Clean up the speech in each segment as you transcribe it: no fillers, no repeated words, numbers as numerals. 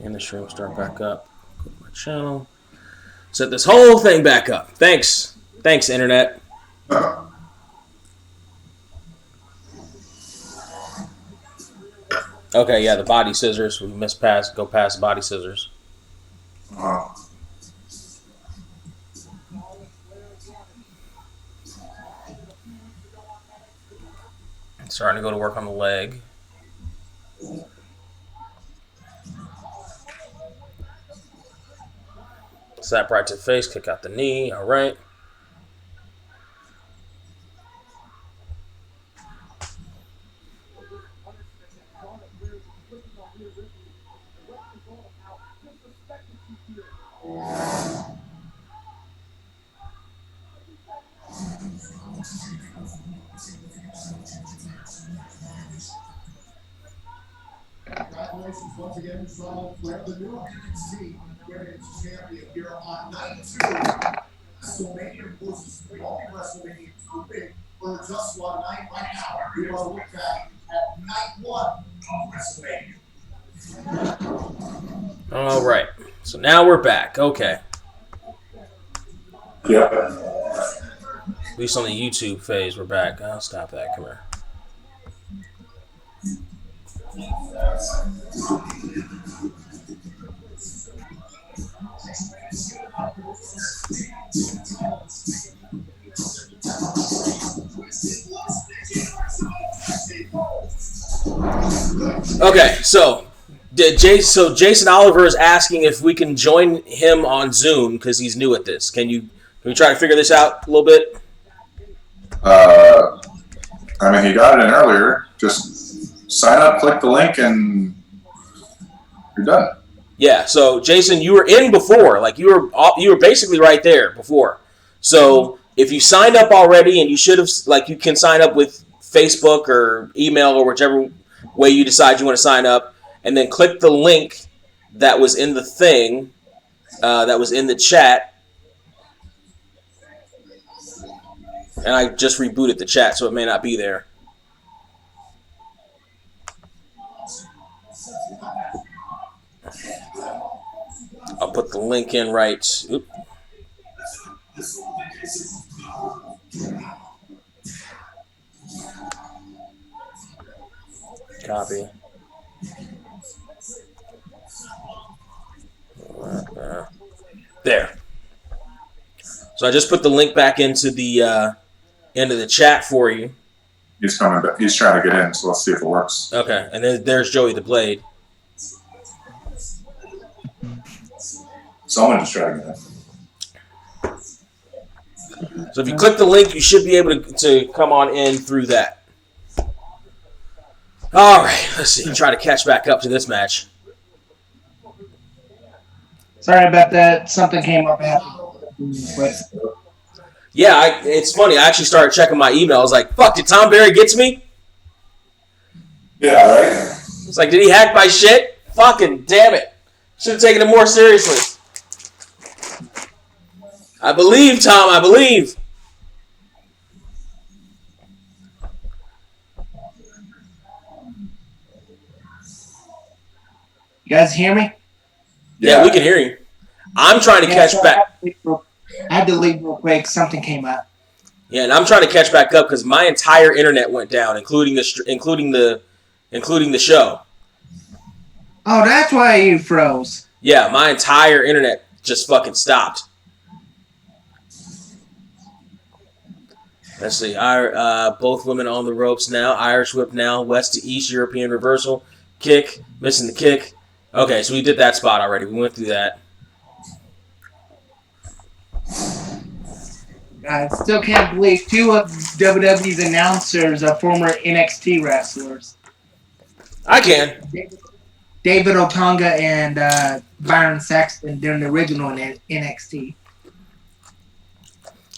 And the stream will start back up. Go to my channel. Set this whole thing back up. Thanks. Thanks, Internet. Okay, yeah, the body scissors. We go past body scissors. Starting to go to work on the leg. Slap right to the face, kick out the knee. All right. Congratulations once again, Charlotte Flair, the new NXT Women's Champion here on night 2. WrestleMania versus Wrestlemania 2 big for just one night right now. We are look back at night 1 of WrestleMania. All right. So now we're back. Okay. Yep. At least on the YouTube phase, we're back. I'll stop that. Come here. Okay, so Jason Oliver is asking if we can join him on Zoom because he's new at this. Can we try to figure this out a little bit? I mean, he got it in earlier. Just sign up, click the link, and you're done. Yeah. So Jason, you were in before. Like you were basically right there before. So if you signed up already, and you should have, like, you can sign up with Facebook or email or whichever way you decide you want to sign up, and then click the link that was in the thing, that was in the chat. And I just rebooted the chat, so it may not be there. I'll put the link in right. Oop. Copy. There. So I just put the link back into the chat for you. He's coming back. He's trying to get in, so let's see if it works. Okay, and then there's Joey the Blade. Someone just tried to get in. So if you click the link, you should be able to come on in through that. All right, let's see. Try to catch back up to this match. Sorry about that. Something came up after. Yeah, it's funny. I actually started checking my email. I was like, fuck, did Tom Barry get to me? Yeah, right? It's like, did he hack my shit? Fucking damn it. Should have taken it more seriously. I believe, Tom. I believe. You guys hear me? Yeah, we can hear you. I'm trying to catch back. I had to leave real quick. Something came up. Yeah, and I'm trying to catch back up because my entire internet went down, including the show. Oh, that's why you froze. Yeah, my entire internet just fucking stopped. Let's see. Both women on the ropes now. Irish whip now. West to east. European reversal. Kick. Missing the kick. Okay, so we did that spot already. We went through that. I still can't believe 2 of WWE's announcers are former NXT wrestlers. I can. David Otunga and Byron Saxton during the original NXT.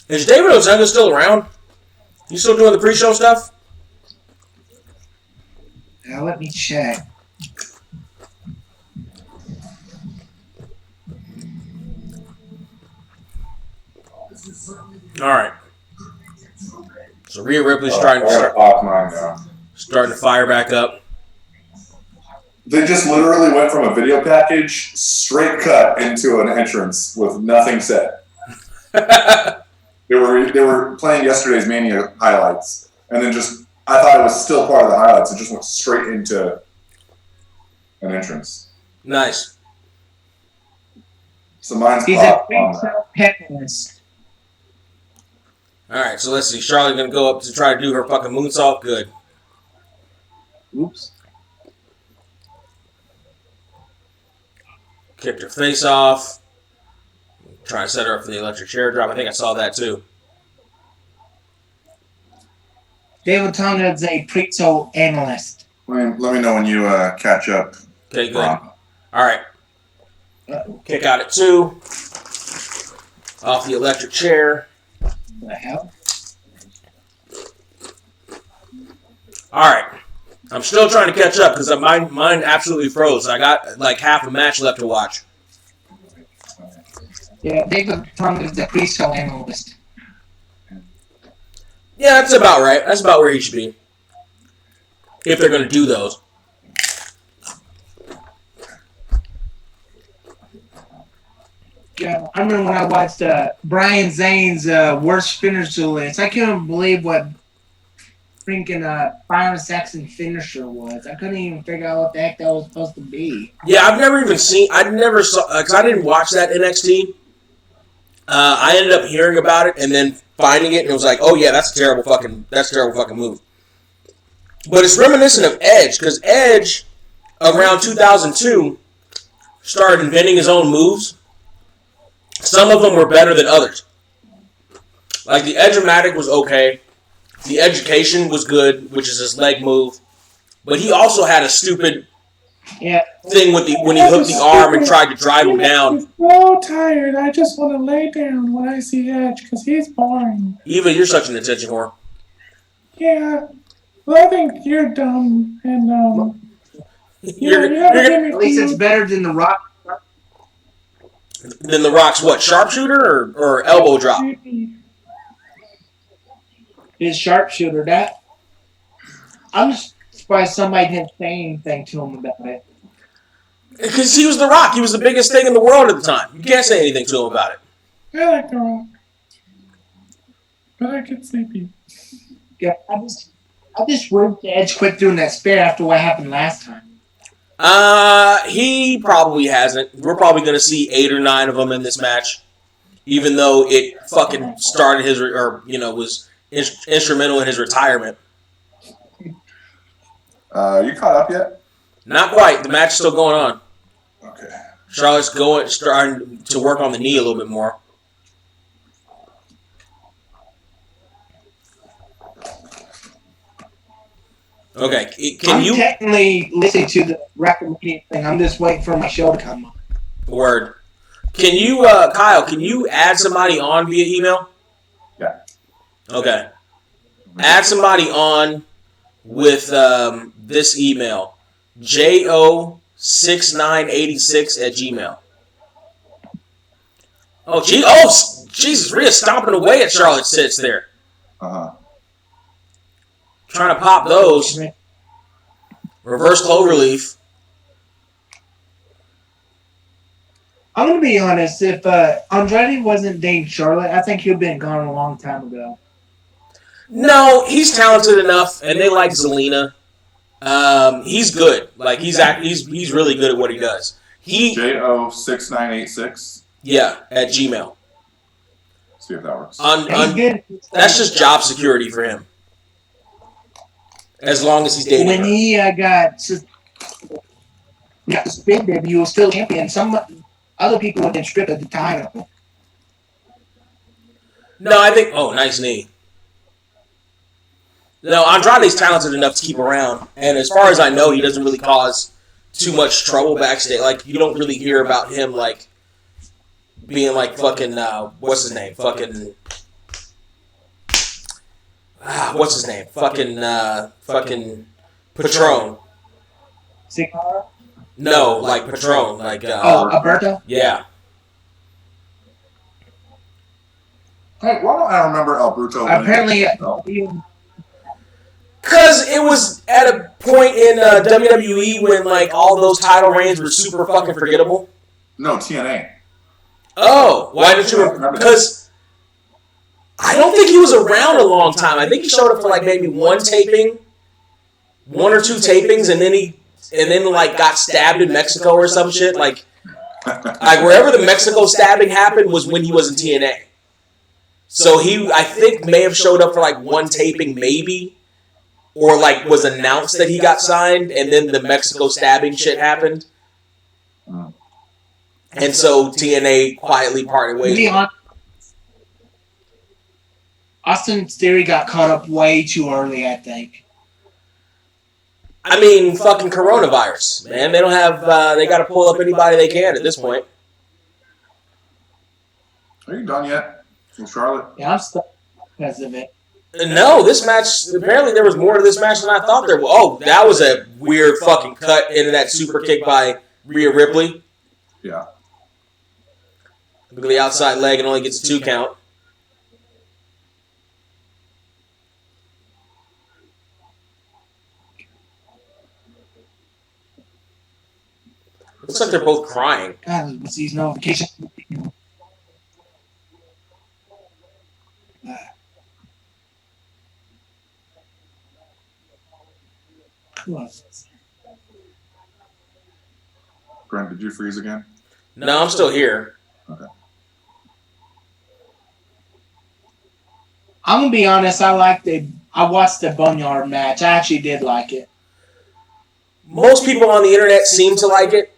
Is David Otunga still around? You still doing the pre-show stuff? Now let me check. All right. So Rhea Ripley's starting to fire back up. They just literally went from a video package straight cut into an entrance with nothing said. They were playing yesterday's Mania highlights, and then I thought it was still part of the highlights. It just went straight into an entrance. Nice. So mine's He's a big self-petalist. All right, so let's see. Charlotte gonna go up to try to do her fucking moonsault. Good. Oops. Kicked her face off. Trying to set her up for the electric chair drop. I think I saw that too. David Tonga is a pre-show analyst. Let me know when you catch up. Okay, good. All right. Kick out at 2. Off the electric chair. What the hell? All right. I'm still trying to catch up because mine absolutely froze. I got like half a match left to watch. Yeah, David Tonga is the pre-show analyst. Yeah, that's about right. That's about where he should be. If they're going to do those. Yeah, I remember when I watched Brian Zane's worst finisher list. I couldn't believe what freaking Byron Saxon finisher was. I couldn't even figure out what the heck that was supposed to be. Yeah, I've never even seen. I never saw because I didn't watch that NXT. I ended up hearing about it and then finding it, and it was like, oh yeah, that's a terrible fucking move. But it's reminiscent of Edge because Edge, around 2002, started inventing his own moves. Some of them were better tthan others. Like the Edge-O-Matic was okay. The Education was good, which is his leg move. But he also had a stupid thing with when he hooked the arm and tried to drive him down. I'm so tired. I just want to lay down when I see Edge because he's boring. Eva, you're such an attention whore. Yeah. Well, I think you're dumb and at least it's better than The Rock. Than The Rock's what? Sharpshooter or elbow drop? His sharpshooter. That I'm just surprised somebody didn't say anything to him about it. Because he was The Rock. He was the biggest thing in the world at the time. You can't say anything to him about it. I like The Rock. But I get sleepy. Yeah, I just wish Edge quit doing that spear after what happened last time. He probably hasn't. We're probably going to see 8 or 9 of them in this match. Even though it fucking started was instrumental in his retirement. You caught up yet? Not quite. The match is still going on. Okay. Charlotte's starting to work on the knee a little bit more. Okay, I'm technically listening to the Wrestlemania thing. I'm just waiting for my show to come on. Word. Can you, Kyle, can you add somebody on via email? Yeah. Okay. Add somebody on with this email. jo6986@gmail. Oh, Jesus, Rhea's stomping away at Charlotte sits there. Uh-huh. Trying to pop those. Reverse cloverleaf. I'm going to be honest. If Andrade wasn't dating Charlotte, I think he'd have been gone a long time ago. No, he's talented enough, and they like Zelina. He's good. Like he's really good at what he does. jo6986. Yeah, at Gmail. See if that works. That's just job security for him. As long as he's dating when her. He got suspended, he was still champion. Some other people would have been stripped of the title. No, I think... Oh, nice knee. No, Andrade's talented enough to keep around. And as far as I know, he doesn't really cause too much trouble backstage. Like, you don't really hear about him, like, being like fucking... what's his name? Fucking... what's his name? Fucking Patron. Cigar? No, like Patron. Like, Alberto? Yeah. Hey, why don't I remember Alberto? Apparently... Because it was at a point in WWE when like all those title reigns were super fucking forgettable. No, TNA. Oh, why didn't you remember? Because I don't think he was around a long time. I think he showed up for like maybe one or two tapings, and then like got stabbed in Mexico or some shit. Like wherever the Mexico stabbing happened was when he was in TNA. So he, I think, may have showed up for like one taping, maybe. Or like was announced that he got signed, and then the Mexico stabbing shit happened, and so TNA quietly parted ways. Austin Theory got caught up way too early, I think. I mean, fucking coronavirus, man. They don't have. They got to pull up anybody they can at this point. Are you done yet with Charlotte? Yeah, I'm stuck because of it. No, this match, apparently there was more to this match than I thought there was. Oh, that was a weird fucking cut into that super kick by Rhea Ripley. Yeah. Look at the outside leg and only gets a 2 count. Looks like they're both crying. God, what's these notifications? Brent, did you freeze again? No, I'm still here. Okay. I'm gonna be honest. I watched the Boneyard match. I actually did like it. Most people on the internet seem to like it.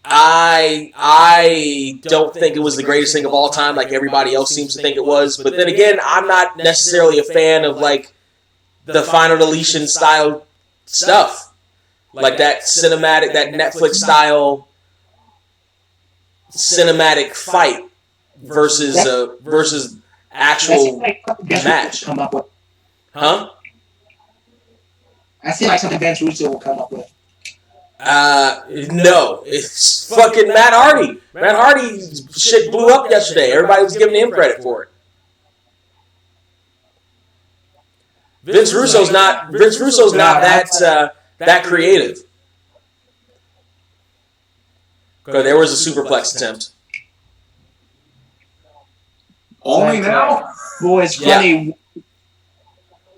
I don't think it was the greatest thing of all time, like everybody else seems to think it was. But then again, I'm not necessarily a fan of like the Final Deletion style stuff, like that cinematic, that Netflix style cinematic fight versus actual match. Come up with. Huh? I feel like something Vince Russo will come up with. No, it's fucking Matt Hardy. Matt Hardy's shit blew up yesterday. Everybody was giving him credit for it. Vince Russo's not that creative. There was a superplex attempt. Only now? Boy, it's funny. Yeah.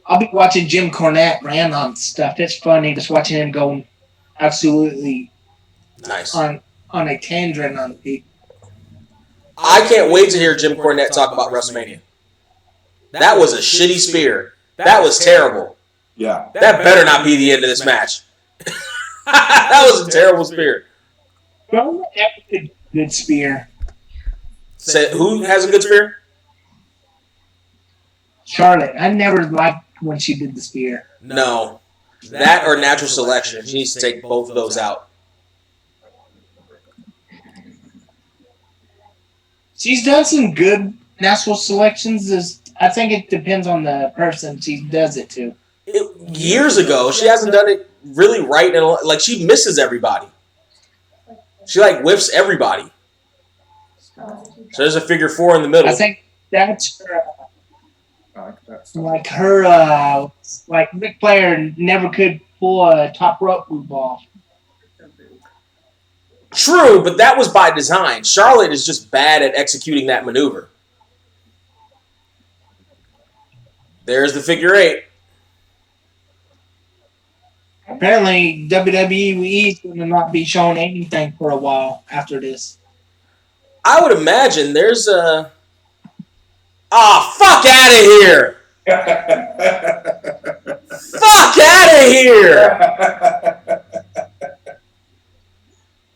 I'll be watching Jim Cornette rant on stuff. It's funny just watching him go absolutely nice on a tangent on people. I can't wait to hear Jim Cornette talk about WrestleMania. That was a shitty spear. That was terrible. Yeah. That better not be the end of this match. That was a terrible spear. Good spear. Say, who has a good spear? Charlotte. I never liked when she did the spear. No. That or natural selection. She needs to take both of those out. She's done some good natural selections. I think it depends on the person she does it to. Years ago, she hasn't done it really right. Like, she misses everybody. She, like, whiffs everybody. So there's a figure 4 in the middle. I think that's her. Like Ric Flair never could pull a top rope move off. True, but that was by design. Charlotte is just bad at executing that maneuver. There's the figure 8. Apparently, WWE is going to not be showing anything for a while after this. I would imagine there's a... Oh, fuck out of here! Fuck out of here!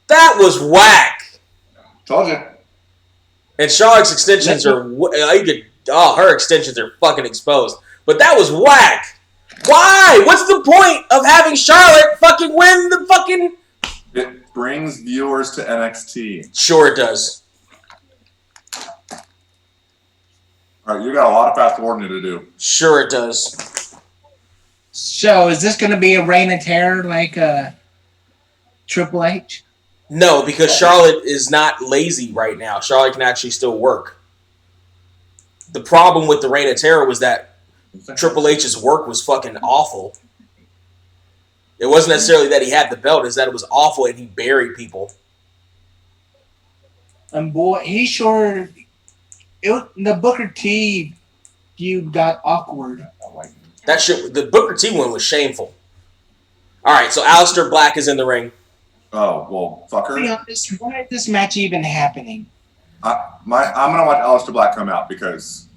That was whack. Told you. And Charlotte's extensions are... her extensions are fucking exposed. But that was whack. Why? What's the point of having Charlotte fucking win the fucking... It brings viewers to NXT. Sure it does. All right, you got a lot of fast forwarding to do. Sure it does. So, is this going to be a reign of terror like Triple H? No, because Charlotte is not lazy right now. Charlotte can actually still work. The problem with the Reign of Terror was that Triple H's work was fucking awful. It wasn't necessarily that he had the belt; it's that it was awful and he buried people. And boy, he sure. The Booker T feud got awkward. That shit. The Booker T one was shameful. All right, so Aleister Black is in the ring. Oh, well, To be fucker. honest, why is this match even happening? I'm gonna watch Aleister Black come out because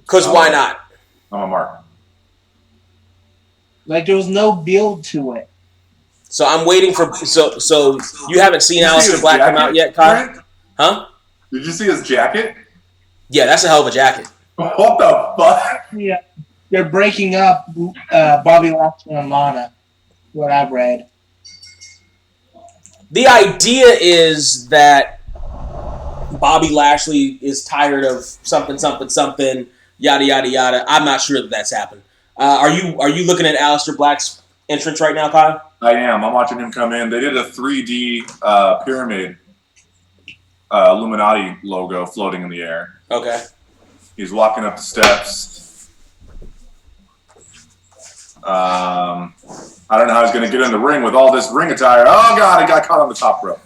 Because why not? I'm a mark. Like there was no build to it. So I'm waiting for. So you haven't seen Did you see Aleister his Black come jacket, out yet, Kyle? Frank? Huh? Did you see his jacket? Yeah, that's a hell of a jacket. What the fuck? Yeah, they're breaking up Bobby Lashley and Lana. What I've read. The idea is that Bobby Lashley is tired of something, yada yada yada. I'm not sure that that's happened. Are you looking at Aleister Black's entrance right now, Kyle? I am. I'm watching him come in. They did a 3D pyramid Illuminati logo floating in the air. Okay. He's walking up the steps. I don't know how he's going to get in the ring with all this ring attire. Oh, God, he got caught on the top rope.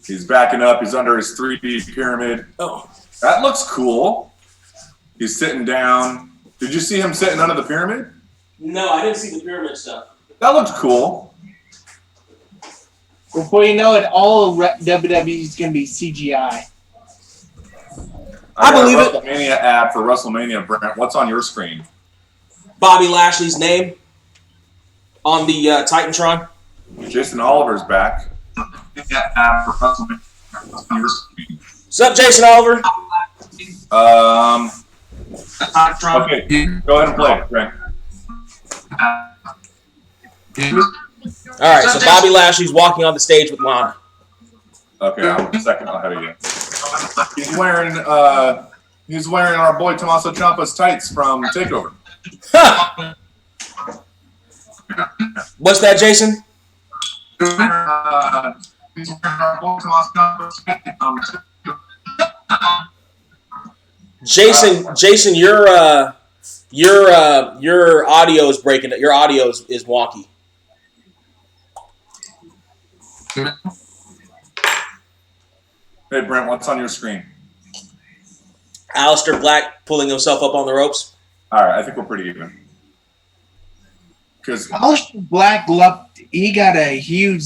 He's backing up. He's under his 3D pyramid. Oh. That looks cool. He's sitting down. Did you see him sitting under the pyramid? No, I didn't see the pyramid stuff. That looked cool. Before you know it, all of WWE is going to be CGI. I believe it. WrestleMania ad for WrestleMania, Brent. What's on your screen? Bobby Lashley's name on the Titantron. Jason Oliver's back. Ad for WrestleMania. What's on your screen? What's up, Jason Oliver? Okay, go ahead and play it, Brent. All right, so Bobby Lashley's walking on the stage with Lana. Okay, I'm a second ahead of you. He's wearing our boy Tommaso Ciampa's tights from TakeOver. Huh. What's that, Jason? He's wearing our boy Tommaso Ciampa's tights from Jason, your audio is breaking. Your audio is wonky. Hey, Brent, what's on your screen? Aleister Black pulling himself up on the ropes. All right, I think we're pretty even. Because Aleister Black he got a huge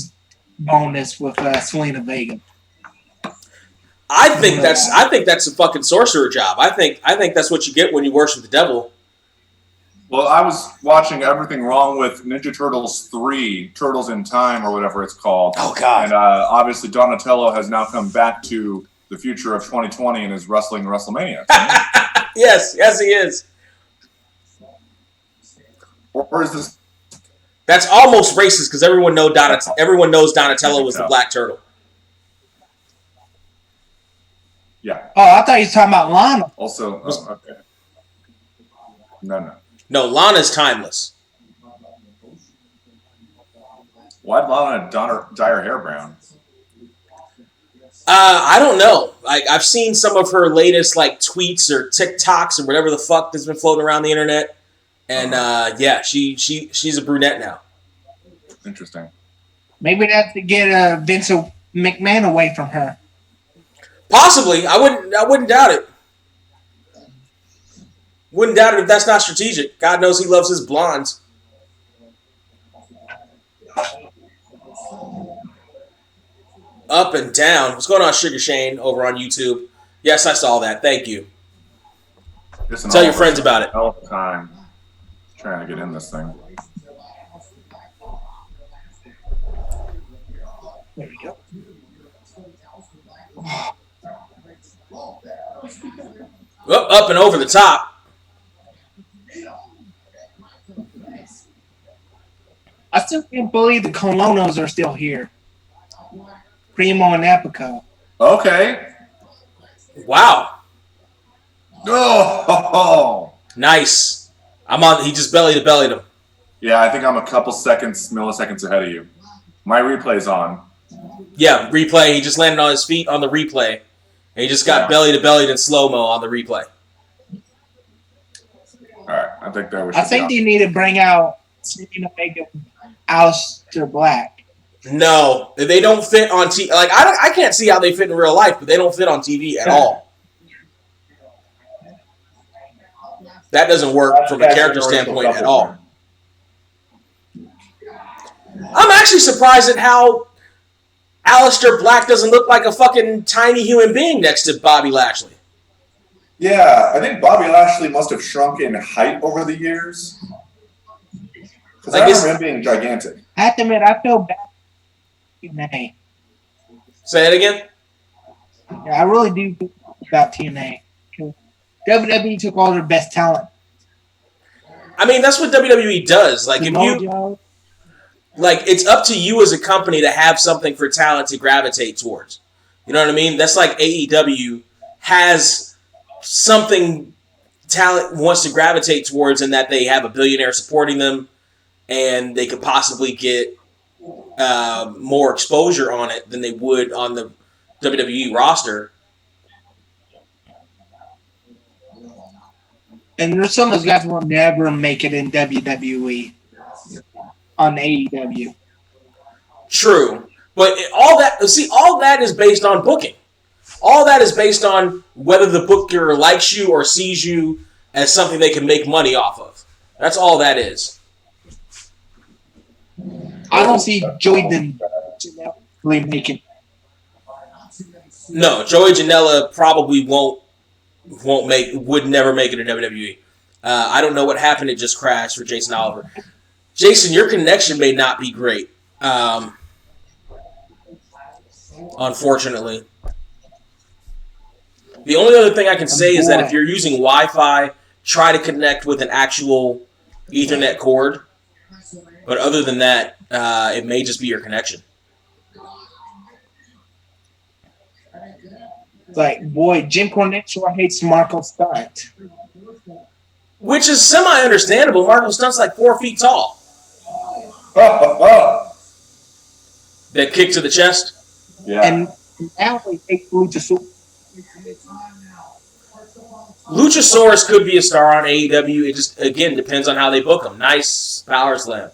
bonus with Selena Vega. I think that's a fucking sorcerer job. I think that's what you get when you worship the devil. well, I was watching Everything Wrong with Ninja Turtles 3, Turtles in Time, or whatever it's called. Oh God! And obviously Donatello has now come back to the future of 2020 and is wrestling Wrestlemania. yes, he is. Or is this? That's almost racist because everyone knows Donatello was the Black Turtle. Yeah. Oh, I thought you were talking about Lana. Also, okay. No. No, Lana's timeless. Why'd Lana dye her hair brown? I don't know. I've seen some of her latest tweets or TikToks or whatever the fuck that's been floating around the internet, and yeah, she's a brunette now. Interesting. Maybe that's to get Vince McMahon away from her. Possibly, I wouldn't doubt it. Wouldn't doubt it if that's not strategic. God knows he loves his blondes. Up and down. What's going on, Sugar Shane, over on YouTube? Yes, I saw that. Thank you. Tell your friends about it. Hell of a time trying to get in this thing. There we go. Up and over the top. I still can't believe the Colonos are still here. Primo and Epico. Okay. Wow. Oh. Nice. He just bellied him. Yeah, I think I'm a couple milliseconds ahead of you. My replay's on. Yeah, replay. He just landed on his feet on the replay. And he just got belly to belly in slow-mo on the replay. All right, I think that was. I think they need to bring out Selena Vega, Aleister Black. No, they don't fit on TV. Like I can't see how they fit in real life, but they don't fit on TV at all. That doesn't work from a character standpoint at all. I'm actually surprised at how Aleister Black doesn't look like a fucking tiny human being next to Bobby Lashley. Yeah, I think Bobby Lashley must have shrunk in height over the years. Because I remember him being gigantic. I have to admit, I feel bad for TNA. Say it again? Yeah, I really do feel about TNA. WWE took all their best talent. I mean, that's what WWE does. Like, if you, like, it's up to you as a company to have something for talent to gravitate towards. You know what I mean? That's like AEW has something talent wants to gravitate towards, in that they have a billionaire supporting them, and they could possibly get more exposure on it than they would on the WWE roster. And there's some of those guys who will never make it in WWE on AEW. True. But all that is based on booking. All that is based on whether the booker likes you or sees you as something they can make money off of. That's all that is. I don't see Joey Janela really making. No, Joey Janela probably would never make it in WWE. I don't know what happened. It just crashed for Jason Oliver. Jason, your connection may not be great. Unfortunately. The only other thing I can say is that if you're using Wi-Fi, try to connect with an actual Ethernet cord. But other than that, it may just be your connection. Like, boy, Jim Cornette sure hates Marco Stunt. Which is semi-understandable. Marco Stunt's like 4 feet tall. That kick to the chest? Yeah. And now they take Luchasaurus. Luchasaurus could be a star on AEW. It just, again, depends on how they book him. Nice power slam.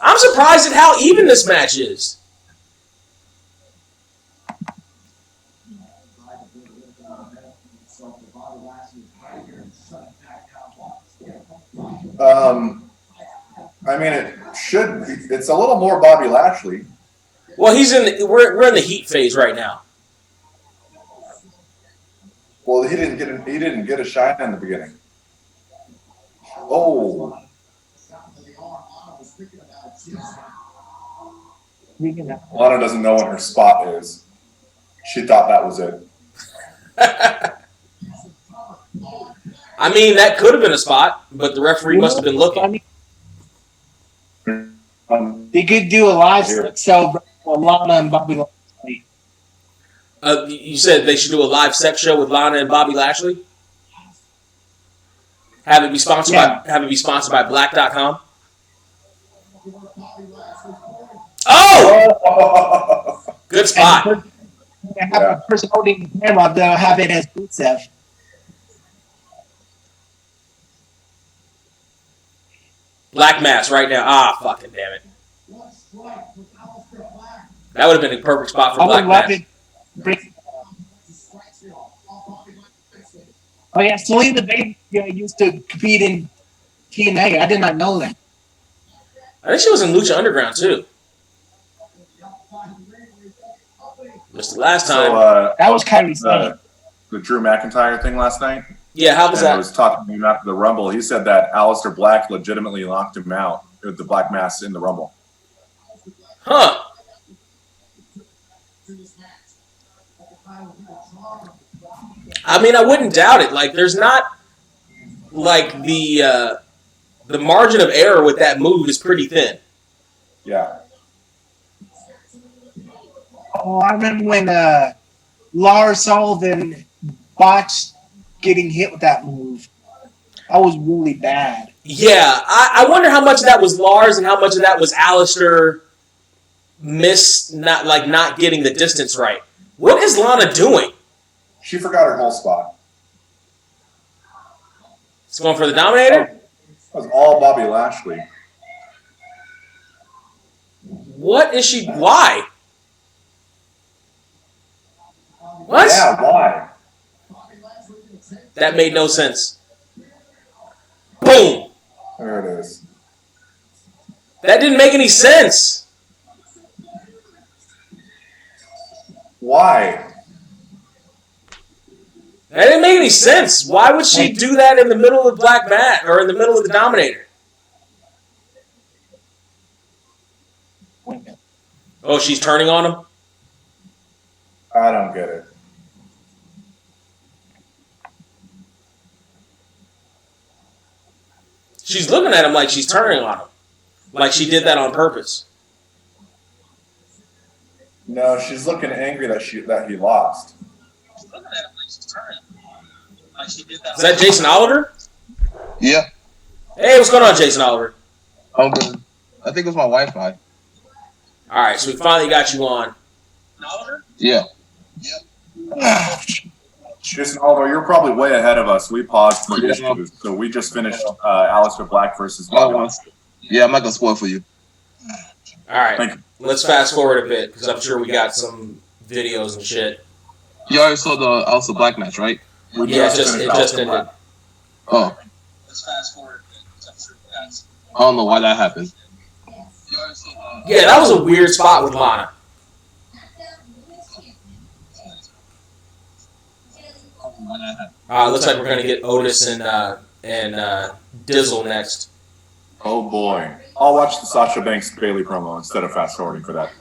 I'm surprised at how even this match is. I mean, it should be. It's a little more Bobby Lashley. Well, we're in the heat phase right now. Well, he didn't get a shine in the beginning. Oh. Lana doesn't know what her spot is. She thought that was it. I mean, that could have been a spot, but the referee must have been looking. They could do a live celebration with Lana and Bobby Lashley. You said they should do a live sex show with Lana and Bobby Lashley? Have it be sponsored by Black.com? Oh! Good spot. And have a person holding the camera, they'll have it as Rusev. Black mass right now. Ah, fucking damn it. That would have been a perfect spot for Black mass. Oh yeah, Selena Vega used to compete in TNA. I did not know that. I think she was in Lucha Underground too. Just the last time. So, that was kind of insane. The Drew McIntyre thing last night. Yeah, how was that? I was talking to him after the Rumble. He said that Aleister Black legitimately locked him out with the Black Mass in the Rumble. Huh. I mean, I wouldn't doubt it. Like, there's not like the margin of error with that move is pretty thin. Yeah. Oh, I remember when Lars Sullivan botched getting hit with that move. That was really bad. Yeah, I wonder how much of that was Lars and how much of that was Aleister not getting the distance right. What is Lana doing? She forgot her whole spot. It's going for the Dominator? That was all Bobby Lashley. What is she? Why? What? Yeah, why? That made no sense. Boom! There it is. That didn't make any sense. Why? That didn't make any sense. Why would she do that in the middle of the Black Mat or in the middle of the Dominator? Oh, she's turning on him? I don't get it. She's looking at him like she's turning on him. Like she did that on purpose. No, she's looking angry that he lost. Is that Jason Oliver? Yeah. Hey, what's going on, Jason Oliver? I'm good. I think it was my Wi-Fi. All right, so we finally got you on. Yeah. Jason Oliver, you're probably way ahead of us. We paused for issues, so we just finished Aleister Black versus Bobby. Yeah, I'm not gonna spoil for you. All right, Thank you. let's fast forward a bit because I'm sure we got some videos and shit. You already saw the Aleister Black match, right? We Yeah, it finished just Aleister ended. Black. Oh. I don't know why that happened. Yeah, that was a weird spot with Lana. Looks like we're gonna get Otis and Dizzle next. Oh boy. I'll watch the Sasha Banks Bailey promo instead of fast forwarding for that.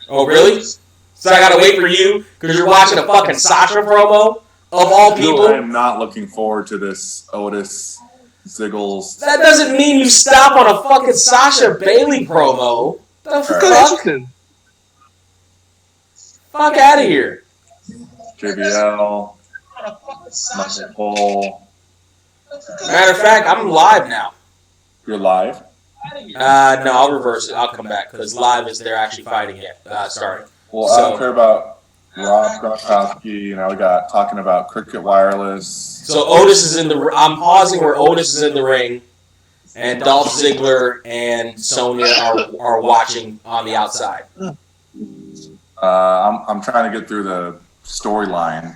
Oh, really? So I gotta wait for you because you're watching a fucking Sasha promo of all I people? am not looking forward to this Otis Ziggles. That doesn't mean you stop on a fucking Sasha Bailey promo. The fuck out of here. JBL. Michael Cole. Matter of fact, I'm live now. You're live? No, I'll reverse it. I'll come back because live is they're actually fighting it. Starting. Well, I don't care about Rob Gronkowski. We got talking about Cricket Wireless. So Otis is in the. I'm pausing where Otis is in the ring, and Dolph Ziggler and Sonya are watching on the outside. I'm trying to get through the storyline.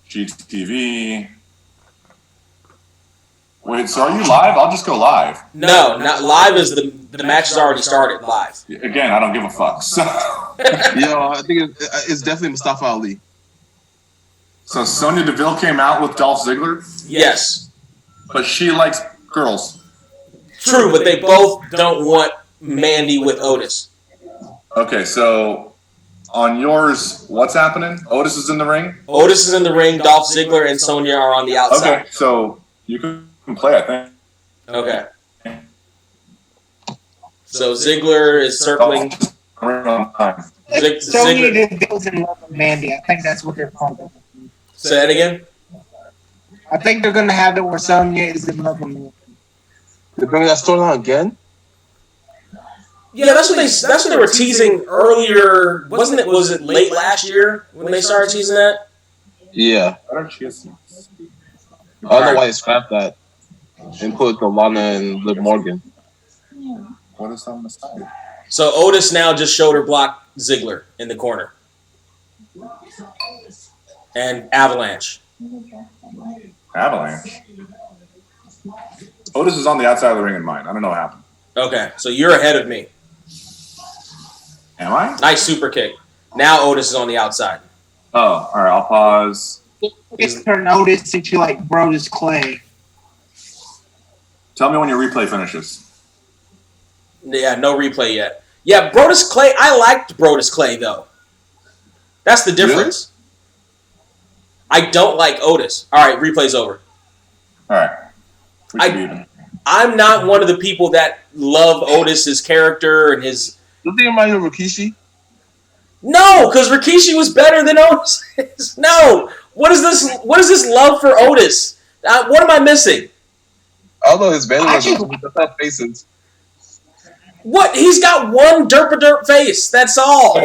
GTV. Wait, so are you live? I'll just go live. No, not live. Is the match has already started live. Again, I don't give a fuck. So, Yo, I think it's definitely Mustafa Ali. so Sonya Deville came out with Dolph Ziggler, Yes, but she likes girls. true, but they both don't want Mandy with Otis. Okay, so on yours, what's happening? Otis is in the ring? Otis is in the ring. Dolph Ziggler and Sonya are on the outside. Okay, so you can play, I think. Okay. So Ziggler is circling. Sonya Deville's in love with Mandy. I think that's what they're calling. Say that again. I think they're gonna have it where Sonya is in love with Mandy. They're bringing that storyline again? Yeah, that's what they were teasing earlier. Wasn't it? Was it late last year when they started teasing that? Yeah. I don't know why they scrapped that and put the Lana and Liv Morgan. What is on the side? So Otis now just shoulder blocked Ziggler in the corner. And Avalanche. Avalanche. Otis is on the outside of the ring in mine. I don't know what happened. Okay, so you're ahead of me. Am I? Nice super kick. Now Otis is on the outside. Oh, all right. I'll pause. It's her notice that you like Brodus Clay. Tell me when your replay finishes. Yeah, no replay yet. Yeah, Brodus Clay. I liked Brodus Clay though. That's the difference. Really? I don't like Otis. All right, replay's over. All right. We should be even. I'm not one of the people that love Otis's character and his. Don't they remind you of Rikishi? No, because Rikishi was better than Otis. No. What is this? What is this love for Otis? What am I missing? I don't know. His band was the tough faces. What? He's got one derp face. That's all.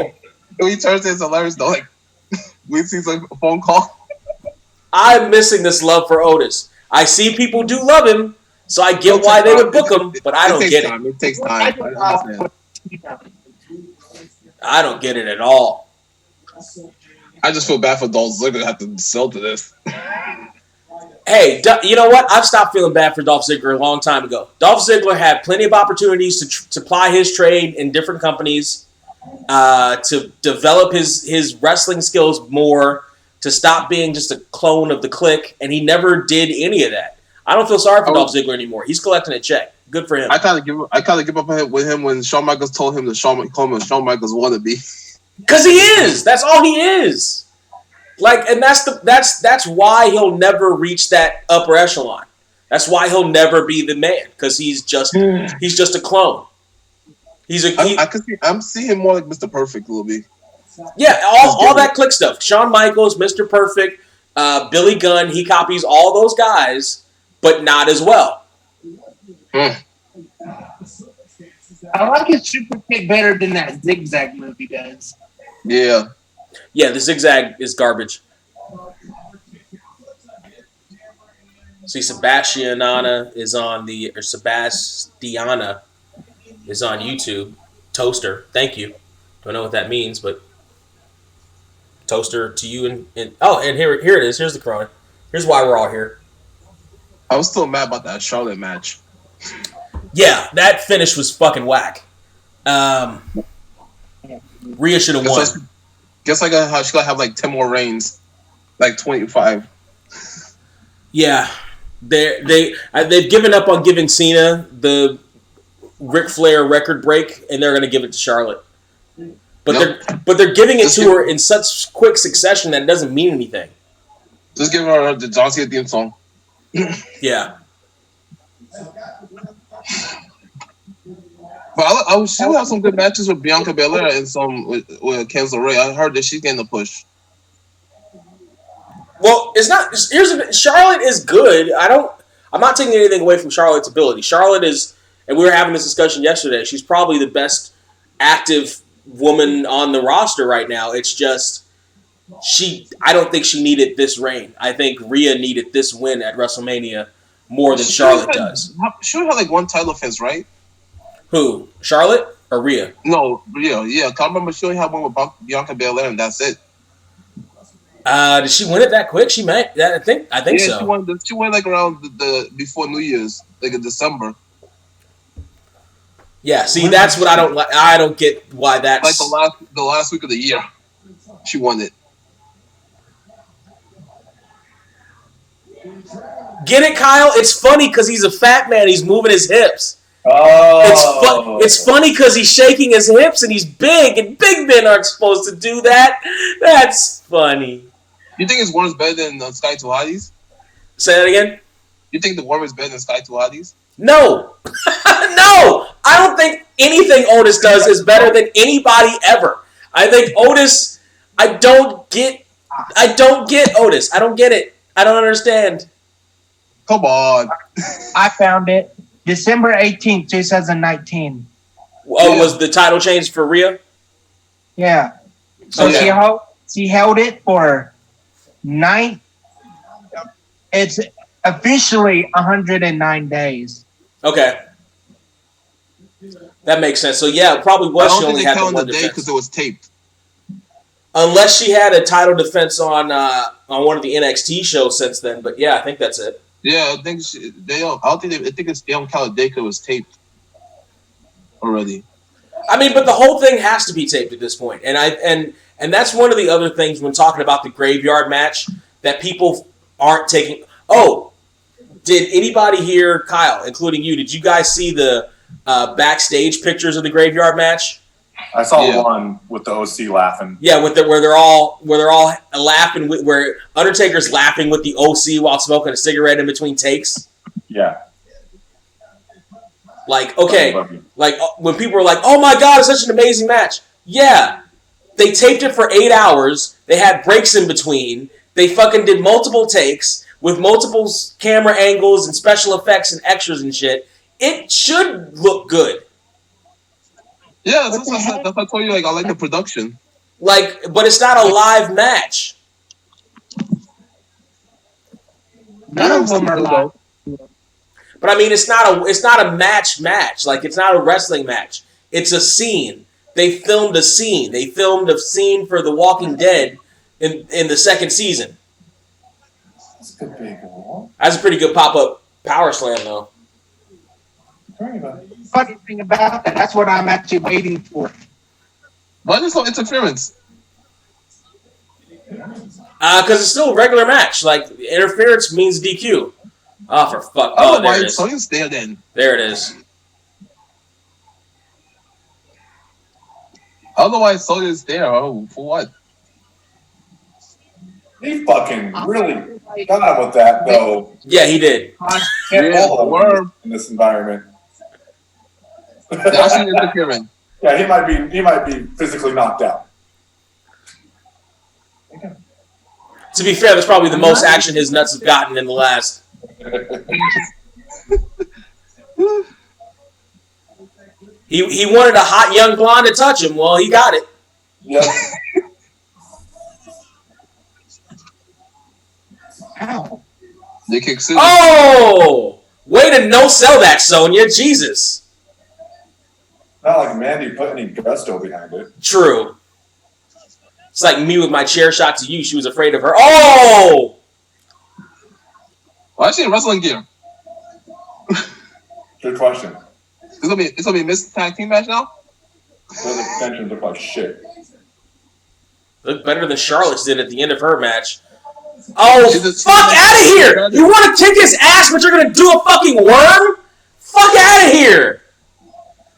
When he turns, it's hilarious though. Like we see like a phone call. I'm missing this love for Otis. I see people do love him, so I get why they would book him, but I don't get it. It takes time. I understand. I don't get it at all. I just feel bad for Dolph Ziggler to have to sell to this. Hey, you know what? I've stopped feeling bad for Dolph Ziggler a long time ago. Dolph Ziggler had plenty of opportunities to ply his trade in different companies, to develop his wrestling skills more, to stop being just a clone of the Clique, and he never did any of that. I don't feel sorry for Dolph Ziggler anymore. He's collecting a check. Good for him. I kind of give up with him when Shawn Michaels told him to call him a Shawn Michaels wannabe. Because he is. That's all he is. Like, and that's why he'll never reach that upper echelon. That's why he'll never be the man, because he's just a clone. I'm seeing him more like Mr. Perfect a little bit. Yeah, all that Clique stuff. Shawn Michaels, Mr. Perfect, Billy Gunn. He copies all those guys, but not as well. I like his super kick better than that zigzag move he does. Yeah. Yeah, the zigzag is garbage. See, Sebastiana is on YouTube. Toaster, thank you. Don't know what that means, but toaster to you and here it is. Here's the Corona. Here's why we're all here. I was still mad about that Charlotte match. Yeah, that finish was fucking whack. Rhea should have won. Guess she gotta have like 10 more reigns, like 25. Yeah, they've given up on giving Cena the Ric Flair record break, and they're going to give it to Charlotte. But they're giving it to her in such quick succession that it doesn't mean anything. Just give her the John Cena theme song. Yeah. But she will have some good matches with Bianca Belair and some with Candice LeRae. I heard that she's getting a push. Well, it's not. Charlotte is good. I'm not taking anything away from Charlotte's ability. Charlotte is, and we were having this discussion yesterday. She's probably the best active woman on the roster right now. It's just I don't think she needed this reign. I think Rhea needed this win at WrestleMania more than Charlotte does. She had like one title offense, right? Who? Charlotte or Rhea? No, Rhea. Yeah, I remember she only had one with Bianca Belair, and that's it. Did she win it that quick? She might. I think so. She won like around the before New Year's, like in December. Yeah, see, that's what I don't like. I don't get why that's like the last week of the year. She won it. Get it, Kyle? It's funny because he's a fat man. He's moving his hips. Oh, it's funny because he's shaking his hips and he's big, and big men aren't supposed to do that. That's funny. You think his worm is better than Sky Tuhadi's? Say that again? You think the worm is better than Sky Tuhadi's? No. No! I don't think anything Otis does is better than anybody ever. I think Otis... I don't get Otis. I don't get it. I don't understand. Come on. I found it. December 18th, 2019. Oh, was the title change for Rhea? Yeah. So she held it for 9. It's officially 109 days. Okay. That makes sense. So yeah, it probably was. She only had the one defense because it was taped. Unless she had a title defense on one of the NXT shows since then, but yeah, I think that's it. Yeah, I think they don't. I think they don't count a day because it was taped already. I mean, but the whole thing has to be taped at this point, and that's one of the other things when talking about the graveyard match that people aren't taking. Oh, did anybody here, Kyle, including you? Did you guys see the backstage pictures of the graveyard match? I saw one with the OC laughing. Yeah, where they're all laughing, where Undertaker's laughing with the OC while smoking a cigarette in between takes. Yeah. Like, okay, like when people were like, "Oh my God, it's such an amazing match." Yeah, they taped it for 8 hours. They had breaks in between. They fucking did multiple takes with multiple camera angles and special effects and extras and shit. It should look good. Yeah, that's what I told you. Like, I like the production. Like, but it's not a live match. None of them are live. But I mean, it's not a match. Like, it's not a wrestling match. It's a scene. They filmed a scene. They filmed a scene for The Walking Dead in the second season. That's a pretty good pop-up power slam, though. Funny thing about that, that's what I'm actually waiting for. Why there's no interference? Because it's still a regular match. Like, interference means DQ. Oh, for fuck. Oh, there why it is. Sonya's there then? There it is. Otherwise, Sonya's there. Oh, for what? He fucking really got him with that, though. Yeah, he did. Can't Yeah, hold him worm. in this environment. That's interference. Yeah, he might be physically knocked out. To be fair, that's probably the most action his nuts have gotten in the last. He wanted a hot young blonde to touch him. Well, he got it. Yep. Ow. They kick City. Oh! Way to no-sell that, Sonya. Jesus. Not like Mandy put any gusto behind it. True. It's like me with my chair shot to you. She was afraid of her. Oh! Why is she in wrestling gear? Good question. It's gonna be a mixed tag team match now? Those extensions look like shit. Look better than Charlotte's did at the end of her match. Oh, She's fuck out of here! You want to kick his ass, but you're going to do a fucking worm? Fuck out of here!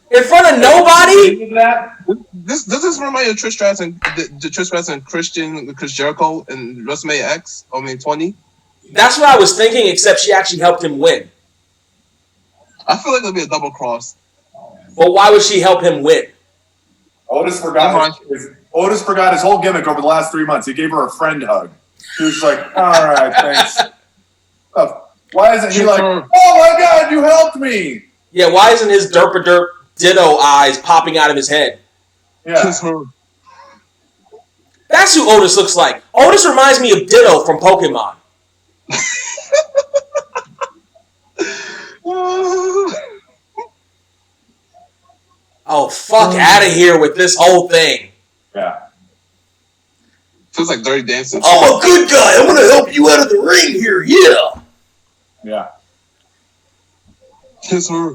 In front of nobody? This remind you of Trish Stratus and the Trish Stratus and Chris Jericho in WrestleMania X, 20. That's what I was thinking, except she actually helped him win. I feel like it'll be a double cross. But why would she help him win? Otis forgot his whole gimmick over the last 3 months. He gave her a friend hug. She was like, all right, thanks. Why isn't he like, oh my God, you helped me? Yeah, why isn't his derp ditto eyes popping out of his head? Yeah. That's who Otis looks like. Otis reminds me of Ditto from Pokemon. Oh, fuck out of here with this whole thing. Yeah. Feels like Dirty Dancing. I'm a good guy. I'm going to help you out of the ring here. Yeah. Yeah. Kiss her.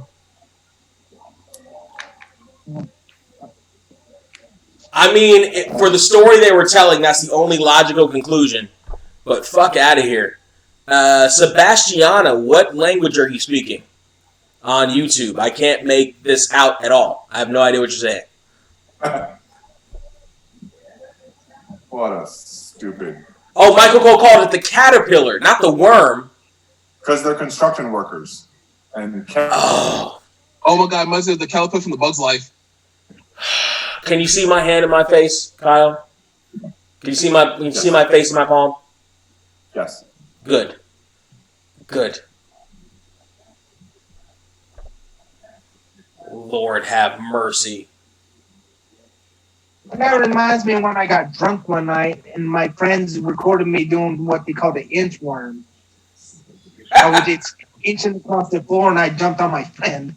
I mean, for the story they were telling, that's the only logical conclusion. But fuck out of here. Sebastiana, what language are you speaking on YouTube? I can't make this out at all. I have no idea what you're saying. What a stupid. Oh, Michael Cole called it the caterpillar, not the worm. Because they're construction workers. And Oh. Oh my God, reminds me of the caterpillar from The Bug's Life. Can you see my hand in my face, Kyle? Can you see my face in my palm? Yes. Good. Lord have mercy. That reminds me of when I got drunk one night and my friends recorded me doing what they call the inchworm. I was just inching across the floor and I jumped on my friend.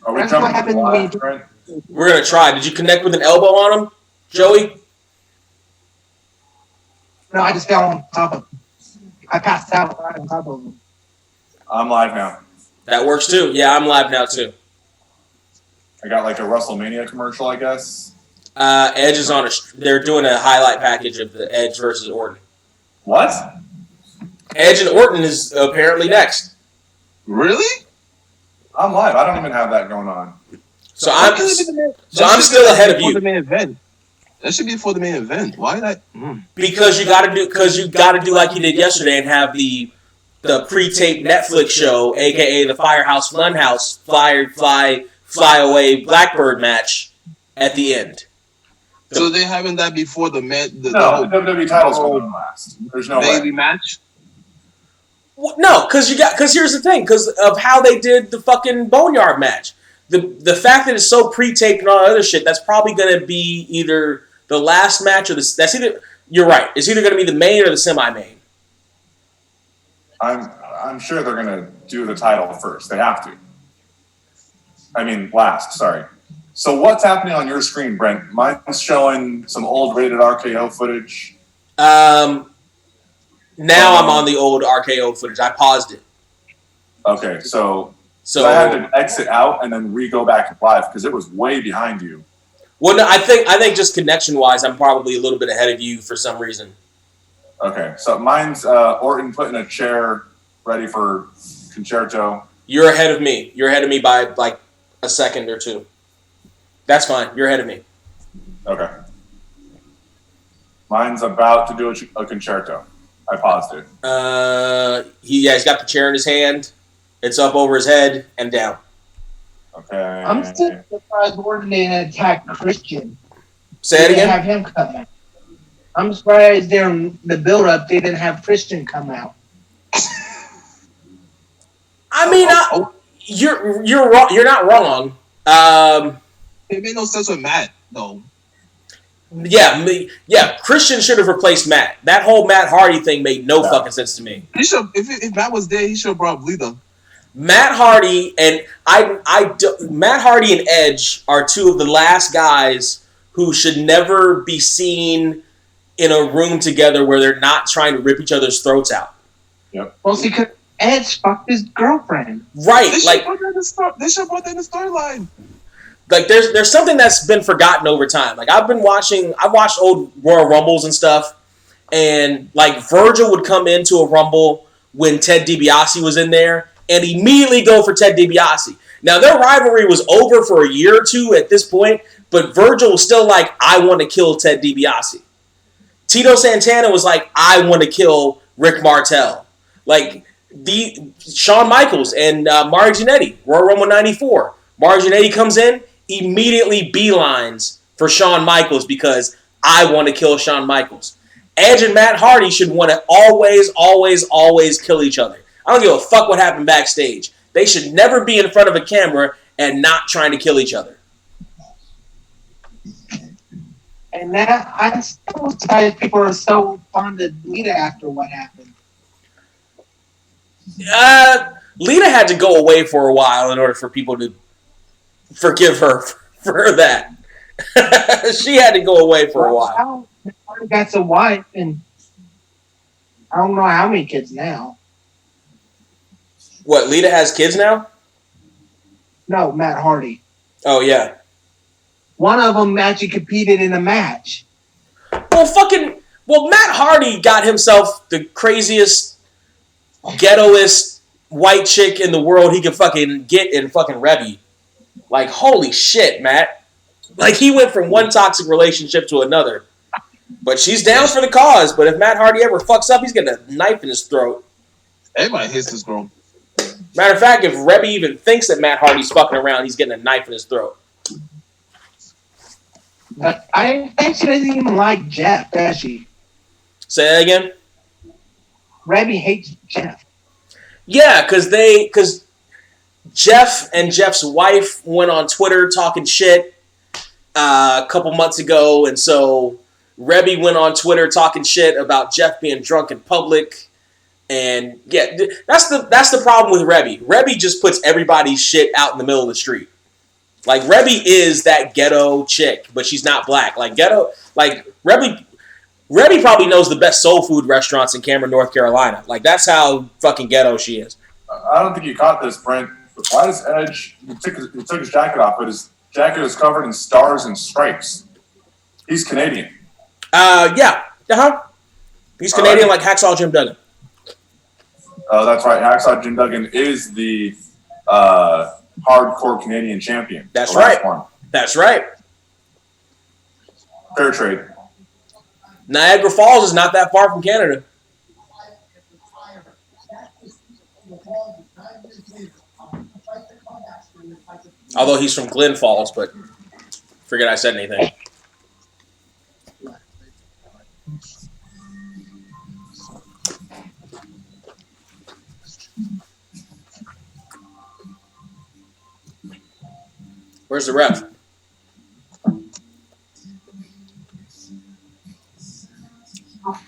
Are we That's what jumping happened to live, me. Trent? We're going to try. Did you connect with an elbow on him, Joey? No, I just fell on top of him. I passed out right on top of him. I'm live now. That works too. Yeah, I'm live now too. I got like a WrestleMania commercial, I guess. Edge is on they're doing a highlight package of the Edge versus Orton. What? Edge and Orton is apparently next. Really? I'm live. I don't even have that going on. So I'm still ahead of you. The main event. That should be for the main event. Why that? Because you got to do like you did yesterday and have the pre-taped Netflix show, aka the Firehouse Funhouse fly away Blackbird match at the end. So they're having that before the No, the WWE title's going on last. There's no baby way. match. Well, no, because here's the thing, because of how they did the fucking Boneyard match. The fact that it's so pre-taped and all that other shit, that's probably going to be either the last match or you're right. It's either going to be the main or the semi-main. I'm sure they're gonna do the title first. They have to. I mean, last. Sorry. So what's happening on your screen, Brent? Mine's showing some old rated RKO footage. Now I'm on the old RKO footage. I paused it. Okay, so I had to exit out and then re-go back live because it was way behind you. Well, no, I think just connection wise, I'm probably a little bit ahead of you for some reason. Okay, so mine's Orton put in a chair ready for concerto. You're ahead of me. You're ahead of me by like a second or two. That's fine. You're ahead of me. Okay. Mine's about to do a concerto. I paused it. He's got the chair in his hand. It's up over his head and down. Okay. I'm still surprised Orton didn't attack Christian. Say it again? Have him come out. I'm surprised during the build-up they didn't have Christian come out. I mean, you're wrong. You're not wrong. It made no sense with Matt, though. Yeah. Christian should have replaced Matt. That whole Matt Hardy thing made no fucking sense to me. He should. If Matt was there, he should have brought Lita. Matt Hardy and Matt Hardy and Edge are two of the last guys who should never be seen in a room together where they're not trying to rip each other's throats out. Yep. Well, see, because Edge fucked his girlfriend. Right. They should put that in the storyline. Like there's something that's been forgotten over time. Like I've watched old Royal Rumbles and stuff, and like Virgil would come into a Rumble when Ted DiBiase was in there and immediately go for Ted DiBiase. Now their rivalry was over for a year or two at this point, but Virgil was still like, I want to kill Ted DiBiase. Tito Santana was like, I want to kill Rick Martel. Like Shawn Michaels and Mario Giannetti, Royal Rumble 94. Mario Giannetti comes in, immediately beelines for Shawn Michaels because I want to kill Shawn Michaels. Edge and Matt Hardy should want to always kill each other. I don't give a fuck what happened backstage. They should never be in front of a camera and not trying to kill each other. And now I'm still surprised people are so fond of Lita after what happened. Lita had to go away for a while in order for people to forgive her for that. She had to go away for a while. Hardy got a wife, and I don't know how many kids now. What, Lita has kids now? No, Matt Hardy. Oh, yeah. One of them actually competed in a match. Well, Matt Hardy got himself the craziest, ghettoest white chick in the world he could fucking get in fucking Reby. Like, holy shit, Matt. Like, he went from one toxic relationship to another. But she's down for the cause. But if Matt Hardy ever fucks up, he's getting a knife in his throat. Everybody hates this girl. Matter of fact, if Reby even thinks that Matt Hardy's fucking around, he's getting a knife in his throat. But I think she doesn't even like Jeff, does she? Say that again? Reby hates Jeff. Yeah, because Jeff and Jeff's wife went on Twitter talking shit a couple months ago, and so Reby went on Twitter talking shit about Jeff being drunk in public. And yeah, that's the problem with Reby. Reby just puts everybody's shit out in the middle of the street. Like Reby is that ghetto chick, but she's not black. Like ghetto, like Reby probably knows the best soul food restaurants in Cameron, North Carolina. Like that's how fucking ghetto she is. I don't think you caught this, Brent. But why does Edge? He took his jacket off, but his jacket is covered in stars and stripes. He's Canadian. Yeah. He's Canadian, like Hacksaw Jim Duggan. Oh, that's right. Hacksaw Jim Duggan is the hardcore Canadian champion. That's right. That's right. Fair trade. Niagara Falls is not that far from Canada. Although he's from Glen Falls, but forget I said anything. Where's the ref?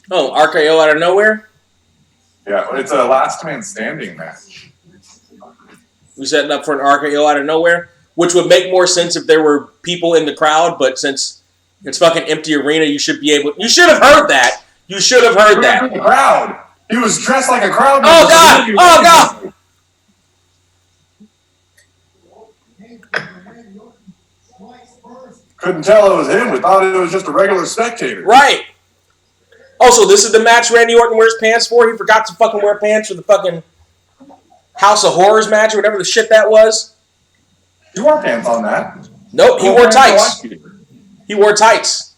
Oh, RKO out of nowhere? Yeah, it's a last man standing match. We setting up for an RKO out of nowhere, which would make more sense if there were people in the crowd. But since it's fucking empty arena, you should be able. You should have heard that. You should have heard that. The crowd. He was dressed like a crowd. Oh God! Oh God! Couldn't tell it was him. We thought it was just a regular spectator. Right. Also, this is the match Randy Orton wears pants for. He forgot to fucking wear pants for the fucking House of Horrors match or whatever the shit that was. You wore pants on that. Nope, he wore tights. He wore tights.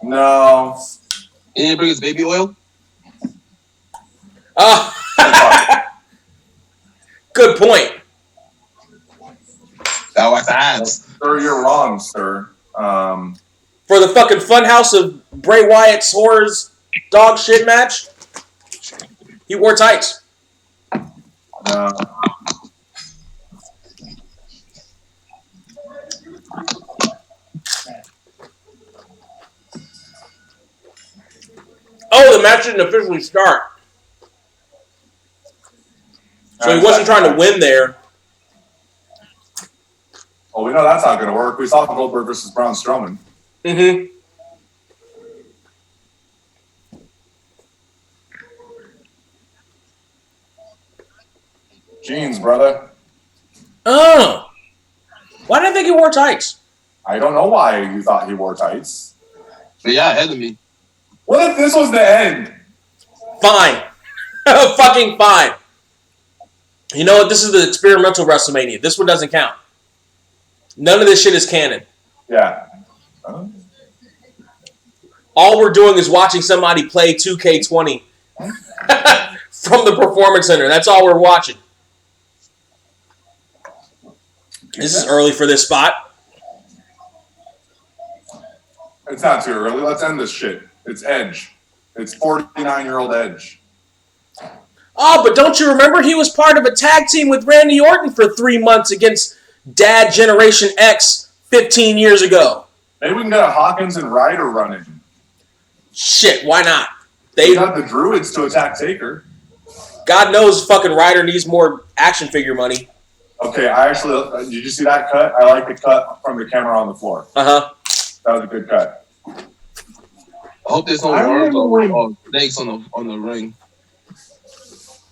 No. He didn't bring his baby oil? Good point. That was ads. Sir, you're wrong, sir. For the fucking funhouse of Bray Wyatt's Horrors dog shit match, he wore tights. No. Oh, the match didn't officially start. So he wasn't trying to win there. Well, we know that's not going to work. We saw Goldberg versus Braun Strowman. Mm-hmm. Jeans, brother. Oh. Why did I think he wore tights? I don't know why you thought he wore tights. But yeah, ahead of me. What if this was the end? Fine. Fucking fine. You know what? This is the experimental WrestleMania. This one doesn't count. None of this shit is canon. Yeah. All we're doing is watching somebody play 2K20 from the Performance Center. That's all we're watching. This is early for this spot. It's not too early. Let's end this shit. It's Edge. It's 49-year-old Edge. Oh, but don't you remember he was part of a tag team with Randy Orton for 3 months against Dad Generation X 15 years ago? Maybe we can get a Hawkins and Ryder running. Shit, why not? They got the Druids to attack Taker. God knows fucking Ryder needs more action figure money. Okay, I actually, did you see that cut? I like the cut from the camera on the floor. Uh-huh. That was a good cut. I hope there's no worms or snakes on the ring.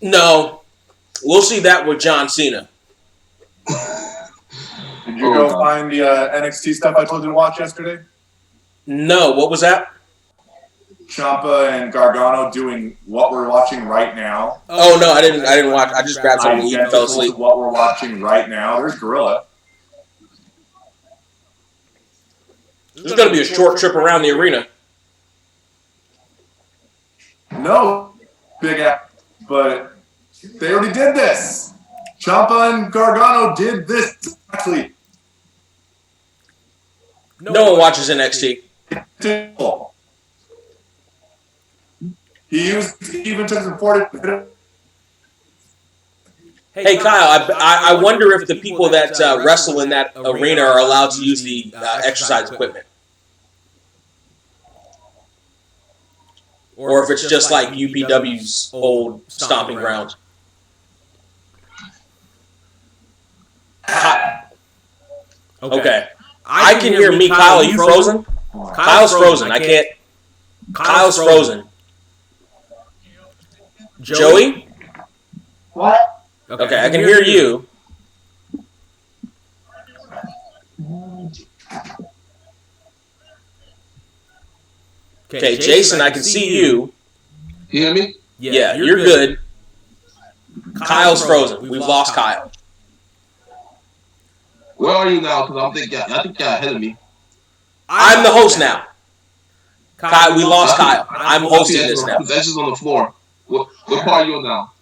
No. We'll see that with John Cena. Did you go find the NXT stuff I told you to watch yesterday? No, what was that? Ciampa and Gargano doing what we're watching right now. Oh no, I didn't watch. I just grabbed something to eat and fell asleep. What we're watching right now. There's Gorilla. This is gonna be a short trip around the arena. No, big ass, but they already did this. Ciampa and Gargano did this exactly. No one watches NXT. He even took some 40. Hey Kyle, I wonder if the people that wrestle in that arena are allowed to use the exercise equipment, or if it's just like UPW's old stomping grounds. Okay, I can hear me. Kyle, are you frozen? Kyle's frozen. I can't. Kyle's frozen. Joey? What? Okay, I can hear you. Okay, Jason, I can see you. You hear me? Yeah, you're good. Kyle's frozen. We've lost Kyle. Where are you now? Because I think you're ahead of me. I'm the host now. Kyle, we lost Kyle. I'm hosting this now. Edge is on the floor. What part are you on now?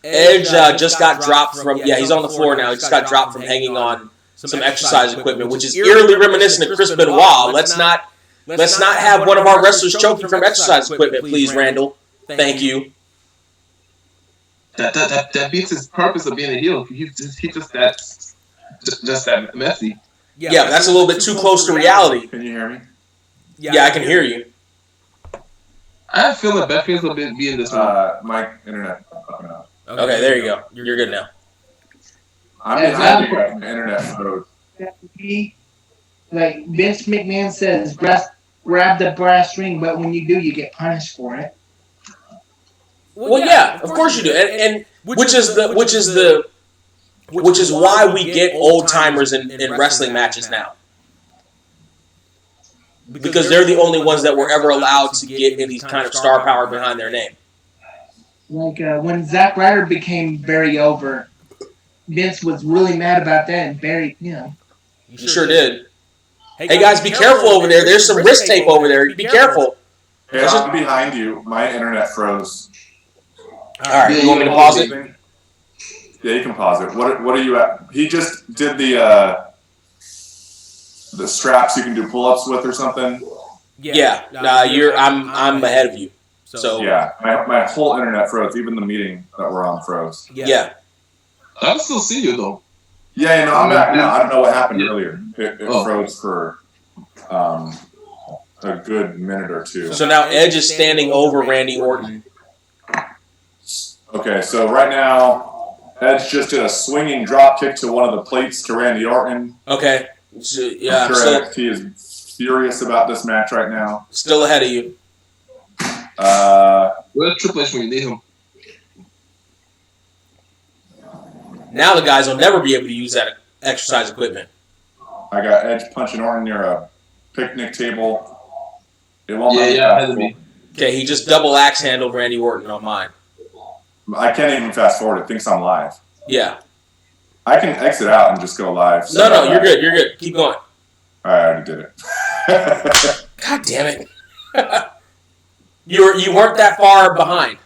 Edge just got dropped from. Yeah, he's on the floor now. He just got dropped from hanging on some exercise equipment, which is eerily reminiscent of Chris Benoit. Let's not have one of our wrestlers choking from exercise equipment, please, Randall. Thank you. That beats his purpose of being a heel. He's just that messy. Yeah, that's a little bit too close to reality. Can you hear me? Yeah, I can hear you. I have a feeling Beth Phoenix will be in this one. My internet. Okay, there you go. You're good now. I'm Yeah, behind you guys. My internet froze. Like Vince McMahon says, grab the brass ring, but when you do, you get punished for it. Well, yeah, of course you do, and which is why we get old timers in wrestling matches now, because they're the only ones that were ever allowed to get any kind of star power behind their name. Like when Zack Ryder became very over, Vince was really mad about that, and Barry, You sure did. Hey guys, be careful over there. There's some wrist tape over there. Be careful. Hey, I'm behind you. My internet froze. All right, you want me to pause it? Yeah, you can pause it. What are you at? He just did the straps you can do pull-ups with or something. Yeah. I'm ahead of you. So yeah, my whole internet froze. Even the meeting that we're on froze. Yeah. I can still see you though. Yeah, I'm back now. I don't know what happened earlier. It froze for a good minute or two. So now Edge is standing over Randy Orton. Okay, so right now, Edge just did a swinging drop kick to one of the plates to Randy Orton. Okay. So, yeah, I'm sure NXT is furious about this match right now. Still ahead of you. Where's Triple H when you need him? Now the guys will never be able to use that exercise equipment. I got Edge punching Orton near a picnic table. It won't ahead of me. Okay, he just double axe handled Randy Orton on mine. I can't even fast forward. It thinks I'm live. Yeah. I can exit out and just go live. So no, you're good. You're good. Keep going. All right, I already did it. God damn it. You weren't that far behind.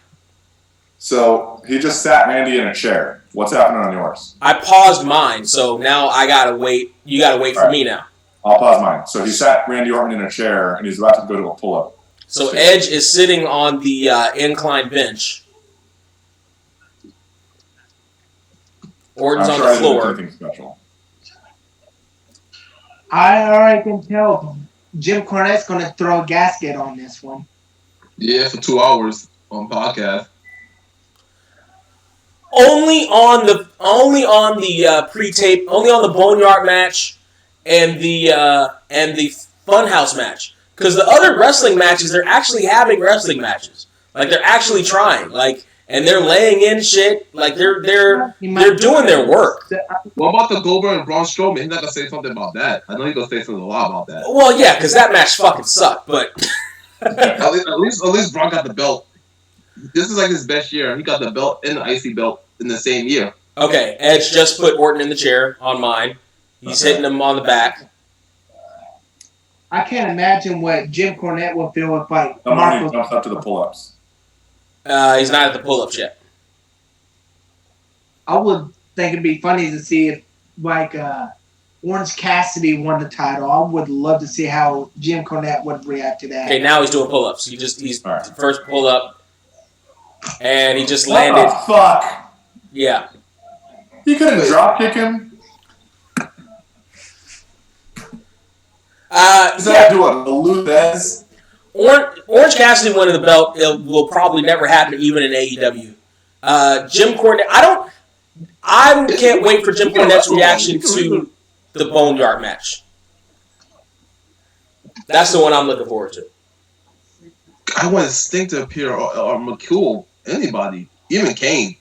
So he just sat Randy in a chair. What's happening on yours? I paused mine, so now I gotta wait. You gotta wait for me now. I'll pause mine. So he sat Randy Orton in a chair, and he's about to go to a pull-up. So Edge is sitting on the incline bench. Orton's on the floor. Anything special. I already can tell Jim Cornette's going to throw a gasket on this one. Yeah, for 2 hours on podcast. Only on the pre-tape, only on the Boneyard match and the Funhouse match. Because the other wrestling matches, they're actually having wrestling matches. Like they're actually trying. And they're laying in shit. Like they're doing their work. What about the Goldberg and Braun Strowman? He's not gonna say something about that. I know he's gonna say something a lot about that. Well, yeah, because that match fucking sucked. But at least Braun got the belt. This is like his best year. He got the belt and the IC belt in the same year. Okay, Edge just put Orton in the chair on mine. He's hitting him on the back. I can't imagine what Jim Cornette will feel if Marco jumps up to the pull-ups. He's not at the pull-ups yet. I would think it'd be funny to see if, Orange Cassidy won the title. I would love to see how Jim Cornette would react to that. Okay, now he's doing pull-ups. He's first pull-up, and he just landed. What the fuck? Yeah. You couldn't drop kick him? Does that do a Luthez? Orange Cassidy winning the belt will probably never happen, even in AEW. Jim Cornette, I can't wait for Jim Cornette's reaction to the Boneyard match. That's the one I'm looking forward to. I want Sting to appear or McCool, anybody, even Kane.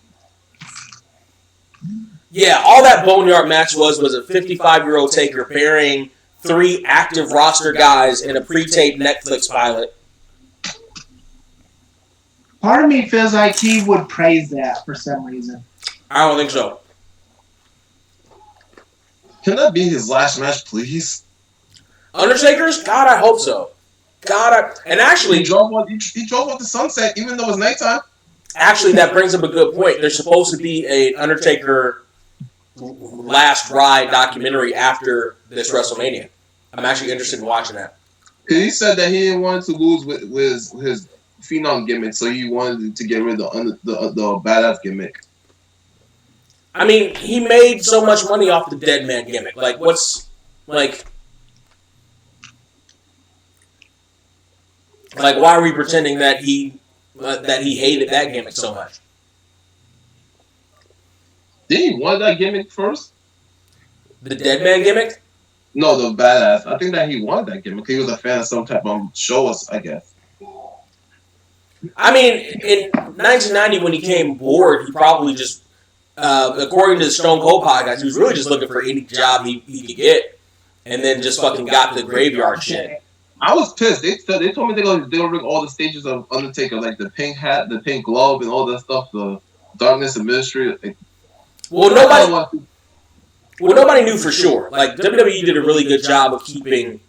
Yeah, all that Boneyard match was a 55-year-old Taker pairing 3 active roster guys in a pre-taped Netflix pilot. Part of me feels like he would praise that for some reason. I don't think so. Can that be his last match, please? Undertaker's? God, I hope so. And actually, he drove off the sunset, even though it's nighttime. Actually, that brings up a good point. There's supposed to be an Undertaker last ride documentary after this WrestleMania. I'm actually interested in watching that. He said that he didn't want to lose with his Phenom gimmick, so he wanted to get rid of the badass gimmick. I mean, he made so much money off the dead man gimmick. Why are we pretending that he hated that gimmick so much? Did he want that gimmick first? The Dead Man gimmick? No, the badass. I think that he wanted that gimmick. He was a fan of some type of show, I guess. I mean, in 1990 when he came aboard, he probably just, according to the Stone Cold podcast, he was really just looking for any job he could get, and then just fucking got the graveyard shit. I was pissed. They told me they'll bring all the stages of Undertaker, like the pink hat, the pink glove, and all that stuff. The darkness and mystery. Like, Well, nobody knew for sure. Like, WWE did a really good job of keeping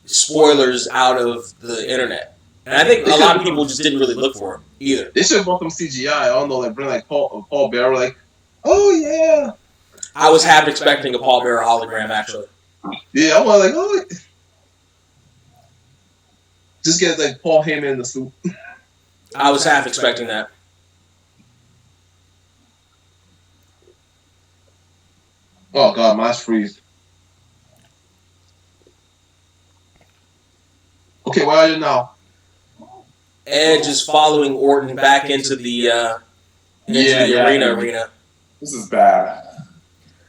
spoilers out of the internet. And I think a lot of people just didn't really look for them either. They should have brought some CGI. I don't know, like bring like Paul Bearer, like, oh yeah. I was half expecting a Paul Bearer hologram, actually. Yeah, I was like, oh. Just get like Paul Heyman in the suit. I was half expecting that. Oh god, my eyes freeze. Okay, where are you now? Edge is following Orton back into the arena. This is bad.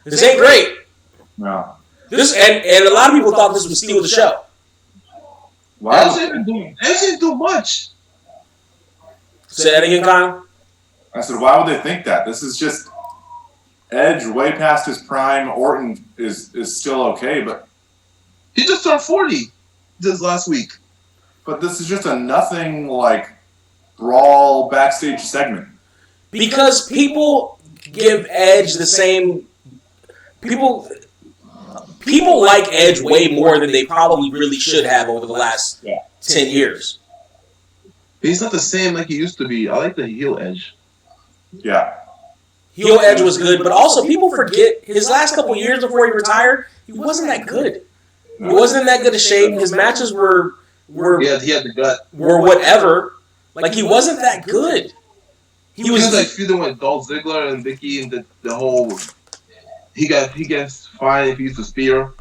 This ain't great. No. This and a lot of people thought this would steal the show. Edge didn't do much. Say that again, Kyle. I said, why would they think that? This is just Edge way past his prime. Orton is still okay, but he just turned 40 this last week. But this is just a nothing like brawl backstage segment. Because people give Edge the same. People like Edge way more than they probably really should have over the last 10 years. He's not the same like he used to be. I like the heel Edge. Yeah. Heel Edge was good, but also people forget his last couple years before he retired, he wasn't that good. He wasn't in that good a shape. His matches were he had the gut. Were whatever. Like, he wasn't that good. He was like feuding with Dolph Ziggler and Vicky and the whole. He gets fined if he uses a spear.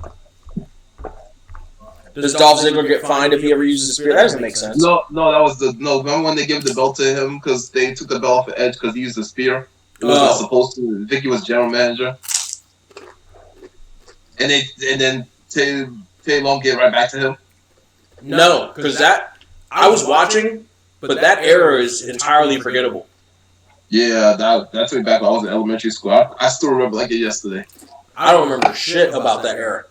Does Dolph Ziggler get fined if he ever uses a spear? That doesn't make sense. No. That was remember when they gave the belt to him because they took the belt off of Edge because he used a spear. It was not supposed to. Vicky was general manager, and then Tay Long get right back to him. No, because I was watching, but that era is entirely forgettable. Yeah, that's way back when I was in elementary school. I still remember like it yesterday. I don't remember shit about that era.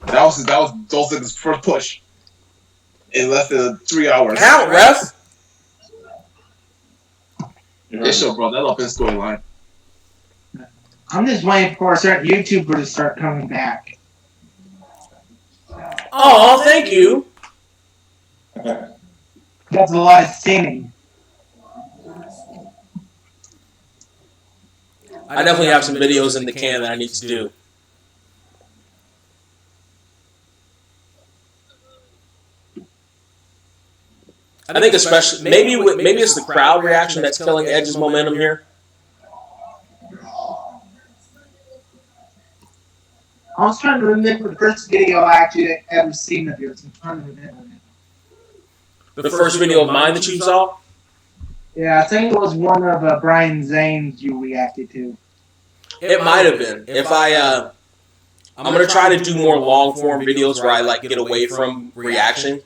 That was Dolph Ziggler's first push in less than 3 hours. Count, ref. Yeah, sure, bro. That up in storyline. I'm just waiting for a certain YouTuber to start coming back. Oh, thank you. That's a lot of singing. I definitely have some videos in the can that I need to do. I think especially maybe it's the crowd reaction that's killing Edge's momentum here. I was trying to remember the first video I actually ever seen of yours. I'm trying to remember it. The first video of mine that you saw? Yeah, I think it was one of Brian Zane's you reacted to. It might have been. If I'm gonna try to do more long form videos where I like get away from reaction.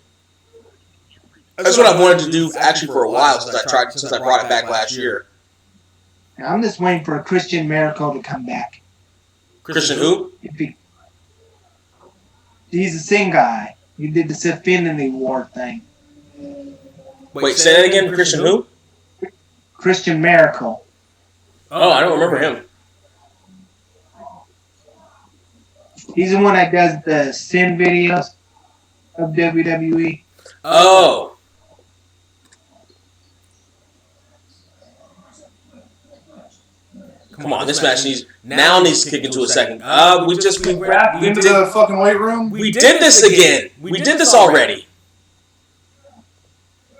That's what I've wanted to do actually for a while since I brought it back last year. I'm just waiting for a Christian Miracle to come back. Christian who? He's the same guy. He did the Infinity War thing. Wait, say that again. Christian who? Christian Miracle. Oh, I don't remember him. He's the one that does the sin videos of WWE. Oh. Come on, this match needs to kick into a second. We did the fucking weight room. We did this again. We did this already.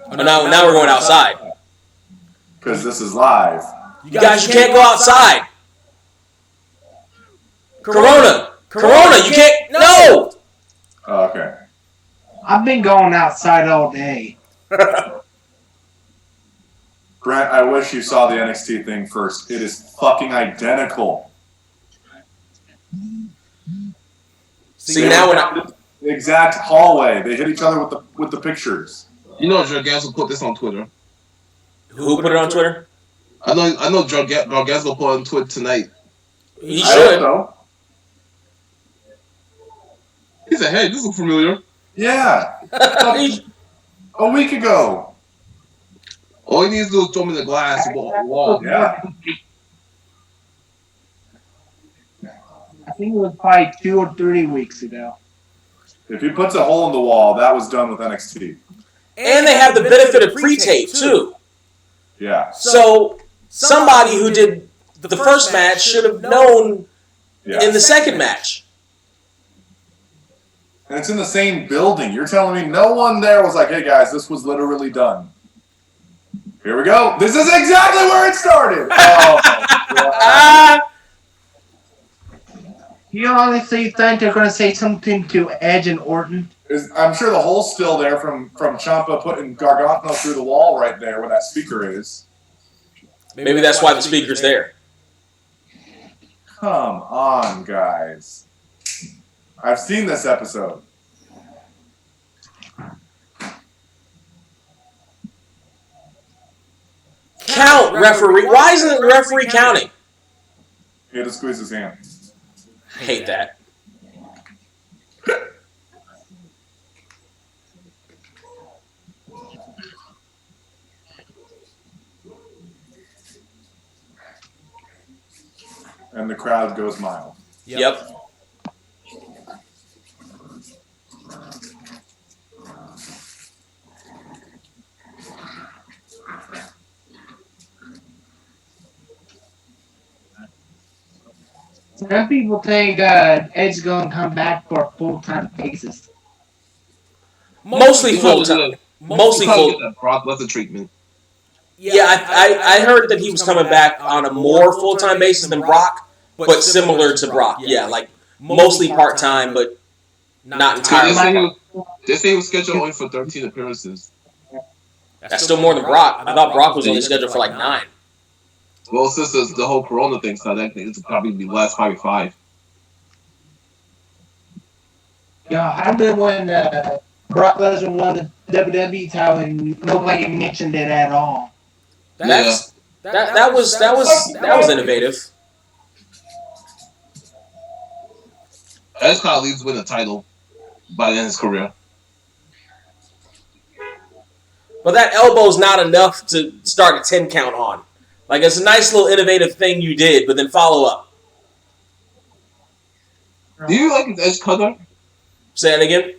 Oh, now we're going outside. Because this is live. You guys, you can't go outside. Corona, you can't. No. Oh, okay. I've been going outside all day. Brent, I wish you saw the NXT thing first. It is fucking identical See, now when I... The exact hallway. They hit each other with the pictures. You know, Gargano put this on Twitter. Who put it on Twitter? I know Gargano put it on Twitter tonight. He I should. hope so. He said, "Hey, this looks familiar." Yeah. A week ago. All he needs to do is throw me the glass wall. Yeah. I think it was probably 2 or 3 weeks ago. If he puts a hole in the wall, that was done with NXT. And they have the benefit of pre-tape, too. Yeah. So somebody who did the first match should have known in the second match. And it's in the same building. You're telling me no one there was like, hey, guys, this was literally done. Here we go. This is exactly where it started. Oh, You honestly think they're going to say something to Edge and Orton? I'm sure the hole's still there from Ciampa putting Gargano through the wall right there where that speaker is. Maybe that's why the speaker's there. Come on, guys. I've seen this episode. Count, referee. Why isn't the referee counting? He had to squeeze his hand. I hate that. And the crowd goes mild. Yep. Some people think Edge is going to come back for a full-time basis. Mostly full time. Mostly full. Get that Brock Lesnar treatment. Yeah, I heard that he was coming back on a more full-time basis than Brock, but similar to Brock. Yeah, like mostly part-time, but not entirely. They say he was scheduled only for 13 appearances. That's still more than Brock. I thought Brock was only scheduled for like 9. Well, since the whole Corona thing started, I think it's probably be last probably 5. Yeah, I remember when Brock Lesnar won the WWE title and nobody mentioned it at all. That was innovative. Edge kind of leaves with a title by the end of his career. But that elbow's not enough to start a 10 count on. Like, it's a nice little innovative thing you did, but then follow up. Do you like his edge cutter? Say that again?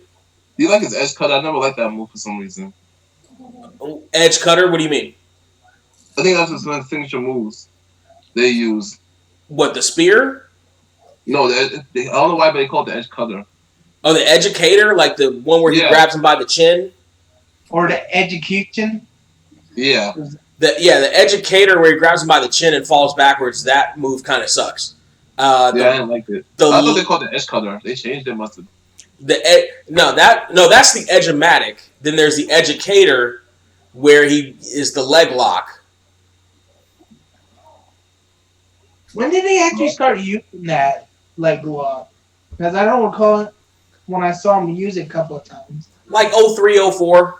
Do you like his edge cutter? I never liked that move for some reason. Edge cutter? What do you mean? I think that's just one of the signature moves they use. What, the spear? No, I don't know why, but they call it the edge cutter. Oh, the educator? Like the one where he grabs him by the chin? Or the execution? Yeah. The educator where he grabs him by the chin and falls backwards, that move kind of sucks. I didn't like it. I thought they called it the edge cutter. They changed it, must have. That's the edge-o-matic. Then there's the educator where he is the leg lock. When did they actually start using that leg lock? Because I don't recall it when I saw him use it a couple of times. Like 03, 04.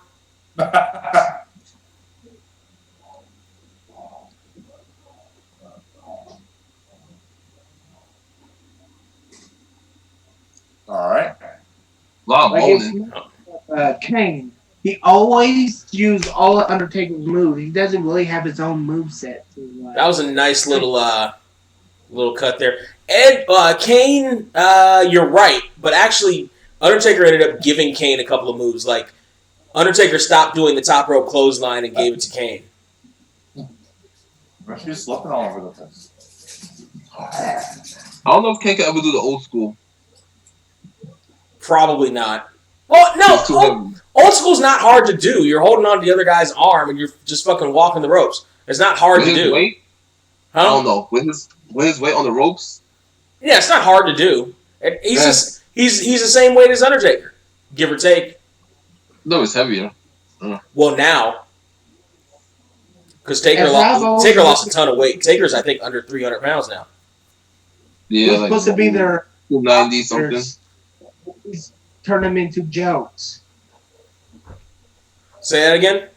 All right. Wow, like Kane. He always used all of Undertaker's moves. He doesn't really have his own moveset. That was a nice little cut there. Kane, you're right, but actually, Undertaker ended up giving Kane a couple of moves. Like, Undertaker stopped doing the top rope clothesline and gave it to Kane. She's looking all over the place. I don't know if Kane could ever do the old school. Probably not. Well, no, old school's not hard to do. You're holding on to the other guy's arm and you're just fucking walking the ropes. It's not hard with to his do. Weight? Huh? I don't know. With his weight on the ropes? Yeah, it's not hard to do. He's the same weight as Undertaker, give or take. No, it's heavier. Well, now. Because Taker lost a ton of weight. Taker's, I think, under 300 pounds now. Yeah, was like supposed to be their 290 something. monsters. Always turn them into jokes. Say that again.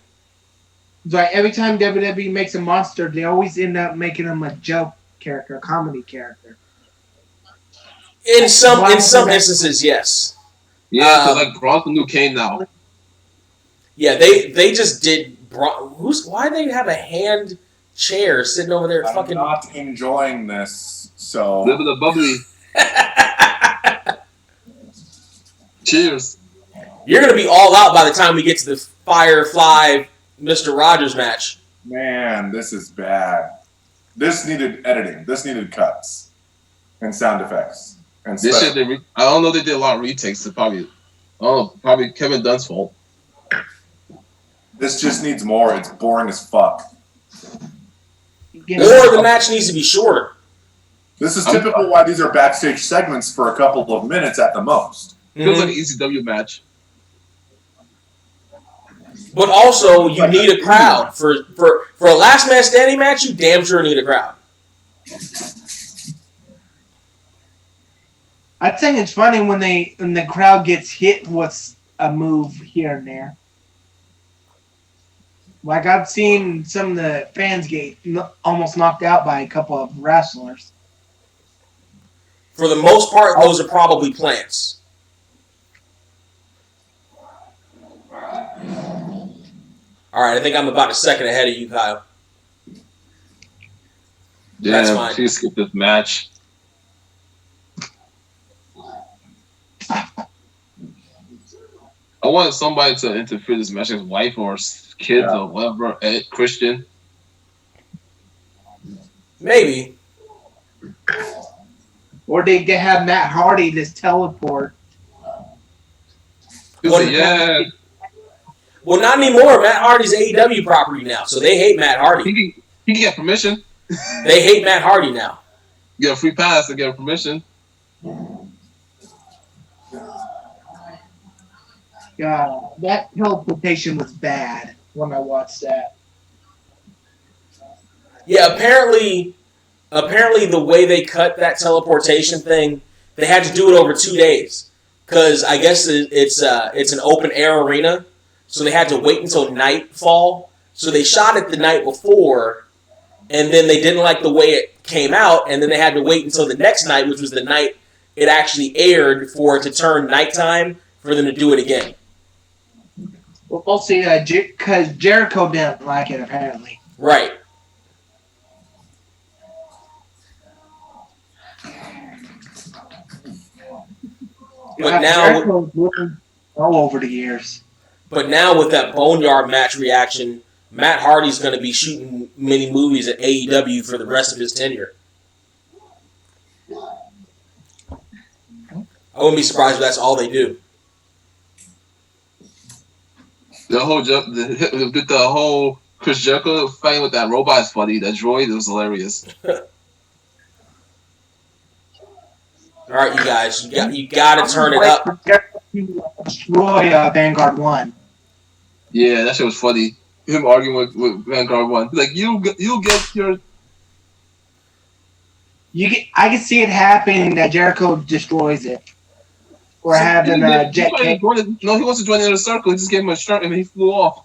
It's like every time WWE makes a monster, they always end up making them a joke character, a comedy character. In some Why- instances, yes. Yeah, because like Braun's the new Kane now. Yeah, they just did. Why they have a hand chair sitting over there? I'm Fucking. not enjoying this. So Live the bubbly. Cheers. You're gonna be all out by the time we get to the Firefly Mr. Rogers match. man, this is bad. This needed editing. This needed cuts and sound effects and This special. shit, I don't know. They did a lot of retakes. So probably Kevin Dunn's fault. This just needs more. It's boring as fuck. Or the match needs to be shorter. This is typical why these are backstage segments for a couple of minutes at the most. Feels like an ECW match. But also, you need a crowd for a last man standing match. You damn sure need a crowd. I think it's funny when the crowd gets hit with a move here and there. Like I've seen some of the fans get almost knocked out by a couple of wrestlers. For the most part, those are probably plants. All right, I think I'm about a second ahead of you, Kyle. That's Damn, fine. she skipped this match. I wanted somebody to interfere this match, his wife or kids or whatever, Christian. Maybe. Or they have Matt Hardy just teleport. Yeah, Well, not anymore. Matt Hardy's AEW property now, so they hate Matt Hardy. he can get permission. They hate Matt Hardy now. Get a free pass to get permission. That teleportation was bad when I watched that. Yeah, apparently the way they cut that teleportation thing, they had to do it over 2 days because I guess it's an open air arena, so they had to wait until nightfall. So they shot it the night before, and then they didn't like the way it came out, and then they had to wait until the next night, which was the night it actually aired, for it to turn nighttime for them to do it again. Well, mostly because Jericho didn't like it, apparently. Right. But now, Jericho's learned all over the years. with that Boneyard match reaction, Matt Hardy's going to be shooting mini movies at AEW for the rest of his tenure. I wouldn't be surprised if that's all they do. The whole Chris Jericho fighting with that robot is funny. That droid was hilarious. All right, you guys, you got to turn it up. Destroy Vanguard 1. Yeah, that shit was funny. Him arguing with Vanguard 1. Like, you get your... I can see it happening that Jericho destroys it. Or having a jet kick. No, he wants to join the inner circle. He just gave him a shirt and he flew off.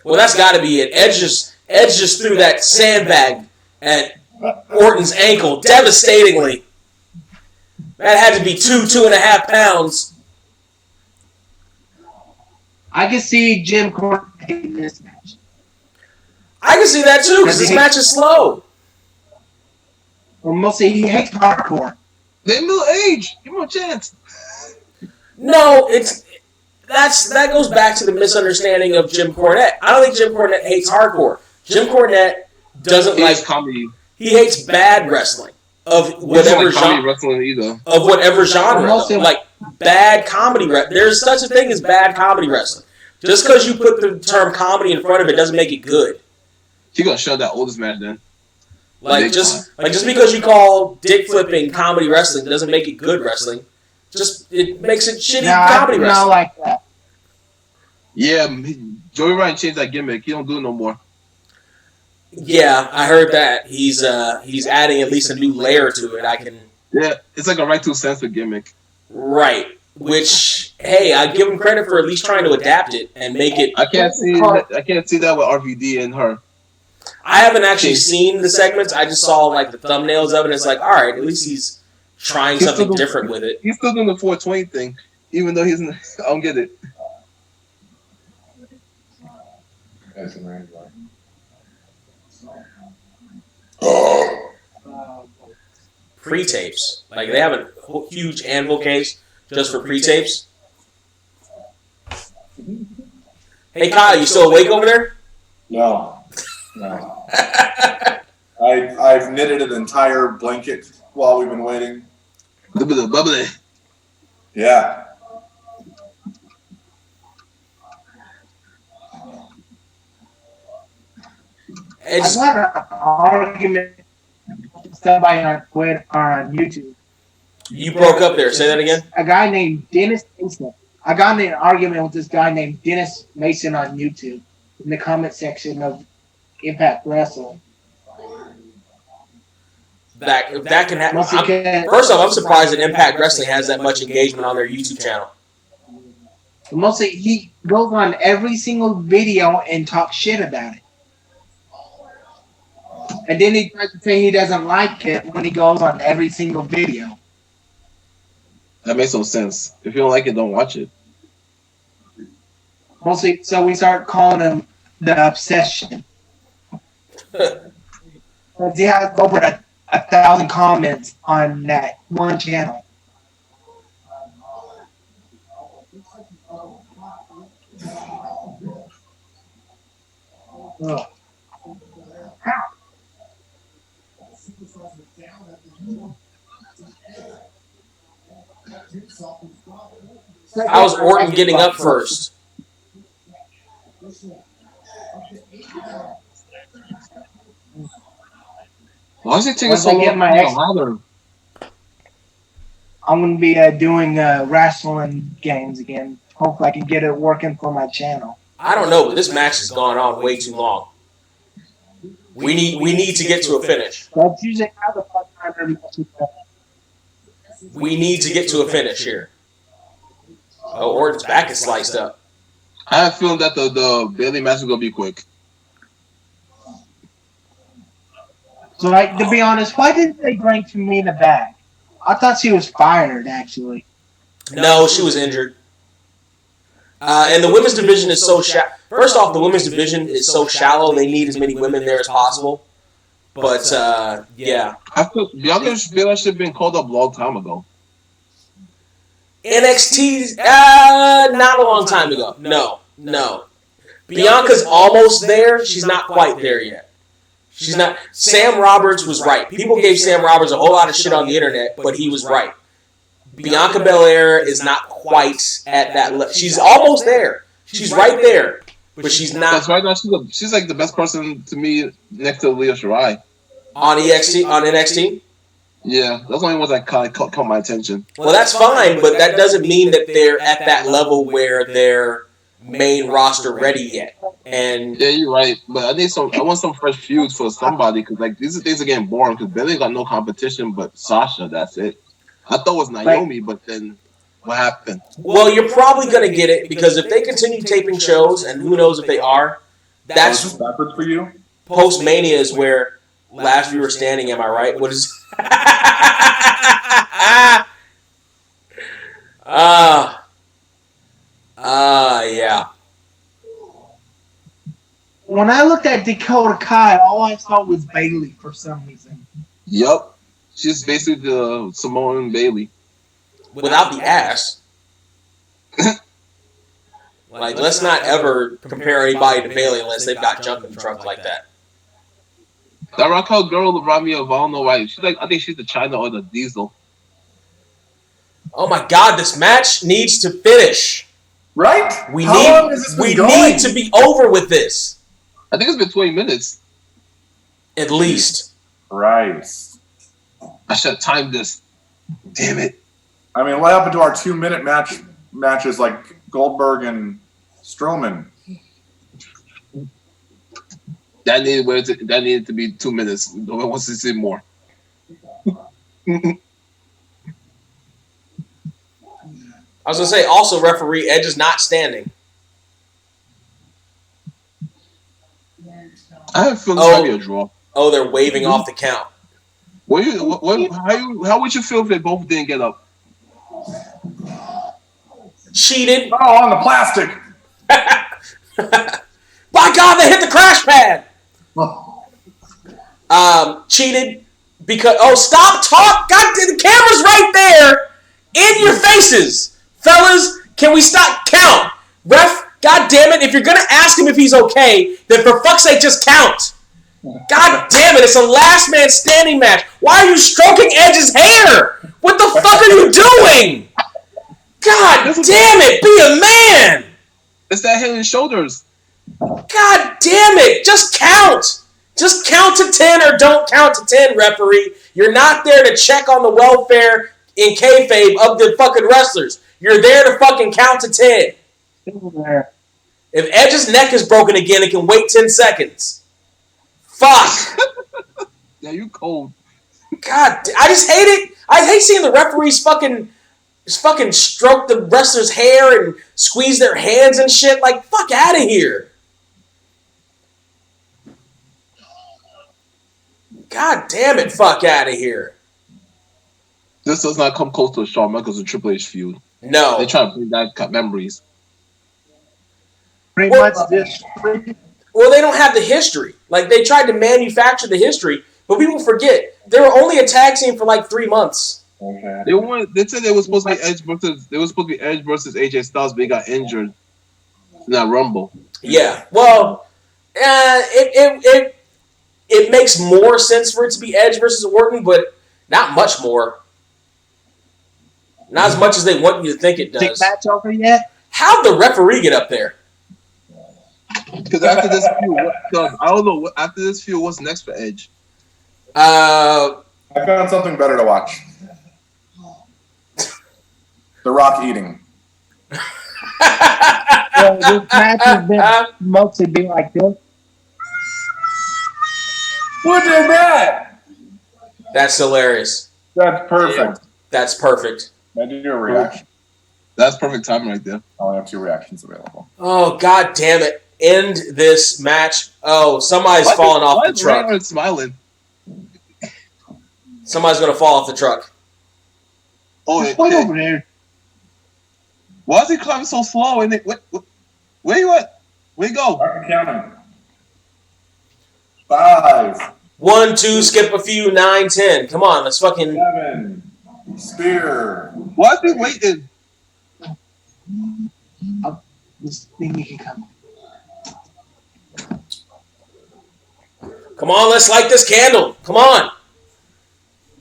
Well, that's got to be it. Edge just threw that sandbag at Orton's ankle devastatingly. That had to be 2.5 pounds. I can see Jim Cornette in this match. I can see that too, because this match is slow. Or mostly he hates hardcore. They're middle age. Give him a chance. No, that goes back to the misunderstanding of Jim Cornette. I don't think Jim Cornette hates hardcore. Jim Cornette doesn't like comedy. He hates bad wrestling of whatever genre. Wrestling either. Of whatever genre, like bad comedy. There's such a thing as bad comedy wrestling. Just because you put the term comedy in front of it doesn't make it good. He gonna shut that oldest match then. Just because you call dick flipping comedy wrestling doesn't make it good wrestling. Just it makes it shitty comedy wrestling. Not like that. Yeah, Joey Ryan changed that gimmick. He don't do it no more. Yeah, I heard that. He's adding at least a new layer to it. Yeah, it's like a right to censor gimmick. Right. Which, hey, I give him credit for at least trying to adapt it and make it. I can't see that with RVD and her. I haven't actually seen the segments. I just saw like the thumbnails of it. And it's like, all right, at least he's trying something different with it. He's still doing the 420 thing, even though he's. I don't get it. Pre-tapes. Like they have a huge anvil case just for pre-tapes. Hey Kyle, you still awake over there? No. I've knitted an entire blanket while we've been waiting. Bubbly. Yeah. I got an argument with somebody on Twitter or on YouTube. You broke up there. Say that again. A guy named Dennis Mason. I got in an argument with this guy named Dennis Mason on YouTube in the comment section of Impact Wrestling. That can happen. First off, I'm surprised that Impact Wrestling has that much engagement on their YouTube channel. Mostly, he goes on every single video and talks shit about it. And then he tries to say he doesn't like it when he goes on every single video. That makes no sense. If you don't like it, don't watch it. Mostly, so we start calling him the Obsession. He has over 1,000 comments on that one channel. Ugh. How's Orton getting up first? Why is it taking so long? I'm going to be doing wrestling games again. Hopefully I can get it working for my channel. I don't know, but this match has gone on way too long. We need to get to a finish. That's usually how the fuck matches go. We need to get to a finish here. Oh, Orton's back is sliced up. I have a feeling that the Bailey match is going to be quick. So, like, to be honest, why didn't they bring Tamina back? I thought she was fired, actually. No, she was injured. And the women's division is so shallow. First off, the women's division is so shallow, they need as many women there as possible. But, yeah. I feel Bianca should have been called up a long time ago. NXT, not a long time ago. No. Bianca's almost there. She's not quite there yet. She's not. Sam Roberts was right. People gave Sam Roberts a whole lot of shit on the internet, but he was right. Bianca Belair is not quite at that level. She's almost there. She's right there, but she's not. That's right now. She's like the best person to me next to Leo Shirai. On NXT? Yeah, that's the only ones that kind of caught my attention. Well, that's fine, but that doesn't mean that they're at that level where they're main roster ready yet. And yeah, you're right. But I want some fresh feuds for somebody because like these things are getting boring because Billy got no competition but Sasha. That's it. I thought it was Naomi, but then what happened? Well, you're probably gonna get it because if they continue taping shows, and who knows if they are, that's backwards for you. Post Mania is where last we were standing. Am I right? What is? Yeah. When I looked at Dakota Kai, all I saw was Bailey for some reason. Yup. She's basically the Samoan Bailey. Without the ass. Like, let's not ever compare anybody to Bailey unless they've got junk in the trunk like that. That Raquel girl remind me of, I don't know why. She's like, I think she's the China or the Diesel. Oh my God, this match needs to finish. Right? We need to be over with this. I think it's been 20 minutes. At least. Right. I should have timed this. Damn it. I mean, what happened to our 2-minute matches like Goldberg and Strowman? That needed to be 2 minutes. No one wants to see more. I was gonna say also, referee Edge is not standing. I have a feeling this might be a draw. Oh, they're waving off the count. How would you feel if they both didn't get up? Cheated. Oh, on the plastic. By God, they hit the crash pad. Cheated because stop talk. God, the camera's right there in your faces, fellas. Can we stop? Count, ref. God damn it! If you're gonna ask him if he's okay, then for fuck's sake, just count. God damn it! It's a last man standing match. Why are you stroking Edge's hair? What the fuck are you doing? God damn it! Be a man. It's that head and shoulders. God damn it! Just count. Just count to 10 or don't count to 10, referee. You're not there to check on the welfare in kayfabe of the fucking wrestlers. You're there to fucking count to 10. If Edge's neck is broken again, it can wait 10 seconds. Fuck. Yeah, you cold. God, I just hate it. I hate seeing the referees fucking stroke the wrestlers' hair and squeeze their hands and shit. Like, fuck out of here. God damn it, fuck out of here. This does not come close to a Shawn Michaels and Triple H feud. No. They try to bring back memories. Pretty much this. Well, they don't have the history. Like, they tried to manufacture the history, but people forget. They were only a tag team for like 3 months. Okay. They said it was supposed to be Edge versus AJ Styles, but he got injured in that Rumble. Yeah. Well, it makes more sense for it to be Edge versus Orton, but not much more. Not as much as they want you to think it does. Match over yet? How'd the referee get up there? Because after this feud, I don't know. After this feud, what's next for Edge? I found something better to watch. The Rock eating. Well, this match has been mostly been like this. What is that? That's hilarious. That's perfect. That's perfect. I do your reaction. That's perfect time right there. I only have 2 reactions available. Oh, God damn it. End this match. Oh, somebody's falling off the truck. Why is smiling? Somebody's going to fall off the truck. Oh, Wait over there. Why is he climbing so slow? And where you at? Where you go? I'm counting. 5, 1, 2, skip a few, 9, 10. Come on, let's fucking... 7, spear. Why is he waiting? This thing you can come. Come on, let's light this candle. Come on.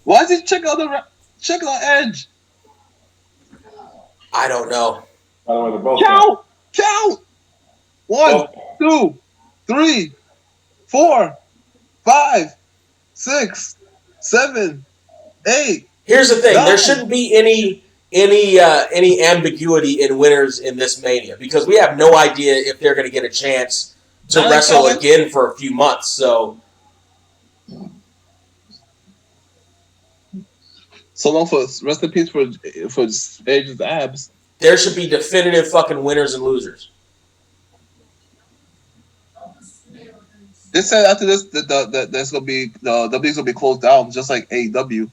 Why is he checking on Edge? I don't know. By the way, they're both. Count! 1, 2, 3, 4, 5, 6, 7, 8. Here's the thing: 9. there shouldn't be any ambiguity in winners in this Mania because we have no idea if they're going to get a chance to wrestle again for a few months. So long for rest in peace for Edge's abs. there should be definitive fucking winners and losers. They said after this that there's gonna be the WWE's gonna be closed down, just like AEW.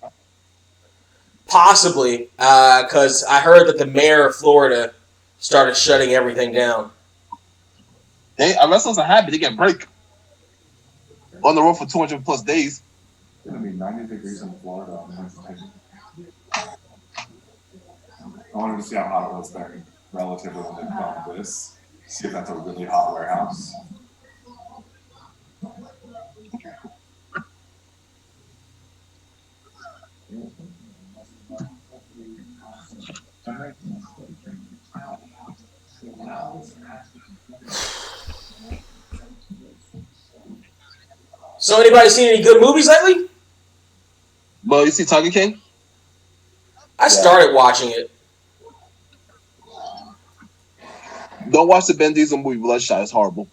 Possibly, because I heard that the mayor of Florida started shutting everything down. Hey, our wrestlers are happy they get a break on the road for 200 plus days. It's going to be 90 degrees in Florida. I wanted to see how hot it was there relatively when they filmed this. See if that's a really hot warehouse. So, anybody seen any good movies lately? But you see Tiger King? I started watching it. Don't watch the Ben Diesel movie Bloodshot. It's horrible.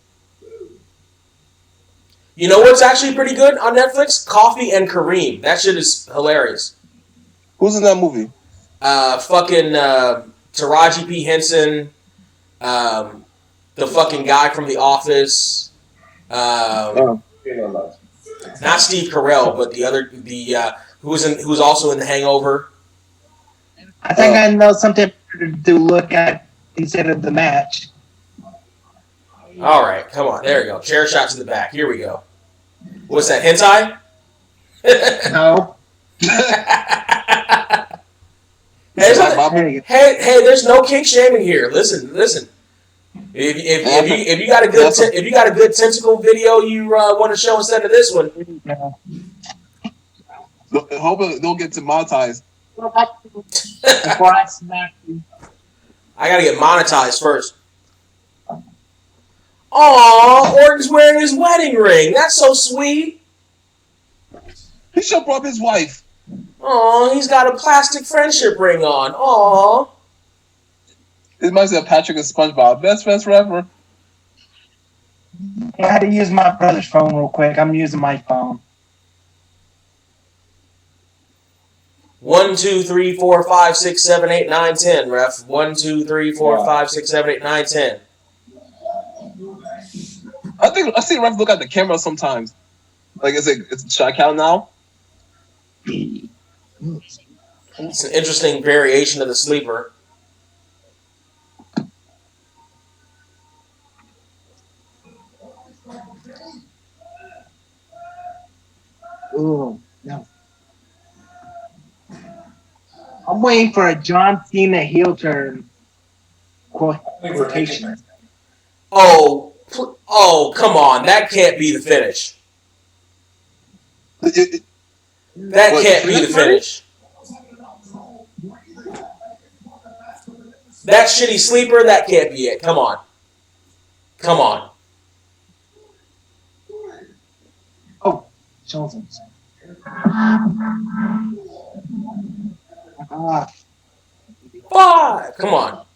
You know what's actually pretty good on Netflix? Coffee and Kareem. That shit is hilarious. Who's in that movie? Taraji P. Henson, the fucking guy from The Office, not Steve Carell, but the other, who's also in The Hangover. I think I know something to look at instead of the match. All right, come on, there you go. Chair shot to the back. Here we go. What's that? Hentai? No. Hey, there's no kink shaming here. Listen. If you got a good tentacle video you want to show instead of this one, Hope it don't get demonetized. Before I smack you. I gotta get monetized first. Aw, Orton's wearing his wedding ring. That's so sweet. He should have brought his wife. Aw, he's got a plastic friendship ring on. Aw. It reminds me of Patrick and SpongeBob. Best friends forever. I had to use my brother's phone real quick. I'm using my phone. 1, 2, 3, 4, 5, 6, 7, 8, 9, 10, ref. 1, 2, 3, 4, 5, 6, 7, 8, 9, 10. I see refs look at the camera sometimes. Like, should I count now? It's an interesting variation of the sleeper. Ooh, no. I'm waiting for a John Cena heel turn. Quotation. Oh, come on. That can't be the finish. That can't be the finish. That shitty sleeper, that can't be it. Come on. Oh, Johnson. Five. Come on.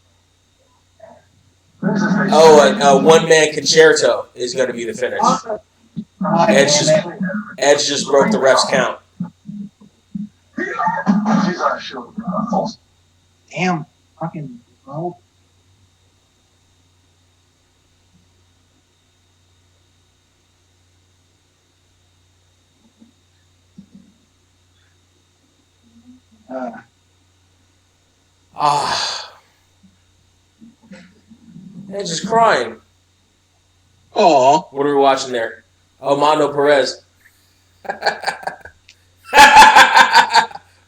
Oh, a one-man concerto is going to be the finish. Edge just broke the ref's count. Damn, fucking bro. Edge is crying. Aw. What are we watching there? Oh, Mondo Perez.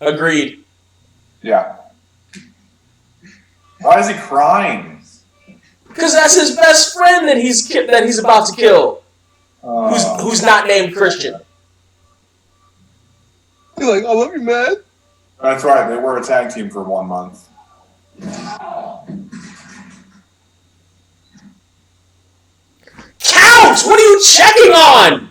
Agreed. Yeah. Why is he crying? Because that's his best friend that he's about to kill. Who's not named Christian. He's like, I love you, man. That's right. They were a tag team for 1 month. Count! What are you checking on?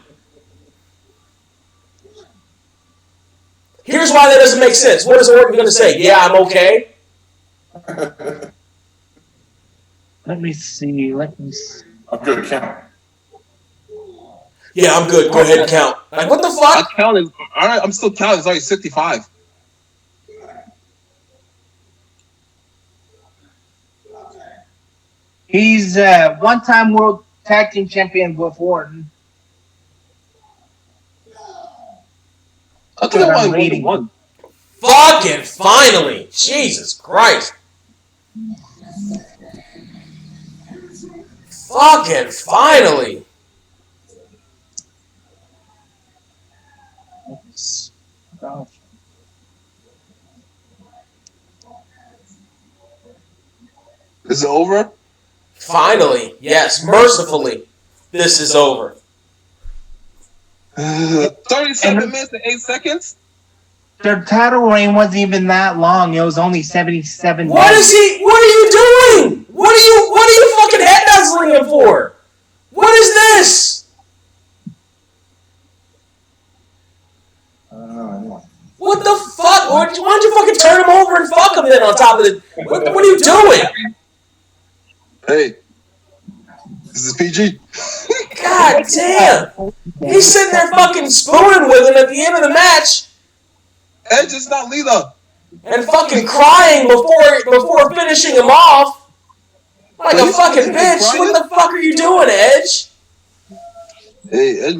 Here's why that doesn't make sense. What is Orton going to say? Yeah, I'm okay. Let me see. I'm good count. Yeah, I'm good. Go ahead and count. Like, what the I fuck? counted. All right, I'm still counting. It's already 65. He's one-time world tag team champion with Orton. I thought I won one. Fucking finally. Jesus Christ. Fucking finally. Is it over? Finally. Yes, mercifully. This is over. 37 minutes and 8 seconds? Their title reign wasn't even that long. It was only 77 What days. is he? What are you doing? What are you fucking head nuzzling him for? What is this? What the fuck? Why don't you fucking turn him over and fuck him then on top of it? What are you doing? Hey, this is PG. God damn! He's sitting there fucking spooning with him at the end of the match. Edge is not leader. And fucking crying before finishing him off. Like a fucking bitch. What the fuck are you doing, Edge? Hey, Edge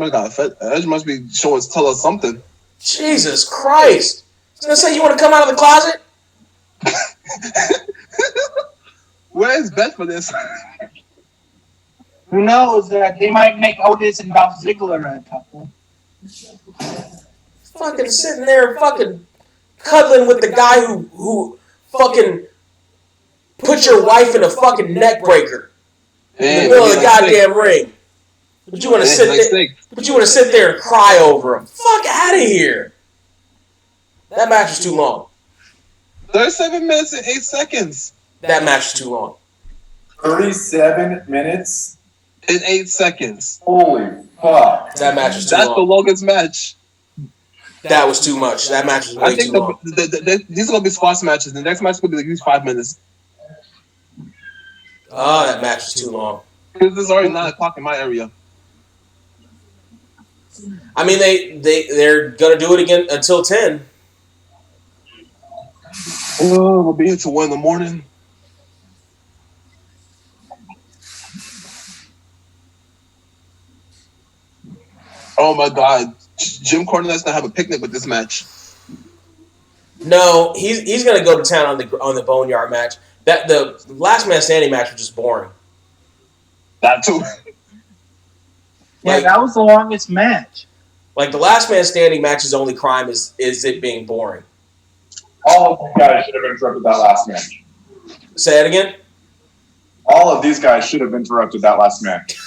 must be showing us, tell us something. Jesus Christ. I was gonna say, you want to come out of the closet? Where is Beth for this? Who knows? They might make Otis and Dolph Ziggler a couple. Fucking sitting there fucking cuddling with the guy who fucking put your wife in a fucking neck breaker in the middle of the goddamn ring. But you want to sit there and cry over him. Fuck out of here. That match was too long. 37 minutes and 8 seconds. That match was too long. 37 minutes in 8 seconds. Holy fuck. That match was too long. That's the longest match. That was too much. That match was way too long. These are going to be squash matches. The next match is going to be at least 5 minutes. Oh, that match was too long. Because it's already 9 o'clock in my area. I mean, they're going to do it again until 10. Oh, we'll be here till 1 in the morning. Oh my God, Jim Cornette's gonna have a picnic with this match. No, he's gonna go to town on the Boneyard match. That the last man standing match was just boring. That too. Yeah, that was the longest match. Like the last man standing match's only crime is it being boring. All of these guys should have interrupted that last match. Say it again. All of these guys should have interrupted that last match.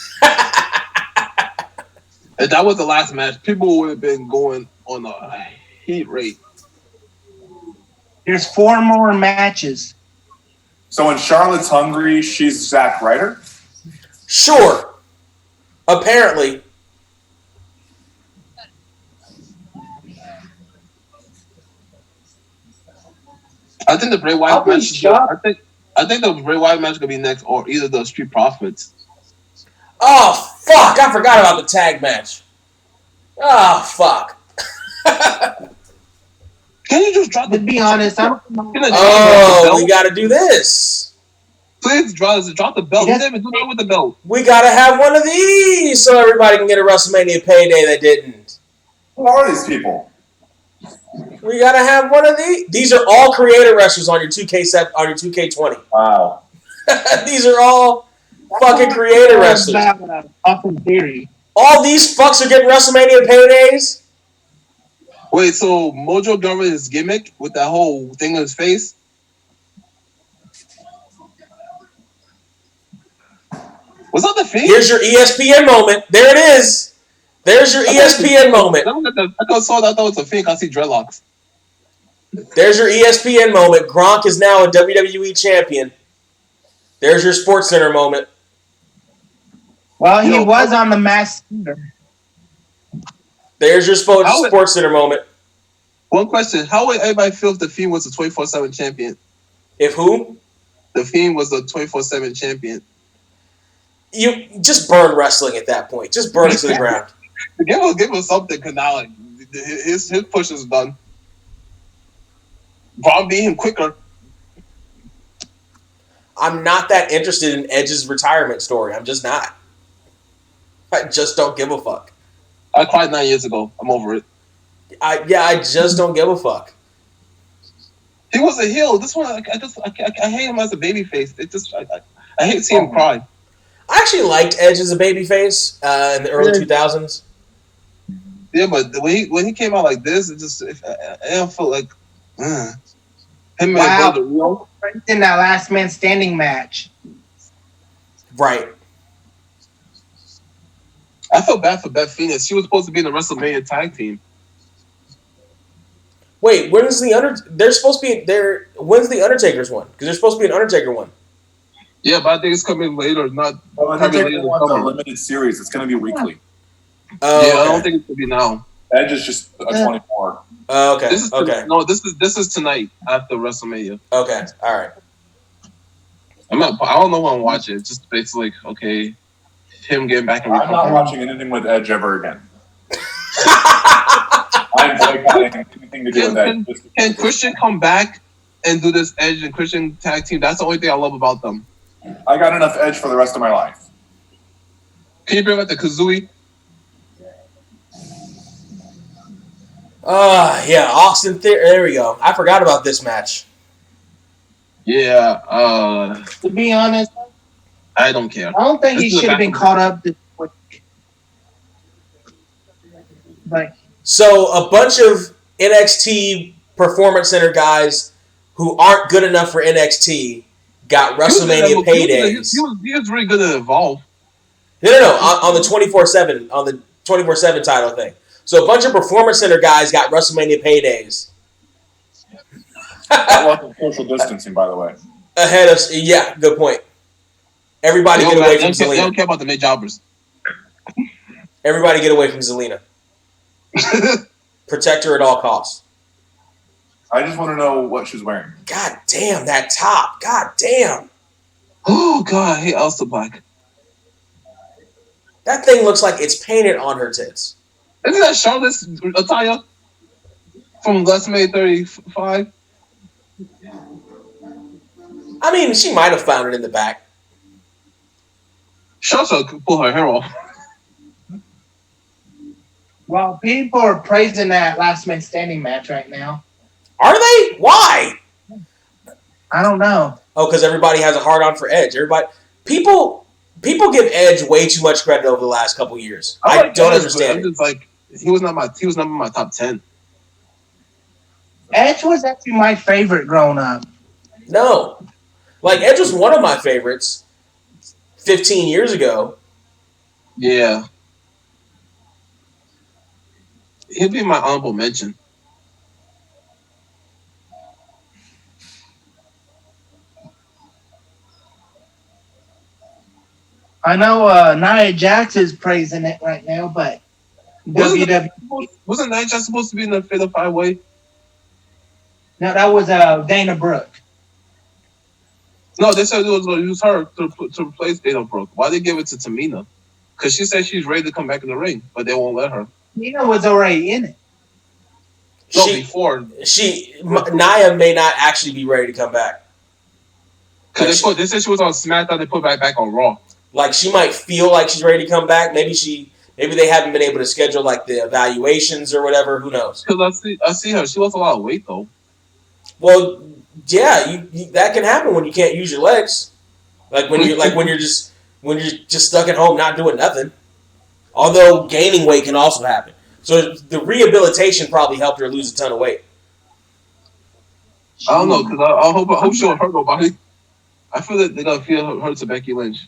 If that was the last match, people would have been going on a heat rate. There's 4 more matches. So when Charlotte's hungry, she's Zack Ryder? Sure. Apparently. I think the Bray Wyatt match. I think the Bray Wyatt match is gonna be next, or either the Street Profits. Oh fuck! I forgot about the tag match. Oh fuck! Can you just drop? To be honest, I don't know. Oh, we got to do this. Please drop the belt. You didn't even do that with the belt. We got to have one of these so everybody can get a WrestleMania payday that didn't. Who are these people? We got to have one of these. These are all creator wrestlers on your 2K20. Wow. These are all fucking creator wrestlers. Awesome theory. All these fucks are getting WrestleMania paydays? Wait, so Mojo Government's gimmick with that whole thing on his face? Was that the Fiend? Here's your ESPN moment. There it is. There's your ESPN moment. I saw that. I thought it was a Fiend. I see dreadlocks. There's your ESPN moment. Gronk is now a WWE champion. There's your SportsCenter moment. Well, he was on the Masked Singer. There's your SportsCenter moment. One question: how would everybody feel if the Fiend was a 24/7 champion? If who? The Fiend was a 24/7 champion. You just burn wrestling at that point. Just burn it to the ground. Give us something, because now like, his push is done. Braun beat him quicker. I'm not that interested in Edge's retirement story. I'm just not. I just don't give a fuck. I cried 9 years ago. I'm over it. I just don't give a fuck. He was a heel. This one, I hate him as a babyface. It just, I hate seeing him cry. I actually liked Edge as a babyface in the early 2000s. Yeah, but when he came out like this, it just I felt like him and his brother Rio. In that last man standing match. Right. I felt bad for Beth Phoenix. She was supposed to be in the WrestleMania tag team. Wait, when's the When's the Undertaker's one? Because there's supposed to be an Undertaker one. Yeah, but I think it's coming later. Not Undertaker one's a limited series. It's going to be weekly. Oh, yeah, okay. I don't think it's going to be now. Edge is just a 24. Okay. This is tonight after WrestleMania. Okay. All right. I don't know when I'm watching. It's just basically okay. him getting back in I'm not recovery. watching anything with Edge ever again. I'm boycotting anything to do with Edge. Can Christian come back and do this Edge and Christian tag team? That's the only thing I love about them. I got enough Edge for the rest of my life. Can you bring back the Kazooie? Yeah, Austin Theory. There we go. I forgot about this match. Yeah. To be honest, I don't care. I don't think This he is a should have been back- caught up this quick. Like, So a bunch of NXT Performance Center guys who aren't good enough for NXT got WrestleMania paydays. He was really good at Evolve. No. On the 24/7 on the 24/7 title thing. So a bunch of Performance Center guys got WrestleMania paydays. That wasn't social distancing, by the way. Ahead of good point. Everybody get away from They Zelina. don't care about the mid jobbers. Everybody get away from Zelina. Protect her at all costs. I just want to know what she's wearing. God damn that top. God damn. Oh God, I hate Elsa Black. That thing looks like it's painted on her tits. Isn't that Charlotte's attire from WrestleMania 35? I mean, she might have found it in the back. Charlotte could pull her hair off. well, people are praising that last man standing match right now. Are they? Why? I don't know. Oh, because everybody has a hard on for Edge. People give Edge way too much credit over the last couple years. I like don't Edge, understand but I'm just like he was not in my top 10. Edge was actually my favorite growing up. No. Like, Edge was one of my favorites 15 years ago. Yeah. He'll be my honorable mention. I know Nia Jax is praising it right now, but WWE. Wasn't that just supposed to be in the Fatal 5-Way? No, that was Dana Brooke. No, they said it was her to replace Dana Brooke. Why they give it to Tamina? Because she said she's ready to come back in the ring, but they won't let her. Tina was already in it. No, She- before. Nia may not actually be ready to come back. Because they said she was on SmackDown, they put back on Raw. Like, she might feel like she's ready to come back. Maybe they haven't been able to schedule, like, the evaluations or whatever. Who knows? Because I see her. She lost a lot of weight, though. Well, yeah, that can happen when you can't use your legs. When you're just stuck at home not doing nothing. Although gaining weight can also happen. So the rehabilitation probably helped her lose a ton of weight. I don't know, because I hope she don't hurt nobody. I feel that they're going to feel her to Becky Lynch.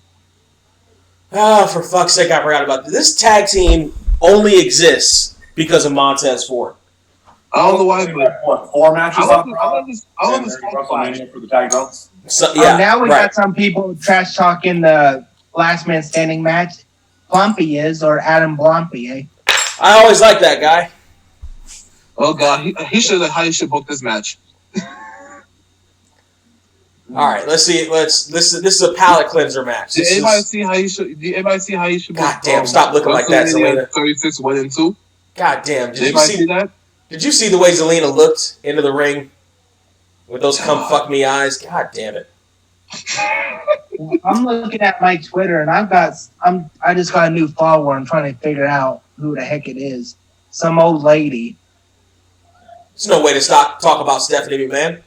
For fuck's sake, I forgot about this. This tag team only exists because of Montez Ford. I don't know why, but What, 4 matches I on love this WrestleMania for the tag belts? So, yeah, now we right. got some people trash talking the last man standing match. Plumpy is, or Adam Blumpy, eh? I always like that guy. Oh God, he should how you should book this match. All right, let's see. This is a palate cleanser match. Did This anybody is- see how you should? Did anybody see how you should? God damn, stop looking like that, Zelina. 36 1 and 2. God damn! Did anybody see that? Did you see the way Zelina looked into the ring with those come fuck me eyes? God damn it! I'm looking at my Twitter, and I just got a new follower. I'm trying to figure out who the heck it is. Some old lady. There's no way to talk about Stephanie McMahon.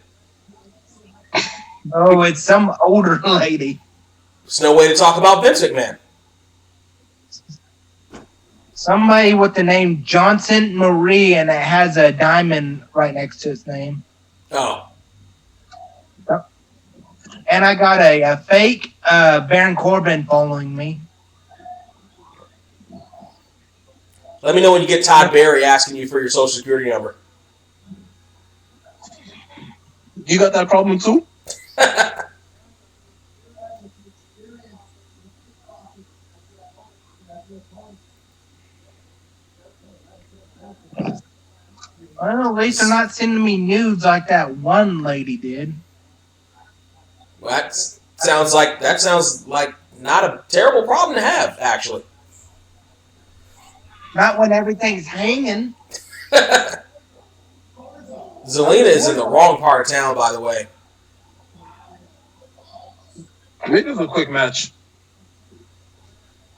Oh, it's some older lady. There's no way to talk about Vince McMahon. Somebody with the name Johnson Marie, and it has a diamond right next to his name. Oh, And I got a fake Baron Corbin following me. let me know when you get Todd Barry asking you for your social security number. You got that problem too? Well, at least they're not sending me nudes like that one lady did. That sounds like not a terrible problem to have, actually. Not when everything's hanging. Zelina is in the wrong part of town, by the way. Maybe it was a quick match.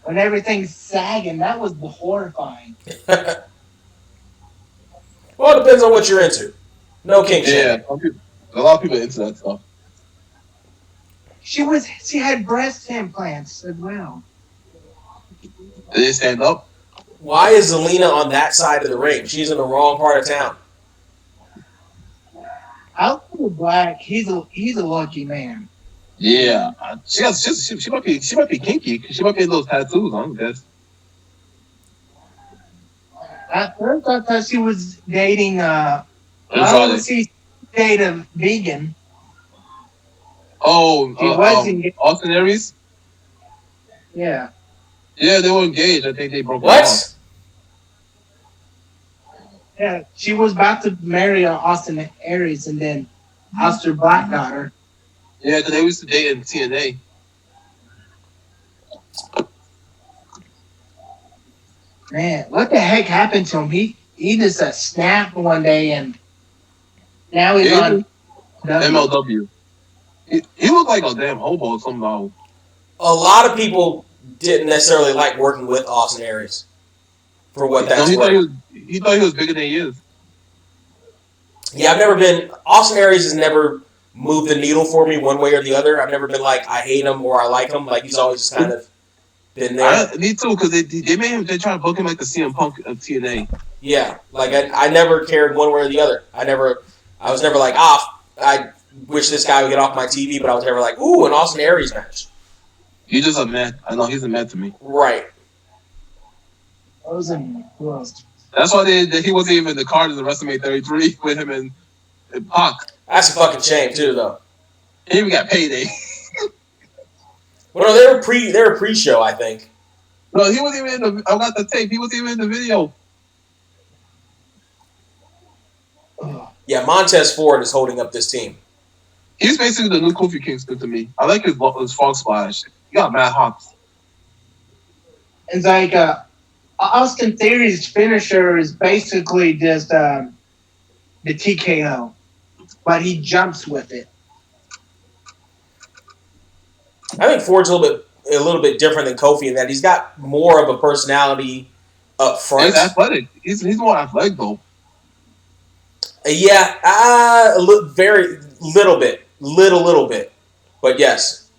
When everything's sagging, that was horrifying. Well, it depends on what you're into. No kink Yeah, shaming. a lot of people are into that stuff. She had breast implants as well. Did they stand up? Why is Zelina on that side of the ring? She's in the wrong part of town. Outlaw Black, he's a lucky man. Yeah, she might be kinky. She might be in those tattoos. I guess. At first, I thought she was dating. She dated a vegan. Oh, She was engaged. Austin Aries. Yeah. Yeah, they were engaged. I think they broke up. What? Yeah, she was about to marry Austin Aries, and then Aleister Black got her. Yeah, because they used to date in TNA. Man, what the heck happened to him? He just snapped one day, and now he's on MLW. He looked like a damn hobo somehow. A lot of people didn't necessarily like working with Austin Aries. For what that's worth. He thought he was bigger than he is. Yeah, Austin Aries has never moved the needle for me one way or the other. I've never been like, I hate him or I like him. Like, he's always just kind of been there. Me too, because they made him, they tried to book him like the CM Punk of TNA. Yeah, like, I never cared one way or the other. I was never like, I wish this guy would get off my TV, but I was never like, ooh, an Austin Aries match. He's just a man. I know, he's a man to me. Right. That's why he wasn't even in the card in the WrestleMania 33 with him and Pac. That's a fucking shame too, though. He even got payday. Well, no, they were pre-show, I think. No, he wasn't even in the. I got the tape. He wasn't even in the video. Yeah, Montez Ford is holding up this team. He's basically the new Kofi Kingston to me. I like his frog splash. He got mad hops. It's like Austin Theory's finisher is basically just the TKO, but he jumps with it. I think Ford's a little bit different than Kofi in that he's got more of a personality up front. He's athletic. He's more athletic though. Yeah, very little bit, but yes.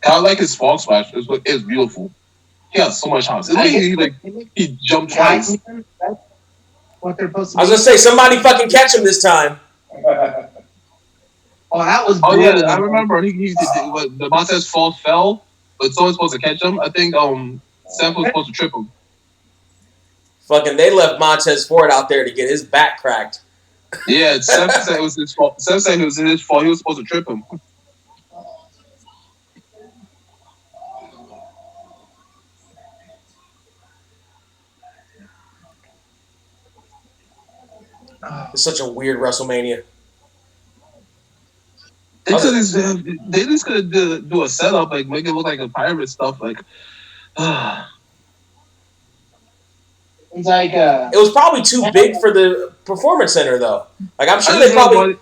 I like his frog splash. It's beautiful. He has so much hops. He jumped twice. That's what they're supposed to. I was gonna say somebody fucking catch him this time. Oh, that was. Oh yeah, I remember. The Montez fell, but someone's supposed to catch him. I think Seth was supposed to trip him. Fucking, they left Montez Ford out there to get his back cracked. Yeah, Seth said it was his fault. Seth said it was his fault. He was supposed to trip him. It's such a weird WrestleMania. They just could do a setup, like make it look like a pirate stuff, like. It's like it was probably too big for the performance center, though. Like, I'm sure they probably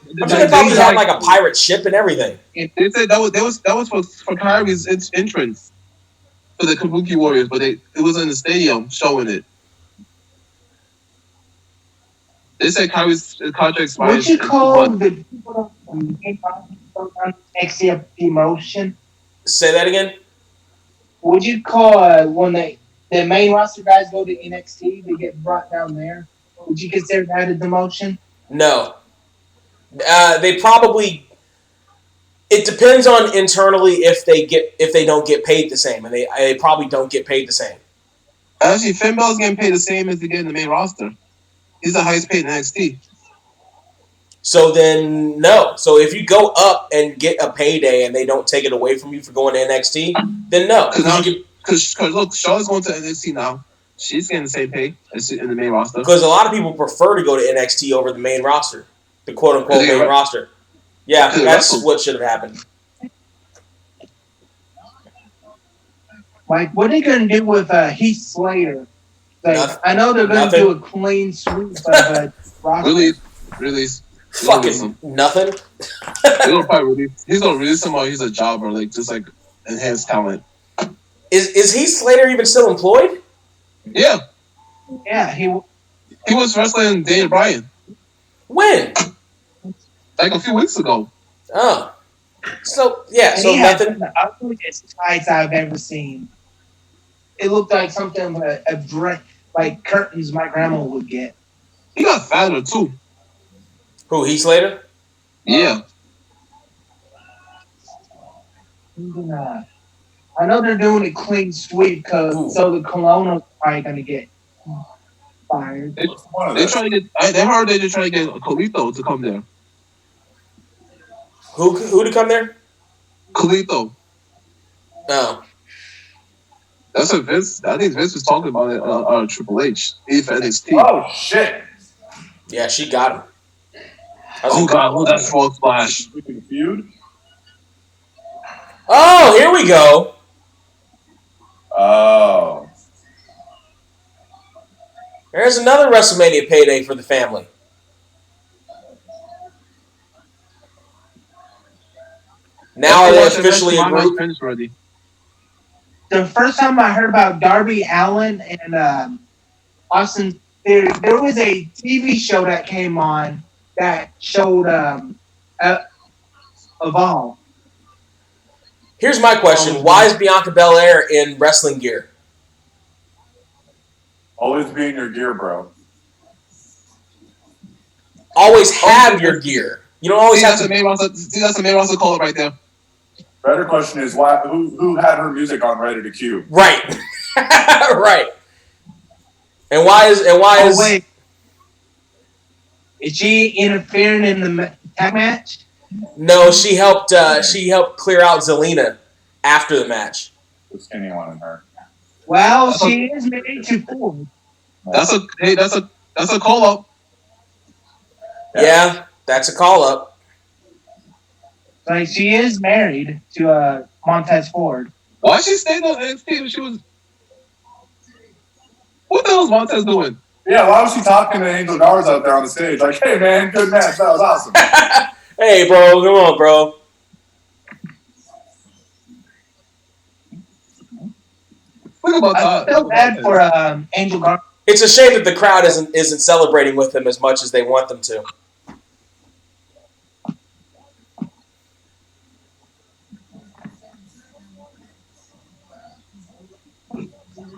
had like a pirate ship and everything. They said that was for Kyrie's entrance for the Kabuki Warriors, but it was in the stadium showing it. They said Kyrie's contract expired. Would you call the people NXT demotion? Say that again. Would you call when the main roster guys go to NXT, they get brought down there? Would you consider that a demotion? No. They probably. It depends on internally if they don't get paid the same, and they probably don't get paid the same. Actually, Finn Balor's getting paid the same as they get in the main roster. He's the highest paid in NXT. So then, no. So if you go up and get a payday and they don't take it away from you for going to NXT, then no. Because look, Charlotte's going to NXT now. She's getting the same pay as in the main roster. Because a lot of people prefer to go to NXT over the main roster, the quote-unquote main roster. Yeah, that's what should have happened. Like, what are they gonna do with Heath Slater? Like, I know they're gonna do a clean sweep of Release. Fucking nothing. He'll probably release. He's gonna release him while he's a jobber, like just like enhanced talent. Is Heath Slater even still employed? Yeah. Yeah, he was wrestling Daniel Bryan. When? Like a few weeks ago. Oh. So nothing. Had the ugliest tights I've ever seen. It looked like something like curtains my grandma would get. He got fatter too. Who, Heath Slater? Yeah. I know they're doing a clean sweep so the Colonel's probably gonna get fired. They trying to get. They heard they're trying to get Colito to come there. Who to come there? Colito. No. That's what Vince. I think Vince was talking about it on Triple H. If NXT. Oh shit! Yeah, she got him. Oh god! Well, that's Frog Splash. Feud. Oh, here we go. Oh. There's another WrestleMania payday for the family. Now are they officially a group? The first time I heard about Darby Allin and Austin Theory, there was a TV show that came on that showed Evolve. Here's my question. Why is Bianca Belair in wrestling gear? Always be in your gear, bro. Always have your gear. You don't always have to. That's the main roster call it right there. Better question is why? Who had her music on ready to cue? Right. Right. And why is wait. Is she interfering in the tag match? No, she helped clear out Zelina after the match. The skinny one in her. Well, she is married to Ford. That's a call up. Yeah, that's a call up. Like, she is married to Montez Ford. Why she stayed on NXT when she was? What the hell is Montez doing? Yeah, why was she talking to Angel Garza out there on the stage? Like, hey man, good match, that was awesome. Hey bro, come on, bro. I feel bad for Angel Garza. It's a shame that the crowd isn't celebrating with him as much as they want them to.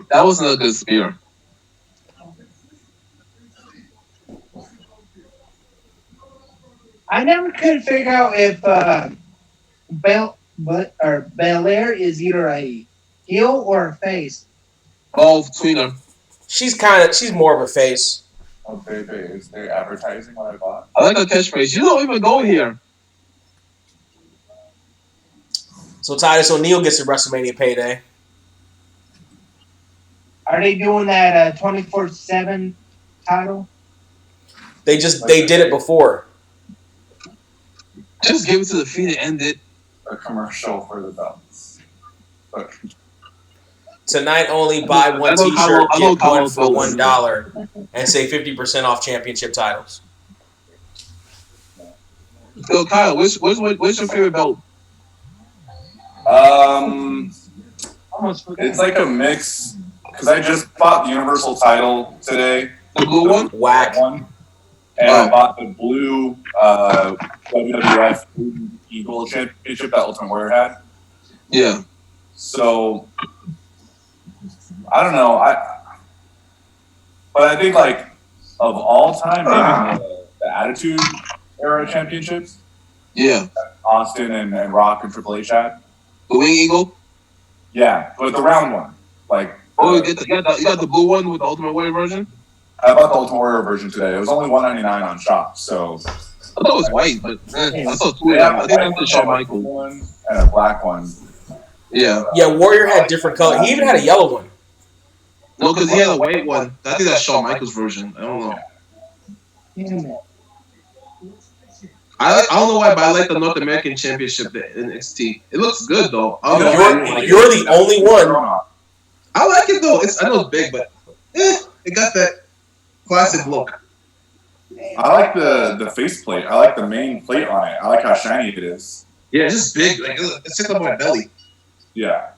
That wasn't a good spear. I never could figure out if Belair is either a heel or a face. Both, tweener. She's more of a face. Oh, baby, is there advertising what I bought? I like her catchphrase. You don't even go here. So Titus O'Neil gets a WrestleMania payday. Are they doing that 24/7 title? They did it before. Just give it to the feet and end it. A commercial for the belts. But Tonight only buy one T-shirt, get one for $1, and say 50% off championship titles. So Kyle, what's your favorite belt? It's like a mix because I just bought the Universal title today. The blue one? Whack. And I bought the blue WWF Eagle Championship that Ultimate Warrior had. Yeah. So I don't know. But I think like of all time, maybe the Attitude Era championships. Yeah. Austin and Rock and Triple H had. The Wing Eagle. Yeah, but the round one, like. Oh, you got the blue one with the Ultimate Warrior version. I bought the Ultimate Warrior version today. It was only $199 on Shop, so. I thought it was white, but I saw two of them. I think that's the Shawn Michaels one and a black one. Yeah. Yeah, Warrior had different colors. He even had a yellow one. No, because he had a white one. I think that's Shawn Michaels' version. I don't know. I don't know why, but I like the North American Championship in NXT. It looks good though. You're the only one. I like it though. I know it's big, but it got that classic look. I like the faceplate. I like the main plate on it. I like how shiny it is. Yeah, it's just big. Like it sits up my belly. Yeah.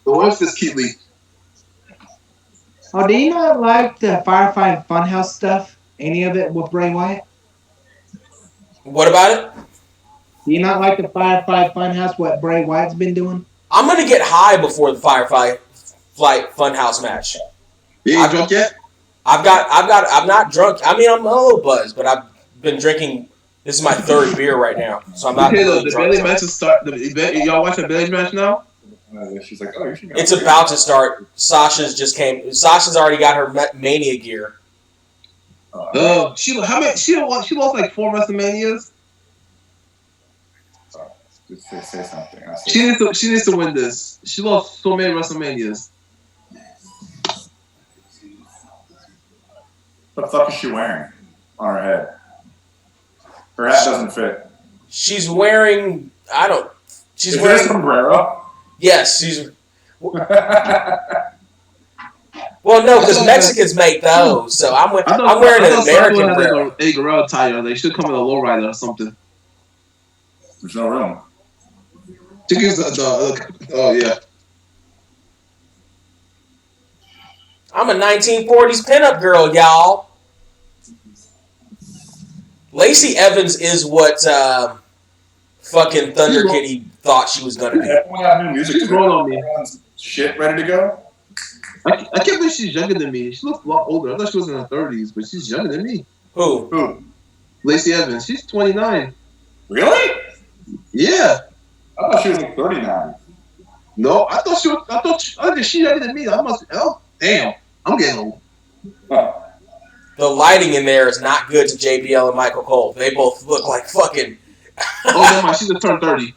The one's this cute leaf. Oh, do you not like the Firefly Funhouse stuff? Any of it with Bray Wyatt? What about it? Do you not like the Firefly Funhouse? What Bray Wyatt's been doing? I'm gonna get high before the Firefly Flight Funhouse match. You ain't drunk yet? I'm not drunk. I mean, I'm a little buzzed, but I've been drinking. This is my third beer right now, so I'm not really the drunk. Bailey match is start. Y'all watching the Bailey match now? She's like, oh, you should go. It's about to start. Sasha's already got her Mania gear. She lost like 4 WrestleManias. Just say something. She needs to win this. She lost so many WrestleManias. What the fuck is she wearing on her head? Her hat doesn't fit. She's wearing. She's is wearing there a sombrero. Yes, she's. Well, no, because Mexicans make those, so I'm wearing an American sombrero. A Guerrero attire. They should come in a lowrider or something. There's no room. Oh yeah. I'm a 1940s pinup girl, y'all. Lacey Evans is what fucking Thunder Kitty thought she was gonna be. Everyone have new music. She's growing on me. Shit, ready to go. I can't believe she's younger than me. She looks a lot older. I thought she was in her 30s, but she's younger than me. Who? Lacey Evans. She's 29. Really? Yeah. I thought she was like 39. No, I thought she's younger than me. Damn. I'm getting old. Huh. The lighting in there is not good to JBL and Michael Cole. They both look like fucking. Oh, never mind. She's gonna turn 30.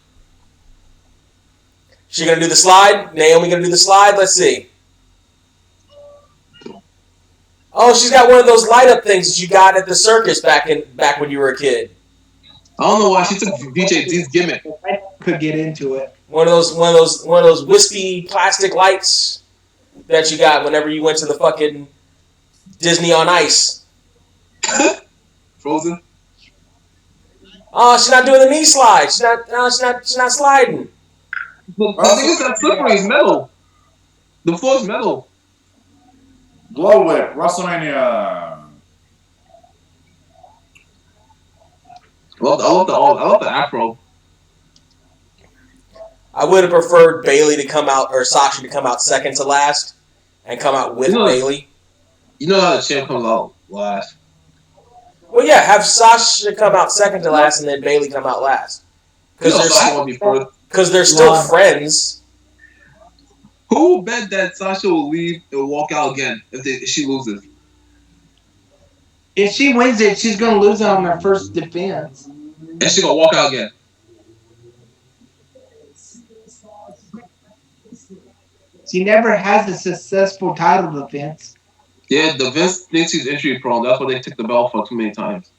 She gonna do the slide? Naomi gonna do the slide? Let's see. Oh, she's got one of those light up things that you got at the circus back when you were a kid. I don't know why she took DJ D's gimmick. I could get into it. One of those wispy plastic lights that you got whenever you went to the fucking Disney on Ice. Frozen. Oh, she's not doing the knee slide. She's not sliding. The thing is that slippery is metal. The floor's metal. Glow Whip, WrestleMania. I love the afro. I would have preferred Bailey to come out or Sasha to come out second to last and come out with Bailey. You know how the champ comes out last. Well, yeah, have Sasha come out second to last and then Bailey come out last. Because they're still friends. Who will bet that Sasha will leave and walk out again if she loses? If she wins it, she's going to lose it on her first defense. And she's going to walk out again. She never has a successful title defense. Yeah, the Vince thinks she's injury prone. That's why they took the belt for too many times.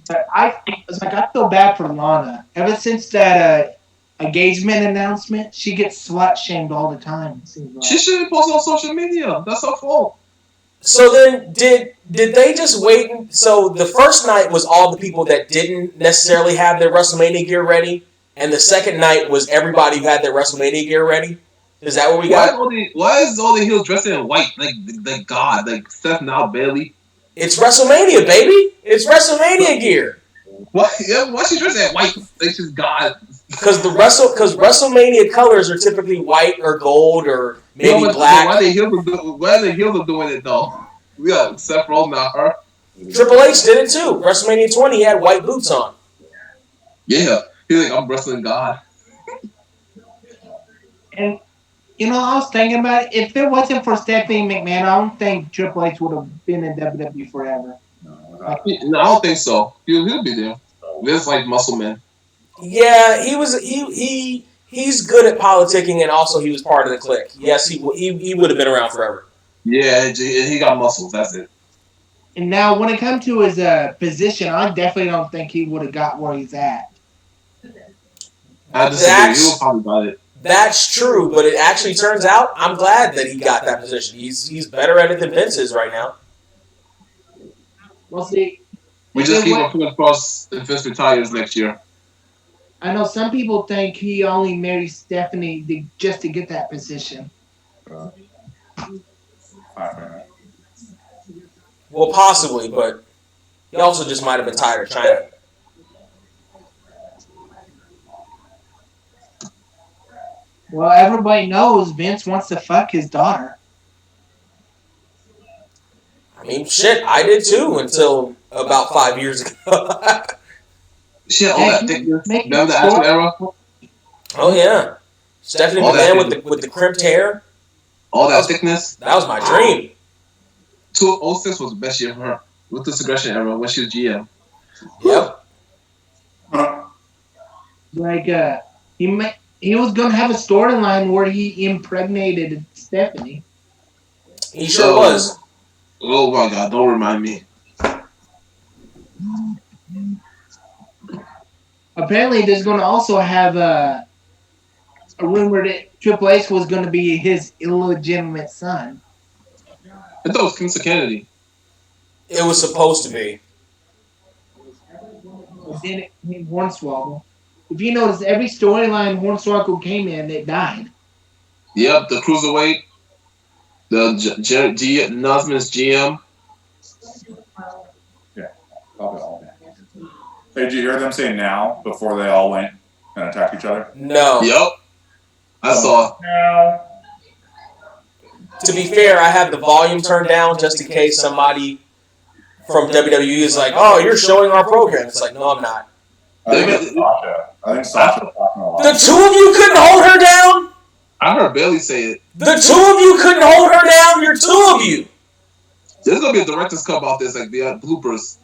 But I feel bad for Lana. Ever since that engagement announcement, she gets slut shamed all the time. Like. She shouldn't post on social media. That's her fault. So then, did they just wait? So the first night was all the people that didn't necessarily have their WrestleMania gear ready, and the second night was everybody who had their WrestleMania gear ready. Is that what we got? Why is all the heels dressed in white like God, like Seth now Bailey? It's WrestleMania, baby. It's WrestleMania gear. Why? Yeah, why she dressed in white? Like she's God. Because WrestleMania colors are typically white or gold or maybe black. Why the heels doing it though? We got Seth Rollins, not her. Triple H did it too. WrestleMania 20, he had white boots on. Yeah, he's like, I'm wrestling God. And you know, I was thinking about it. If it wasn't for Stephanie McMahon, I don't think Triple H would have been in WWE forever. No, I don't think so. He'll be there. Vince like Muscle Man. Yeah, he's good at politicking, and also he was part of the clique. Yes, he would have been around forever. Yeah, he got muscles. That's it. And now, when it comes to his position, I definitely don't think he would have got where he's at. I disagree. He would probably got it. That's true, but it actually turns out I'm glad that he got that position. He's better at it than Vince is right now. We'll see. We just keep our fingers crossed if Vince retires next year. I know some people think he only married Stephanie just to get that position. Well, possibly, but he also just might have been tired of China. Well, everybody knows Vince wants to fuck his daughter. I mean, shit, I did too until about 5 years ago. Shit, all that thickness. Remember the Attitude Era? Oh yeah, Stephanie McMahon with the crimped hair. All that thickness. That was my dream. 2006 was the best year for her. With this aggression era when she was GM. Yep. Like he was gonna have a storyline where he impregnated Stephanie. He sure was. Oh my God! Don't remind me. Apparently, there's going to also have a rumor that Triple H was going to be his illegitimate son. I thought it was Kingston Kennedy. It was supposed to be. Then it came Hornswoggle. If you notice, every storyline Hornswoggle came in, it died. Yep, the Cruiserweight, the Nazman's GM. Yeah, probably all that. Hey, did you hear them say now before they all went and attacked each other? No. Yep. I saw. No. To be fair, I have the volume turned down just in case somebody from WWE is like, "Oh, you're showing our program." It's like, no, I'm not. I think Sasha was talking a lot. The two of you couldn't hold her down? I heard Bailey say it. The two of you couldn't hold her down? You're two of you. There's going to be a director's cut about this, like the bloopers.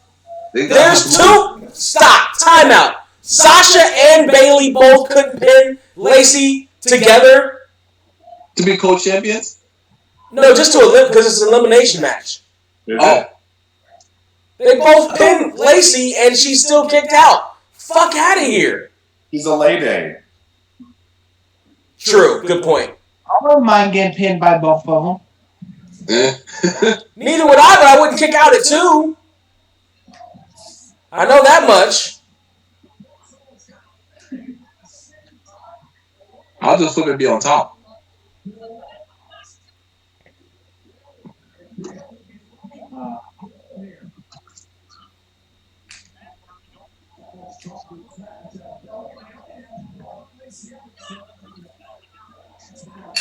There's two. Stop. Time out. Sasha and Bailey both couldn't pin Lacey together. To be co-champions? No, just to because it's an elimination match. Oh. They both pinned Lacey and she's still kicked out. Fuck out of here. He's a lady. True. Good point. I wouldn't mind getting pinned by both of them. Neither would I, but I wouldn't kick out at two. I know that much. I'll just flip and be on top.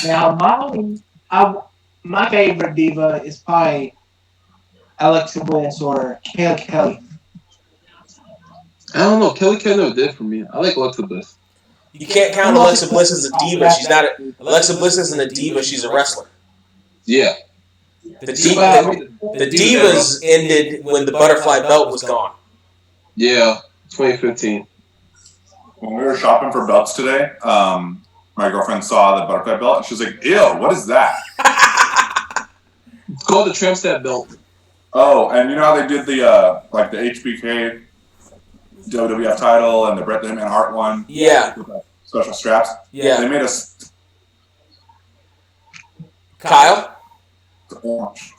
Now, my favorite diva is probably Alexa Bliss or Kelly. I don't know. Kelly never did for me. I like Alexa Bliss. You can't count Alexa Bliss as a diva. She's not. Alexa Bliss isn't a diva. She's a wrestler. Yeah. The divas ended when the butterfly belt was gone. Yeah, 2015. When we were shopping for belts today, my girlfriend saw the butterfly belt and she was like, "Ew, what is that?" It's called the Tramp Stamp belt. Oh, and you know how they did the like the HBK WWF title and the Bret the Hitman Hart one? Yeah. With the special straps? Yeah. They made us Kyle? orange.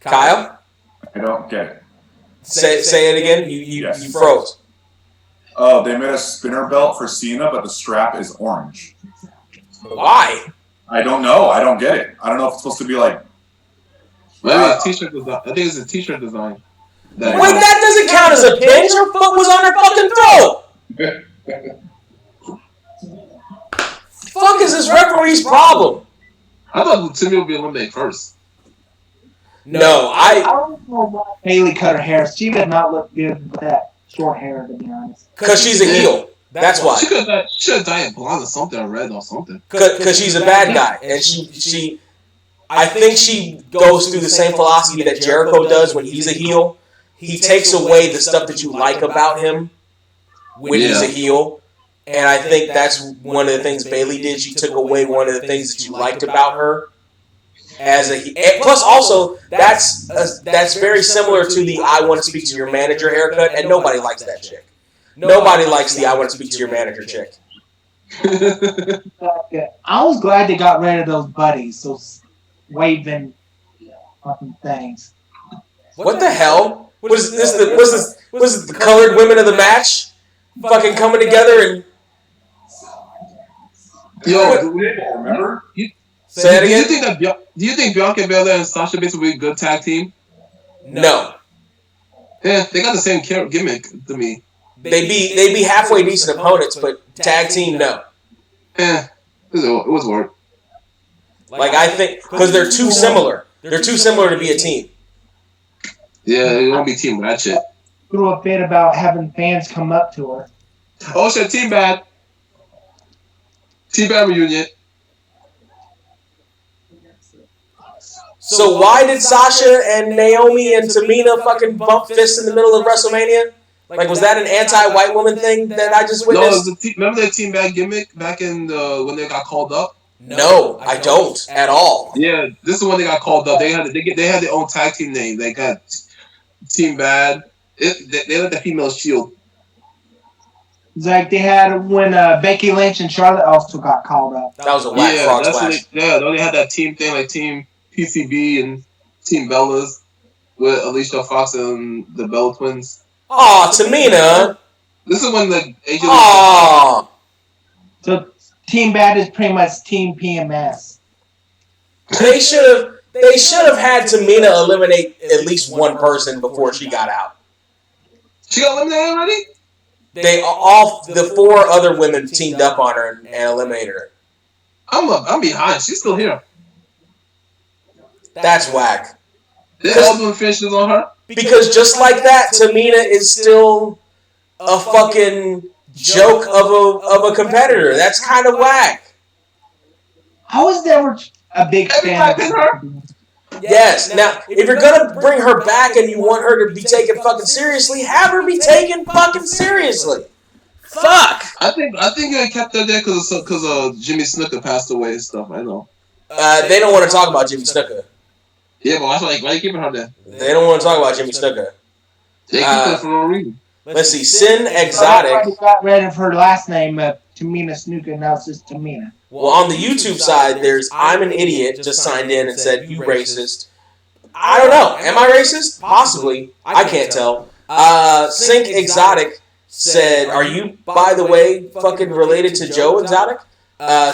Kyle? I don't get it. Say it again. You froze. Oh, they made a spinner belt for Cena, but the strap is orange. Why? I don't know. I don't get it. I don't know if it's supposed to be like. Maybe a t-shirt design. I think it's a t-shirt design. Wait, that doesn't count as a pin. Her foot was on her fucking throat. Fuck is this referee's problem? I thought Timmy would be eliminated first. No, I don't know why Bailey cut her hair. She did not look good with that short hair, to be honest. Because she's a heel. That's why. She could have dyed blonde or something, or red or something. Because she's a bad guy, and I think she goes through the same philosophy that Jericho does when he's a heel. He takes away the stuff that you like about him when he's a heel. And I think that's one of the things Bailey did. She took away one of the things that you liked about her as a heel. Plus, also, that's very similar to the "I want to speak to your manager" haircut, and nobody likes that chick. Nobody likes the "I want to speak to your manager" chick. I was glad they got rid of those buddies, those waving fucking things. What the hell? Was this the colored women of the match? Fucking coming together and Yo, remember? say that Do you again? think do you think Bianca Belair and Sasha Banks will be a good tag team? No. Yeah, they got the same gimmick to me. They'd be halfway decent opponents, but tag team, no. Yeah, it was work. Like, I think, because they're too similar. They're too similar to be a team. Yeah, it won't be Team Ratchet. Threw a fit about having fans come up to her. Oh shit, Team Bad. Team Bad reunion. So why did Sasha and Naomi and Tamina fucking bump fists in the middle of WrestleMania? Like, was that an anti-white woman thing that I just No, witnessed? remember that Team Bad gimmick back in when they got called up? No, I don't at all. Yeah, this is when they got called up. They had their own tag team name. They got Team Bad. They let the female Shield. It's like they had when Becky Lynch and Charlotte also got called up. That was a whack frog splash. They only had that team thing like Team PCB and Team Bellas with Alicia Fox and the Bella Twins. Aw, Tamina. This is when the AJ. Aw. So Team Bad is pretty much Team PMS. They should have had Tamina eliminate at least one person before she got out. She got eliminated already? The four other women teamed up on her and eliminated her. I'm behind. She's still here. That's whack. The album finishes on her. Because just like that, Tamina is still a fucking joke of a competitor. That's kind of whack. I was never a big fan of her. Yes. Now, if you're gonna bring her back and you want her to be taken fucking seriously, have her be taken fucking seriously. Fuck. I think I kept her there because Jimmy Snuka passed away and stuff. I know. They don't want to talk about Jimmy Snuka. Yeah, but why are you keeping her there? They don't want to talk about Jimmy Snuka. They keep her for no reason. Let's see. Sin Exotic. I got rid of her last name, Tamina Snuka. Now it's just Tamina. Well, on the YouTube side, there's I'm an Idiot just signed in and said, you racist. I don't know. Am I racist? Possibly. I can't tell. Sync Exotic said, are you, by the way, fucking related to Joe Exotic?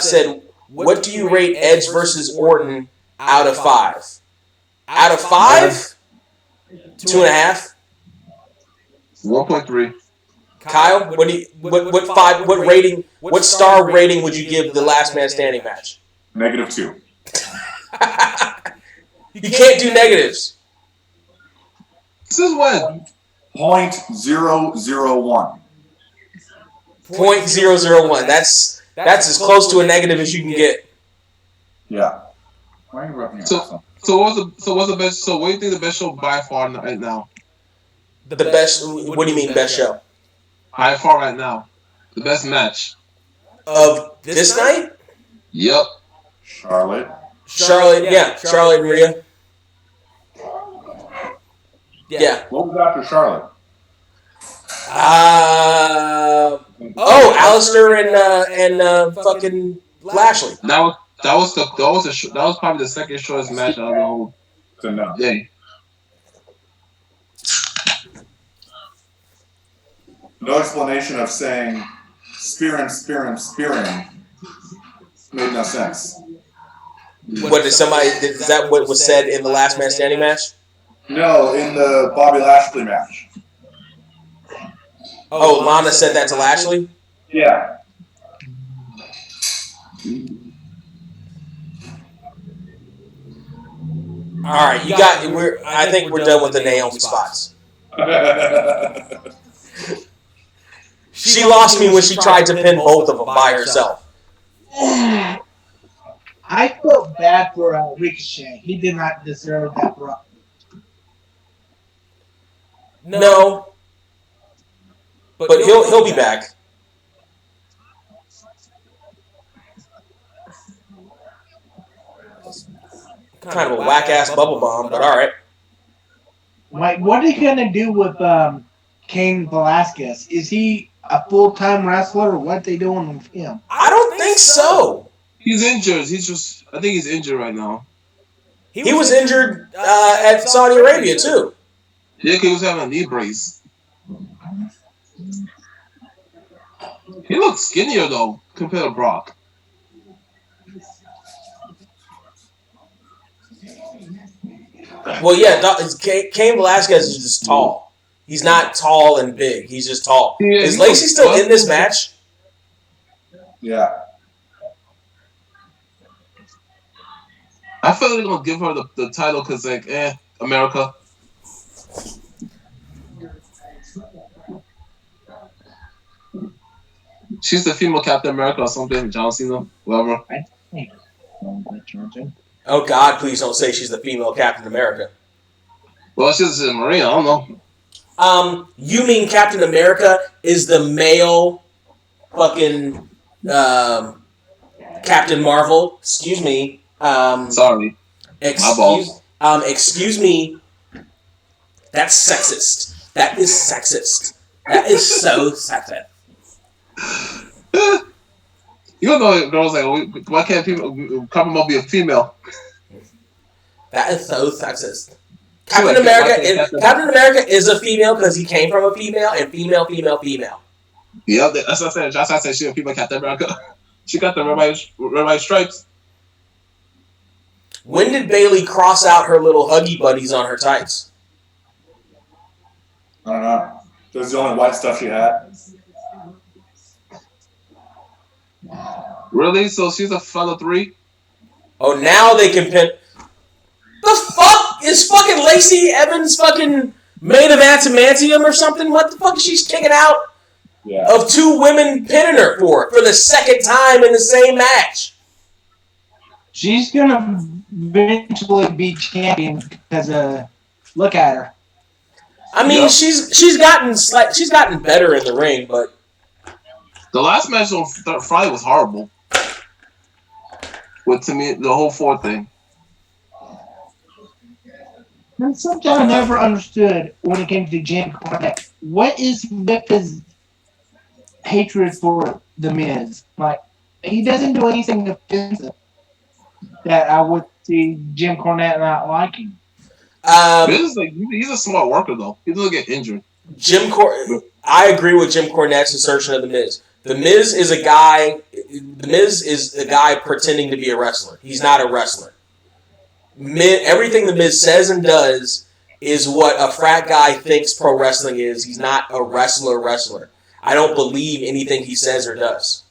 Said, what do you rate Edge versus Orton out of 5? Out of 5? 2.5. 1.3. Kyle, what star rating would you give the Last Man Standing match? -2. You can't do negatives. This is when? 0.001. 0.001. That's as close to a negative as you can get. Yeah. Why are you rubbing your So ass on? what's the best? So what do you think the best show by far right now? The best. What do you mean best show? By far right now, the best match Of this night? Yep. Charlotte. Charlotte and Rhea. Yeah. What was after Charlotte? Alistair and fucking Lashley. That was probably the second shortest match out of the whole day. No explanation of saying spearing made no sense. What is that what was said in the Last Man Standing match? No, in the Bobby Lashley match. Oh, Lana said that to Lashley? Yeah. All right, I think we're done with the Naomi spots. She lost me when she tried to pin both of them by herself. I felt bad for Ricochet. He did not deserve that run. No, but he'll be back. Kind of a whack ass bubble bomb, but all right. Like, what are they gonna do with Cain Velasquez? Is he a full-time wrestler, or what they doing with him? I don't think so. He's injured. I think he's injured right now. He was injured at Saudi Arabia too. Yeah, 'cause he was having a knee brace. He looks skinnier though compared to Brock. Well, yeah, Cain Velasquez is just tall. He's not tall and big. He's just tall. Yeah, is Lacey still in this match? Yeah. I feel like they're gonna give her the title because America. She's the female Captain America or something. John Cena, whoever. Oh God, please don't say she's the female Captain America. Well, she's a Marine. I don't know. You mean Captain America is the male fucking Captain Marvel? Excuse me. Sorry. Excuse me. That's sexist. That is sexist. That is so sexist. You don't know, girls like, why can't people come be a female? That is so sexist. Captain America is a female because he came from a female, and female. Yeah, that's what I said. That's why I said she's a female Captain America. She got the red, white stripes. When did Bayley cross out her little huggy buddies on her tights? I don't know. That was the only white stuff she had. Really? So she's a fellow 3? Oh, now they can pin. The fuck is fucking Lacey Evans fucking made of adamantium or something? What the fuck is she kicking out of 2 women pinning her for the second time in the same match? She's gonna eventually be champion because look at her. I mean, she's gotten better in the ring, but the last match on Friday was horrible. With to me the whole 4 thing. And something I never understood when it came to Jim Cornette. What is with his hatred for The Miz? Like, he doesn't do anything offensive that I would see Jim Cornette not liking. He's a smart worker though. He doesn't get injured. I agree with Jim Cornette's assertion of The Miz. The Miz is a guy. The Miz is a guy pretending to be a wrestler. He's not a wrestler. Everything The Miz says and does is what a frat guy thinks pro wrestling is. He's not a wrestler. I don't believe anything he says or does.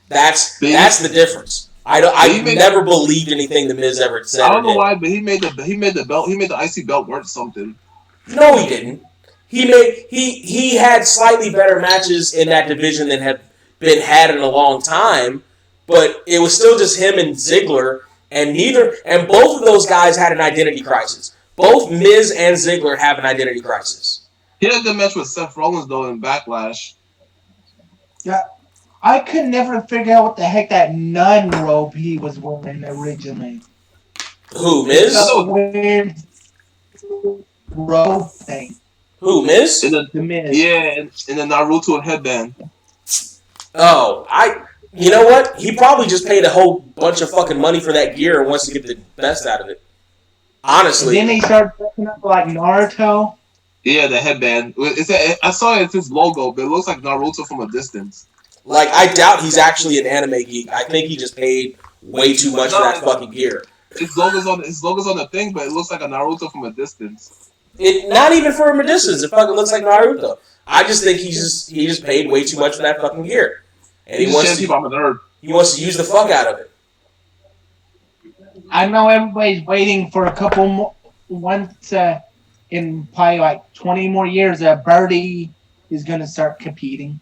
That's the difference. I never believed anything The Miz ever said. I don't know why, but he made the belt. He made the IC belt worth something. No, he didn't. He had slightly better matches in that division than had been had in a long time, but it was still just him and Ziggler, and both of those guys had an identity crisis. Both Miz and Ziggler have an identity crisis. He had a good match with Seth Rollins though in Backlash. Yeah, I could never figure out what the heck that nun robe he was wearing originally. Who, Miz? That weird robe thing. Who, Miz? The Miz. Yeah, in the Naruto headband. Oh, you know what? He probably just paid a whole bunch of fucking money for that gear and wants to get the best out of it. Honestly. And then he started dressing up like Naruto. Yeah, the headband. I saw it's his logo, but it looks like Naruto from a distance. Like, I doubt he's actually an anime geek. I think he just paid way too much for that fucking gear. His logo's on the thing, but it looks like a Naruto from a distance. Not even from a distance. It fucking looks like Naruto. I just think he just paid way too much for that fucking gear, and he wants to use the fuck out of it. I know everybody's waiting for a couple more. Once in probably like 20 more years, Birdie is going to start competing.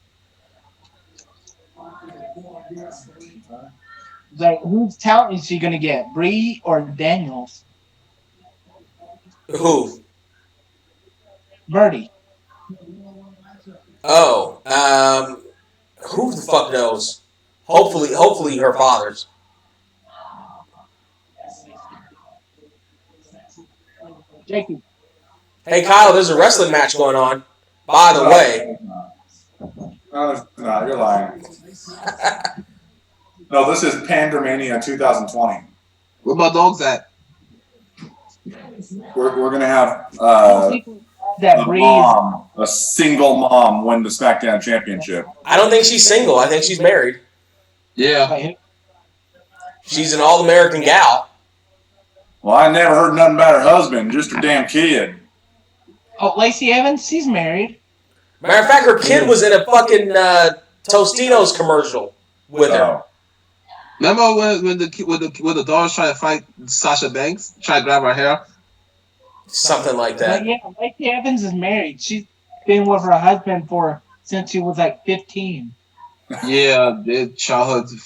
Like, whose talent is she going to get, Bree or Daniels? Who? Birdie. Oh, who the fuck knows? Hopefully her father's. Jakey. Hey Kyle, there's a wrestling match going on. By the way. No, there's not. You're lying. No, this is Pandermania 2020. Where my dogs at? We're gonna have that a single mom win the SmackDown Championship. I don't think she's single. I think she's married. Yeah. She's an all-American gal. Well, I never heard nothing about her husband, just her damn kid. Oh, Lacey Evans, she's married. Matter of fact, her kid was in a fucking Tostitos commercial with her. Remember when the daughters try to fight Sasha Banks, try to grab her hair? Something like that. But yeah, Lacey Evans is married. She's been with her husband since she was like 15. Yeah, their childhood.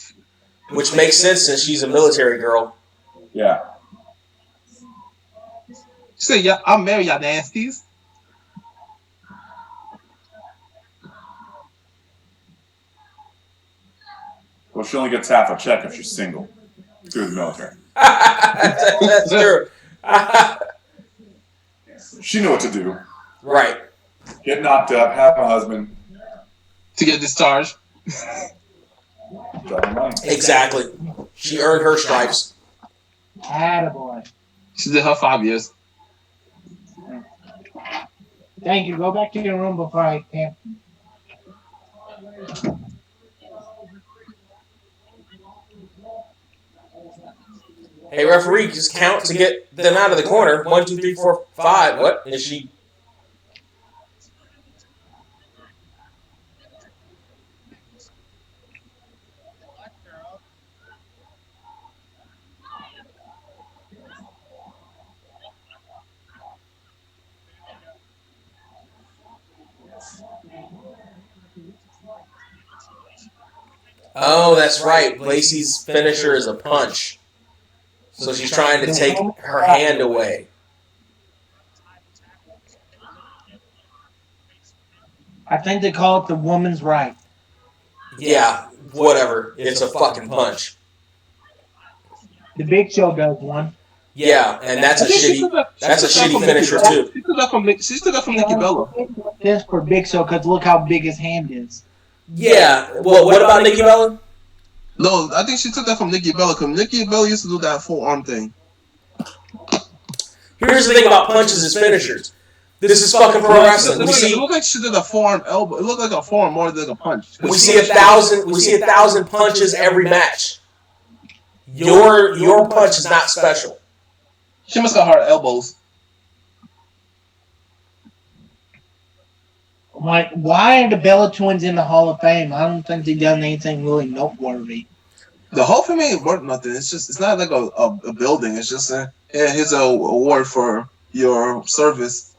Which makes sense since she's a military girl. Yeah. She said, "Yeah, I'm married, y'all nasties." Well, she only gets half a check if she's single through the military. That's true. She knew what to do. Right. Get knocked up, have a husband. To get discharged. Drop her money. Exactly. She earned her stripes. Attaboy. She did her 5 years. Thank you. Go back to your room before I camp. Hey, referee, just count to get them out of the corner. 1, 2, 3, 4, 5. What? Is she... Oh, that's right. Lacey's finisher is a punch. So she's trying to take her hand away. I think they call it the woman's right. Yeah, whatever. It's a fucking punch. The Big Show does one. Yeah, and that's a shitty finisher too. She took that from Nikki Bella. This for Big Show because look how big his hand is. Yeah. Well, what about Nikki Bella? No, I think she took that from Nikki Bella because Nikki Bella used to do that full arm thing. Here's the thing about punches as finishers. This is fucking pro wrestling. It looked like she did a forearm elbow. It looked like a forearm more than a punch. We see 1,000 punches every match. Your punch is not special. She must have hard elbows. Why are the Bella Twins in the Hall of Fame? I don't think they've done anything really noteworthy. The Hall of Fame ain't worth nothing. It's not like a building. It's just here's an award for your service.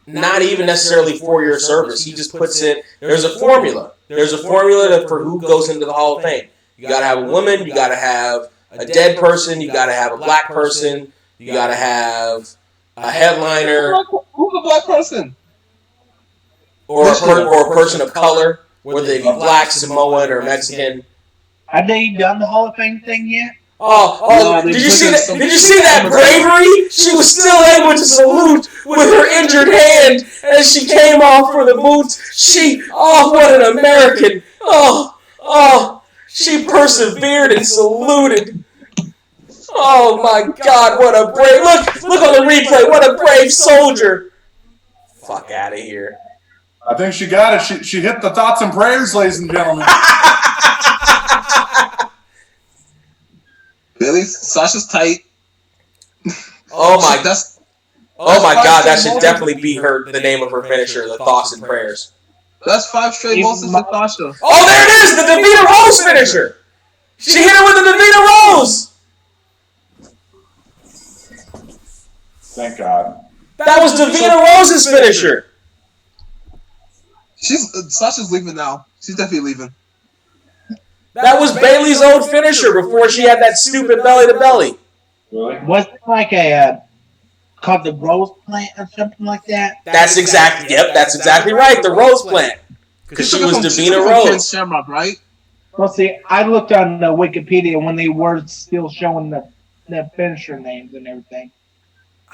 Not even necessarily for your service. He just puts in. There's a formula. There's a formula for who goes into the Hall of Fame. You got to have a woman. You got to have a dead person. You got to have a black person. You got to have a headliner. Who's a black person? Or a person of color, whether they be black, Samoan, or Mexican. Have they done the Hall of Fame thing yet? Did you see that? Did you see that bravery? She was still able to salute with her injured hand as she came off for the boots. What an American! She persevered and saluted. Oh my God, what a brave! Look on the replay. What a brave soldier! Fuck out of here. I think she got it. She hit the thoughts and prayers, ladies and gentlemen. Billy, Sasha's tight. Oh my God, that should definitely be the name of her finisher, the thoughts and prayers. That's 5 straight losses to Sasha. Oh, there it is, the Davina Rose finisher. She hit her with the Davina Rose. Thank God. That was Davina Rose's finisher. Sasha's leaving now. She's definitely leaving. That was Bayley's old finisher before she had that stupid belly to belly. Really? Was it like called the Rose Plant or something like that? That's exactly right. The Rose Plant. Because she was Davina Rose. Shamrock, right? Well, see, I looked on the Wikipedia when they were still showing the finisher names and everything.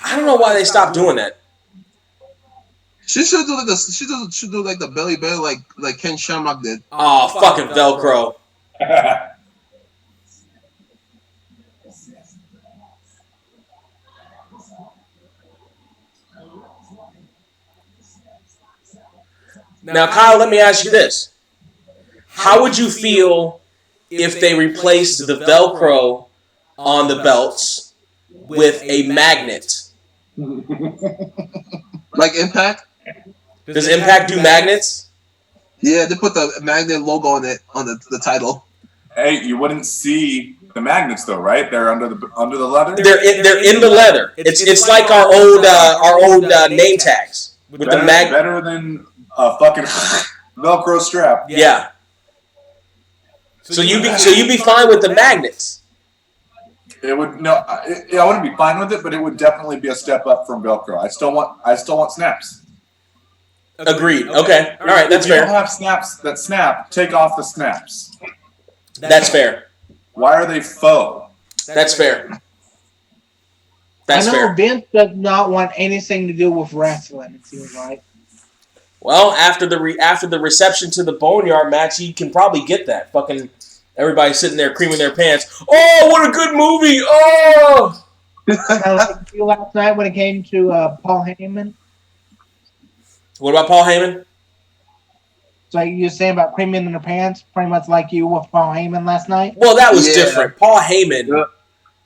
I don't know why they stopped doing that. She should do like should do like the belly bell like Ken Shamrock did. Oh, fucking Velcro. Now, Kyle, let me ask you this. How would you feel if they replaced the Velcro on the belts with a magnet? Like Impact? Does Impact do magnets? Yeah, they put the magnet logo on it on the title. Hey, you wouldn't see the magnets though, right? They're under the leather. They're in the leather. It's like our old name tags with the mag. Better than a fucking Velcro strap. Yeah. So you'd be fine with the magnets. It would I wouldn't be fine with it, but it would definitely be a step up from Velcro. I still want snaps. Agreed. Okay. All right. That's if you fair. don't have snaps that snap, take off the snaps. That's fair. Why are they faux? That's fair. That's I know fair. Vince does not want anything to do with wrestling. It seems like. Well, after the reception to the Boneyard match, he can probably get that. Fucking everybody sitting there creaming their pants. Oh, what a good movie! Oh. Like you last night when it came to Paul Heyman. What about Paul Heyman? So you were saying about creaming in their pants, pretty much like you with Paul Heyman last night. Well, that was different. Paul Heyman. Yeah.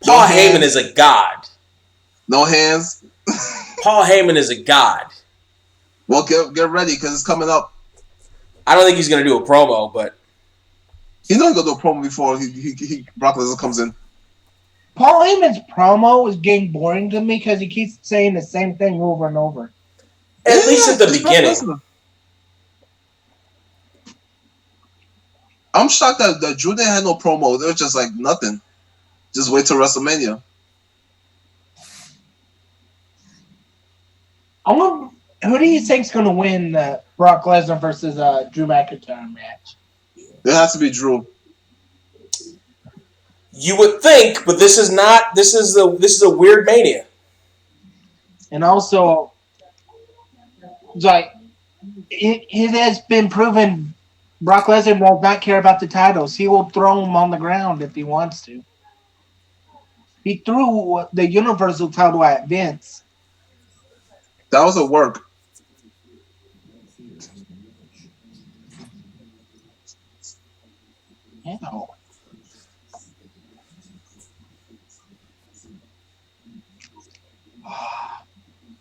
Paul Heyman is a god. No hands. Paul Heyman is a god. Well, get ready because it's coming up. I don't think he's gonna do a promo, but He's not gonna do a promo before Brock Lesnar comes in. Paul Heyman's promo is getting boring to me because he keeps saying the same thing over and over. at least at the it's Brock beginning. Lesnar. I'm shocked that Drew didn't have no promo. They were just like nothing. Just wait till WrestleMania. Who do you think's going to win the Brock Lesnar versus Drew McIntyre match? It has to be Drew. You would think, but this is not. This is a weird Mania. And also, like, it has been proven Brock Lesnar will not care about the titles. He will throw them on the ground if he wants to. He threw the Universal title at Vince. That was a work. Yeah.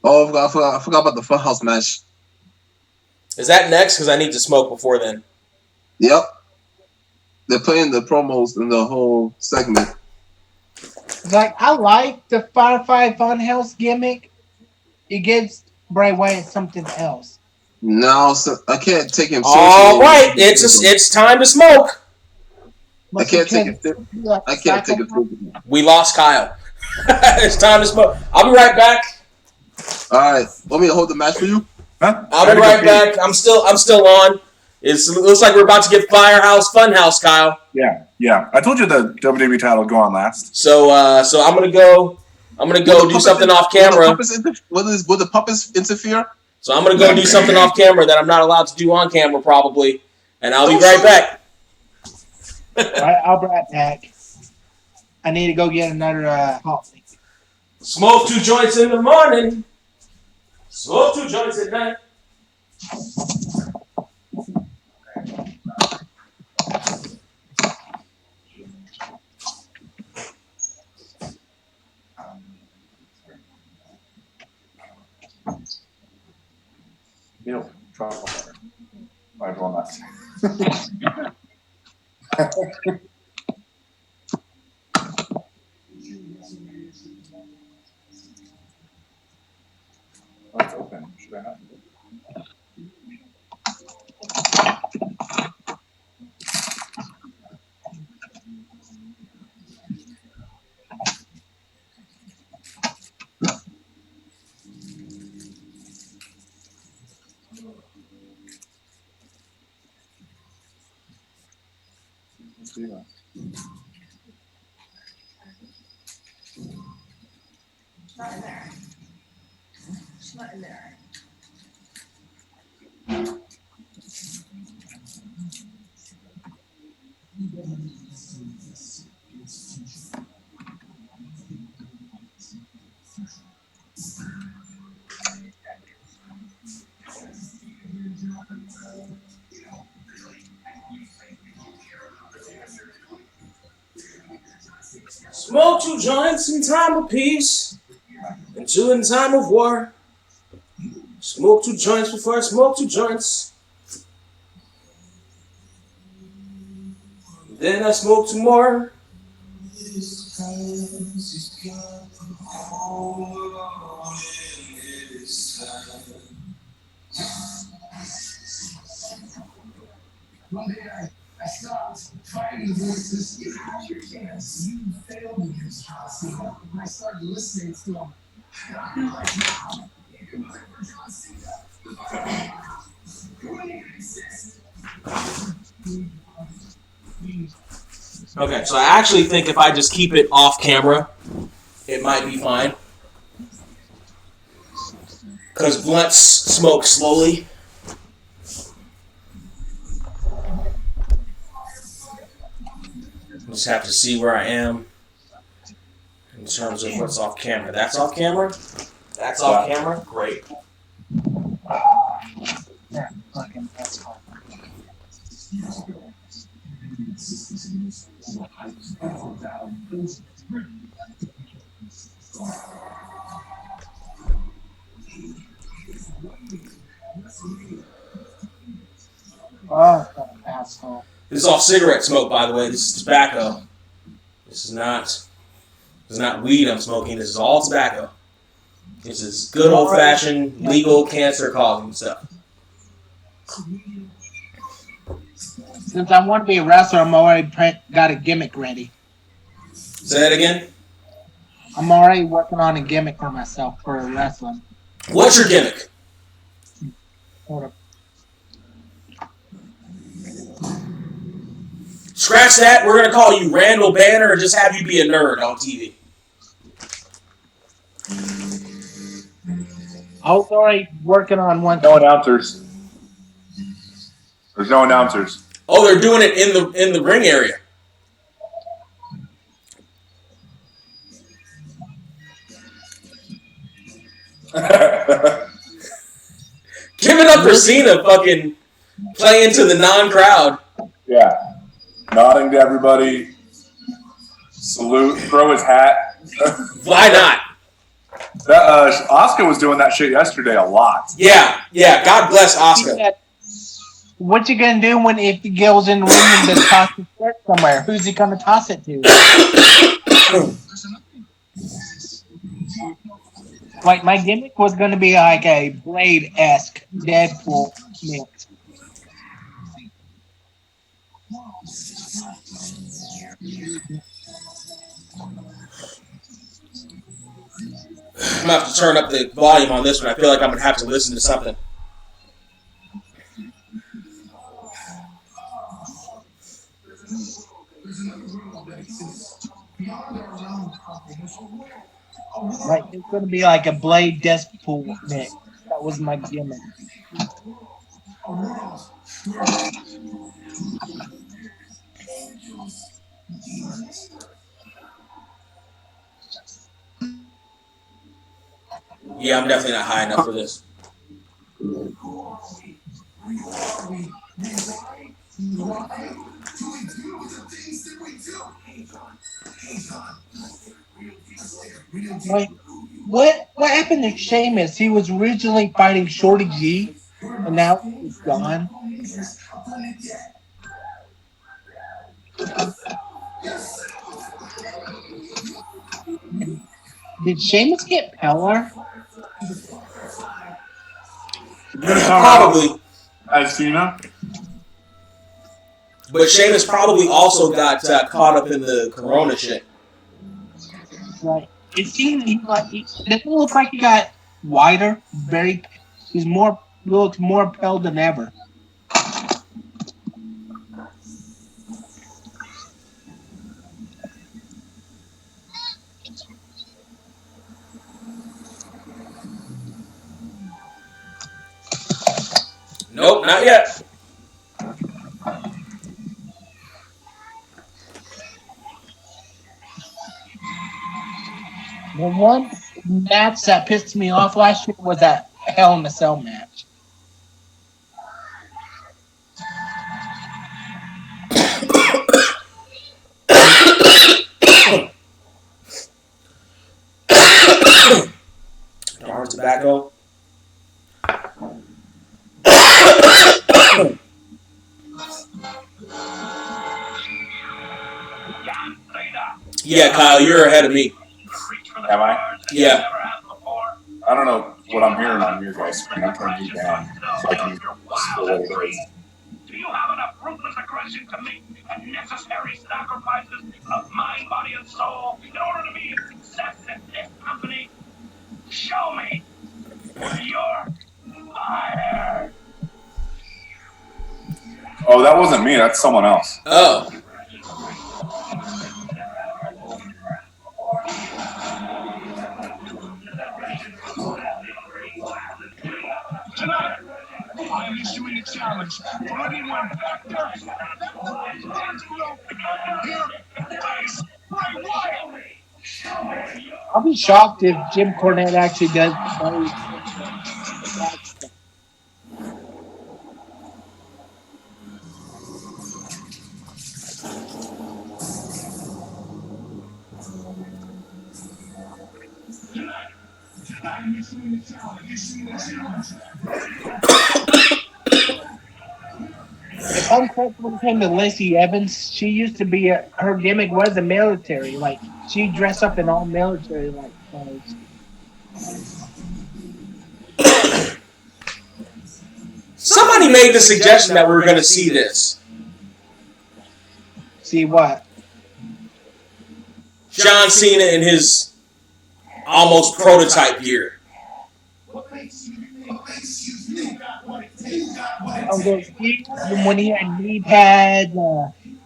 Oh, I forgot about the Funhouse match. Is that next? Because I need to smoke before then. Yep. They're playing the promos in the whole segment. Like, I like the Firefly Funhouse gimmick. It gives Bray Wyatt something else. No, so I can't take him. All right, it's time to smoke. I can't take it. I can't take it. We lost Kyle. It's time to smoke. I'll be right back. All right, want me to hold the match for you? Huh? I'll be right back. I'm still on. It looks like we're about to get Firehouse Funhouse, Kyle. Yeah. I told you the WWE title would go on last. So I'm gonna go do something off camera. Will the puppets interfere? So I'm gonna go do something off camera that I'm not allowed to do on camera probably, and I'll be right back. All right, I'll be right back. I need to go get another hot thing. Smoke 2 joints in the morning. Smoke 2 joints at night. Ew, truffle butter. I've won that. Oh, it's open. Should I not? Let's see that. Not in there. It's not in there. Smoke 2 joints in time of peace, and 2 in time of war. Smoke 2 joints before I smoke 2 joints. Then I smoke 2 more. One day I stopped fighting the voices. You had your chance. You failed against John Cena. And I started listening to him. I realized now you can play for John Cena. You wouldn't even exist. Okay, so I actually think if I just keep it off camera, it might be fine. Because blunts smoke slowly. Just have to see where I am in terms of what's off camera. That's off camera? That's off camera? Great. Yeah, fucking that's all. Oh, asshole. This is all cigarette smoke, by the way. This is tobacco. This is not weed I'm smoking. This is all tobacco. This is good old-fashioned, legal, cancer-causing stuff. Since I want to be a wrestler, I'm already got a gimmick ready. Say that again? I'm already working on a gimmick for myself for wrestling. What's your gimmick? Hold up. Scratch that. We're going to call you Randall Banner or just have you be a nerd on TV. I was already working on one. No announcers. There's no announcers. Oh, they're doing it in the ring area. Give it up for Cena fucking playing to the non-crowd. Yeah. Nodding to everybody. Salute. Throw his hat. Why not? Oscar was doing that shit yesterday a lot. Yeah. God bless Oscar. What you gonna do when if he goes in the ring and just toss his shirt somewhere? Who's he gonna toss it to? Like my gimmick was gonna be like a Blade-esque Deadpool mix. I'm gonna have to turn up the volume on this one. I feel like I'm gonna have to listen to something. Like it's gonna be like a Blade Deadpool mix. That was my gimmick. Yeah, I'm definitely not high enough for this. Wait, what happened to Sheamus? He was originally fighting Shorty G, and now he's gone. Did Sheamus get Peller? Probably. As Cena? But Sheamus probably also got caught up in the Corona shit. Right. It seemed doesn't look like he got wider. Looks more pale than ever. Nope, not yet. The one match that pissed me off last year was that Hell in a Cell match. tobacco. Yeah, Kyle, you're ahead of me. Am I? Yeah. I don't know what I'm hearing on your guys' screen. I'm turning you down so I can feel what it is. Do you have enough ruthless aggression to make necessary sacrifices of mind, body, and soul in order to be a success at this company? Show me where you're fired. Oh, that wasn't me. That's someone else. Oh. Tonight, I am issuing a challenge for anyone back there that stands below here face Bray Wyatt. I'll be shocked if Jim Cornette actually does play. If I'm correct, when it came to Lacey Evans, she used to be her gimmick was the military. Like she dressed up in all military like clothes. Somebody made the suggestion that we were going to see this. See what? John Cena in his almost prototype gear. Oh, those gears when he had knee pads,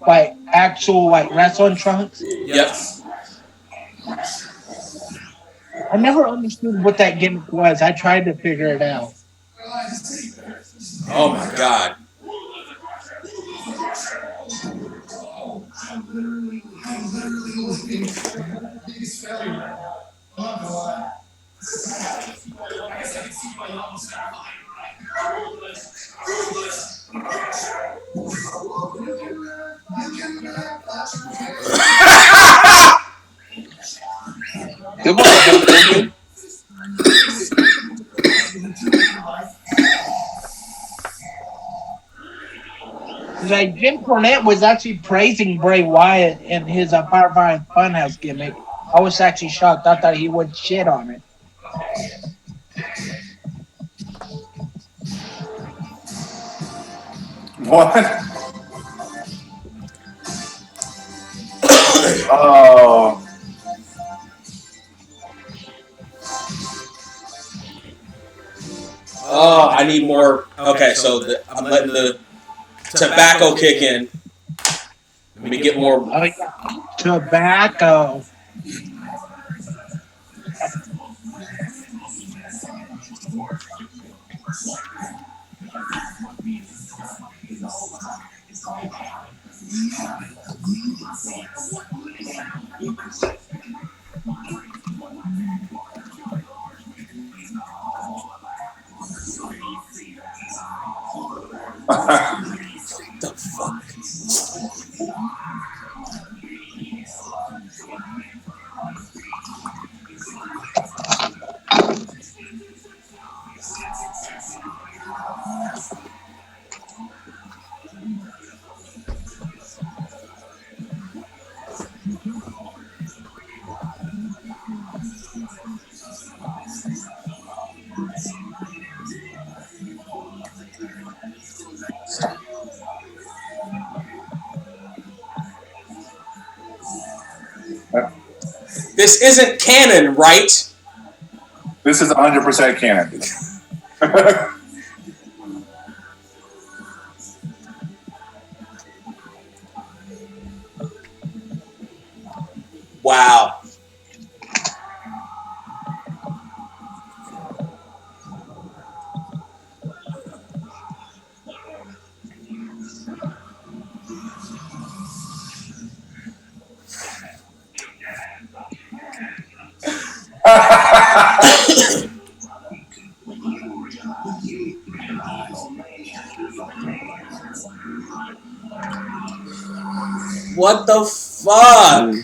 like actual like wrestling trunks. Yep. I never understood what that gimmick was. I tried to figure it out. Oh my God. Like Jim Cornette was actually praising Bray Wyatt in his Firefly and Funhouse gimmick. I was actually shocked. I thought he would shit on it. What? Oh. Oh, I need more. Okay, so I'm letting the tobacco kick in. Let me get more. Oh, yeah. Tobacco. The fuck? This isn't canon, right? This is 100% canon. Wow. What the fuck?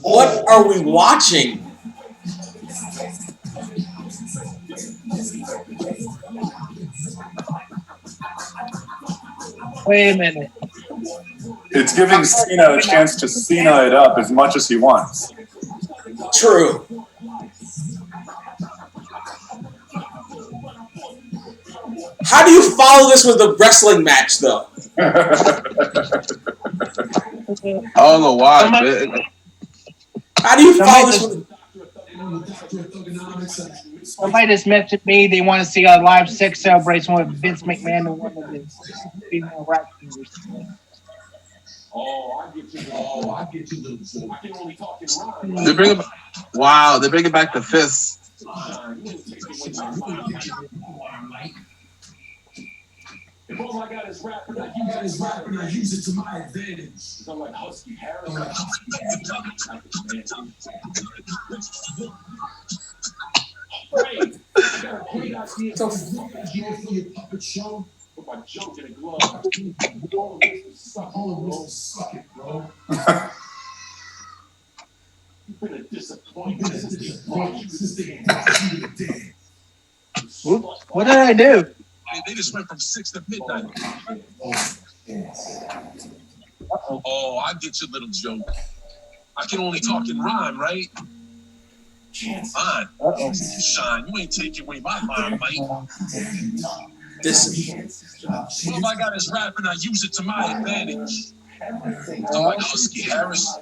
What are we watching? Wait a minute. It's giving Cena a chance to Cena it up as much as he wants. True. How do you follow this with a wrestling match, though? I don't know why, but How do you follow this with? Somebody just mentioned me. They want to see a live sex celebration with Vince McMahon and one of his female wrestlers. they bring it. Wow, they bring it back to fists. If all I got is rap and I use it to my advantage. I'm like Husky Harris. Great. I got a great idea for your puppet show. Put my junk in a glove. All of this is suck it, bro. You've been a disappointment since they brought you to dead. What did I do? They just went from 6 to midnight. Oh, I get your little joke. I can only talk in rhyme, right? Fine. Shine, you ain't taking away my limelight. This. All I got is rap and I use it to my advantage. I'm like Husky Harris.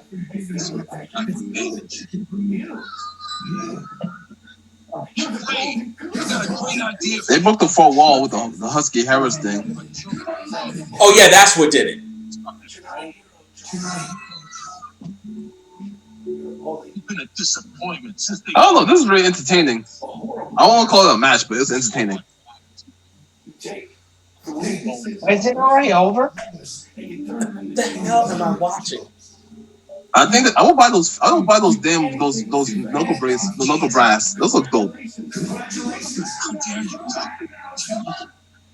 Great. You got a great idea. They broke the fourth wall with the Husky Harris thing. Oh yeah, that's what did it. You've been a disappointment since they. I don't know. This is really entertaining. I don't want to call it a match, but it's entertaining. Is it already over? What the hell am I watching? I think that I will buy those. I don't buy those damn those local brass. The local brass. Those look dope. How dare you talk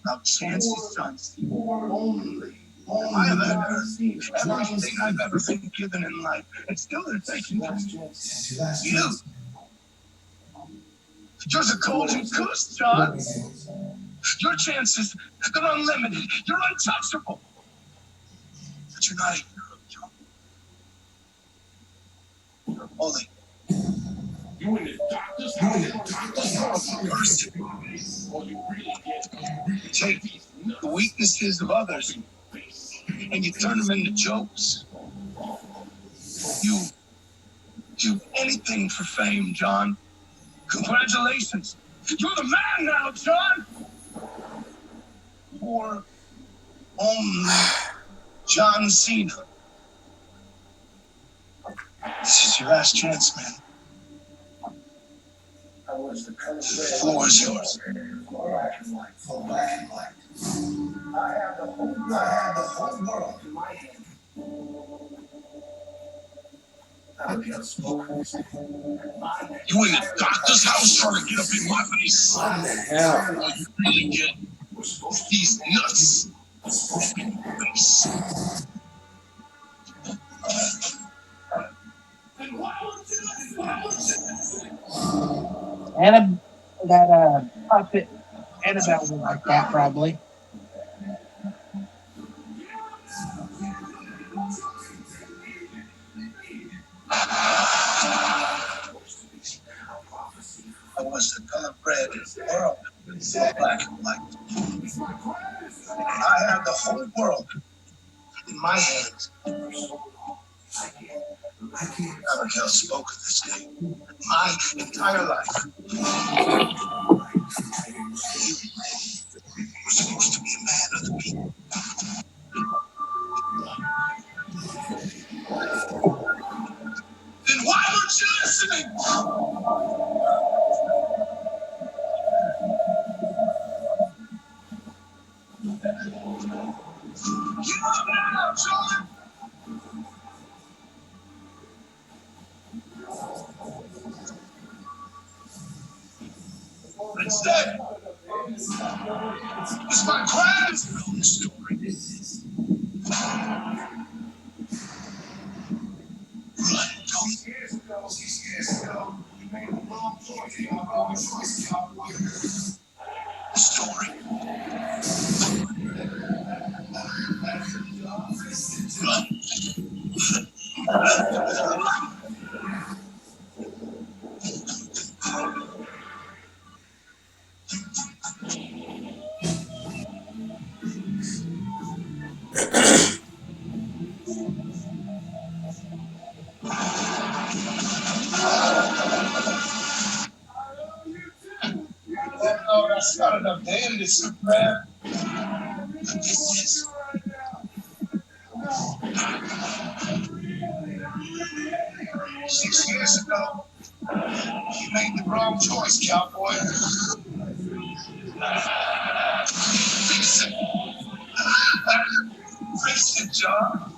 about chances, Johnson? I have had everything I've ever been given in life, and still they're taking you. You're the golden goose, John. Your chances, they're unlimited. You're untouchable. But you're not a hero, John. You're only. You in the doctor's house. All you really get. You take the weaknesses of others and you turn them into jokes. You do anything for fame, John. Congratulations. You're the man now, John. Or only John Cena. This is your last chance, man. The floor is yours. I have the whole world in my hand. You in the doctor's house trying to get up in my face? What the hell? All you really get is these nuts in your face. That puppet Annabelle was like that probably. I was the color red world, black and white. I have the whole world in my hands. Abigail spoke of this day. My entire life. You were supposed to be a man of the people. Then why weren't you listening? You are now, John. Instead, it's my plans to own the story. Run, Tony. Oh, that's not enough damn this is bad. 6 years ago, you made the wrong choice, cowboy. Fix it, John.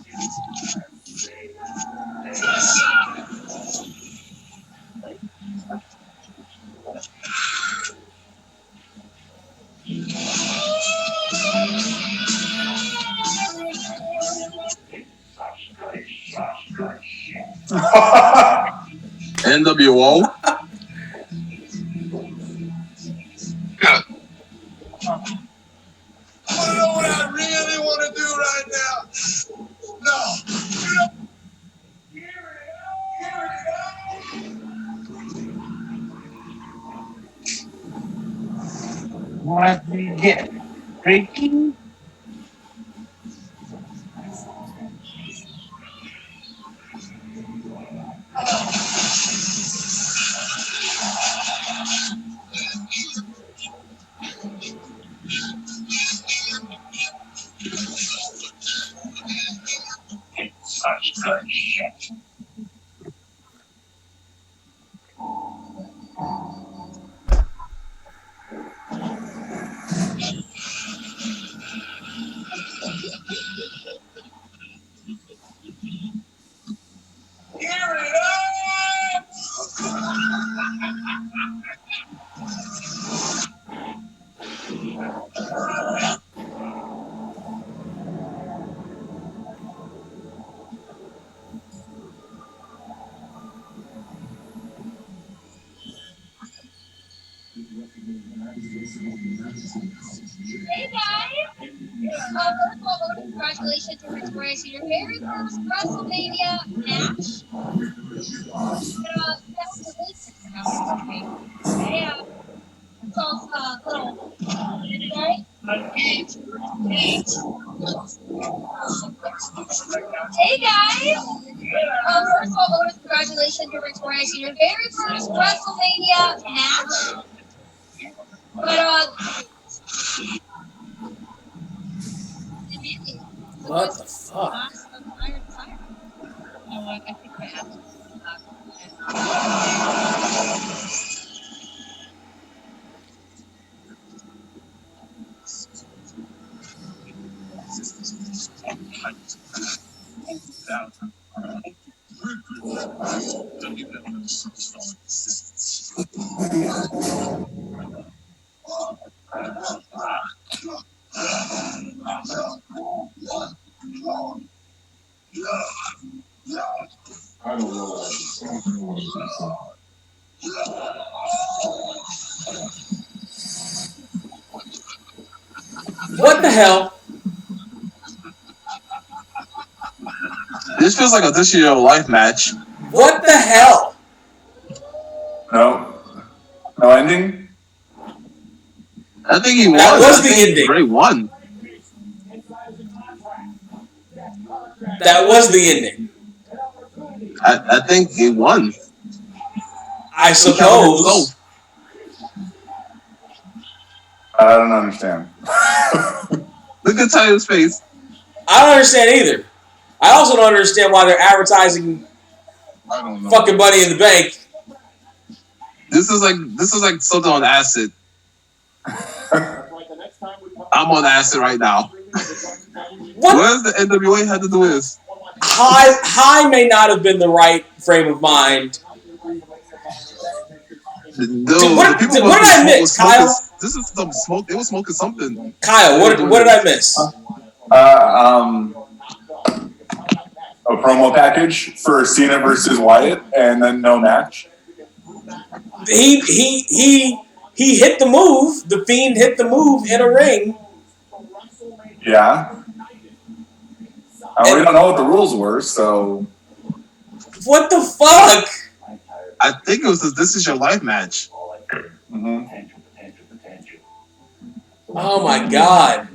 NWO. You know what I really want to do right now? No. What did you get? Drinking? Such good shit. Hear it up! Hey guys! First of all, congratulations to Victoria to your very first WrestleMania match. That was delicious. Hey, it's all little, right? Hey guys! First of all, congratulations to Victoria to your very first WrestleMania match. What the fuck? I think I have to. I don't know. What the hell? This feels like a This Year of Life match. What the hell? No. No ending? I think he won. That was I the think ending. Bray won. That was the ending. I think he won. I suppose. I don't understand. Look at Tyler's face. I don't understand either. I also don't understand why they're advertising I don't know. fucking Money in the Bank. This is like something on acid. I'm on acid right now. What? What does the NWA have to do with this? High may not have been the right frame of mind. What did I miss, Kyle? This is some smoke. They were smoking something. Kyle, what did I miss? A promo package for Cena versus Wyatt, and then no match. He hit the move. The Fiend hit the move in a ring. Yeah. We don't know what the rules were, so. What the fuck? I think it was the This Is Your Life match. Mm-hmm. Oh my god.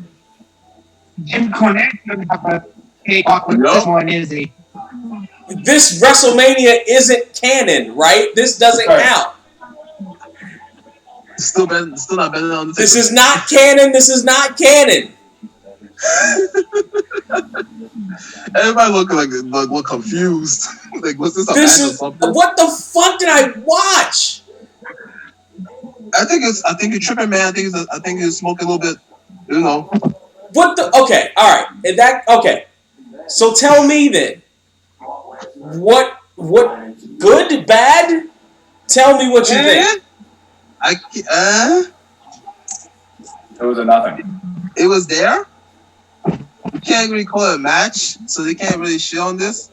Jim Cornette doesn't have a cakewalk with this one, is he? This WrestleMania isn't canon, right? This doesn't count. Still not better on the. This is not canon. This is not canon. Everybody look confused. Like, was this a match or something? What the fuck did I watch? I think you're tripping, man. I think you're smoking a little bit. You know. What the? Okay, all right. Okay. So tell me then. What? Good, bad? Tell me what you think. It was a nothing. It was there. You can't really call it a match, so they can't really shit on this.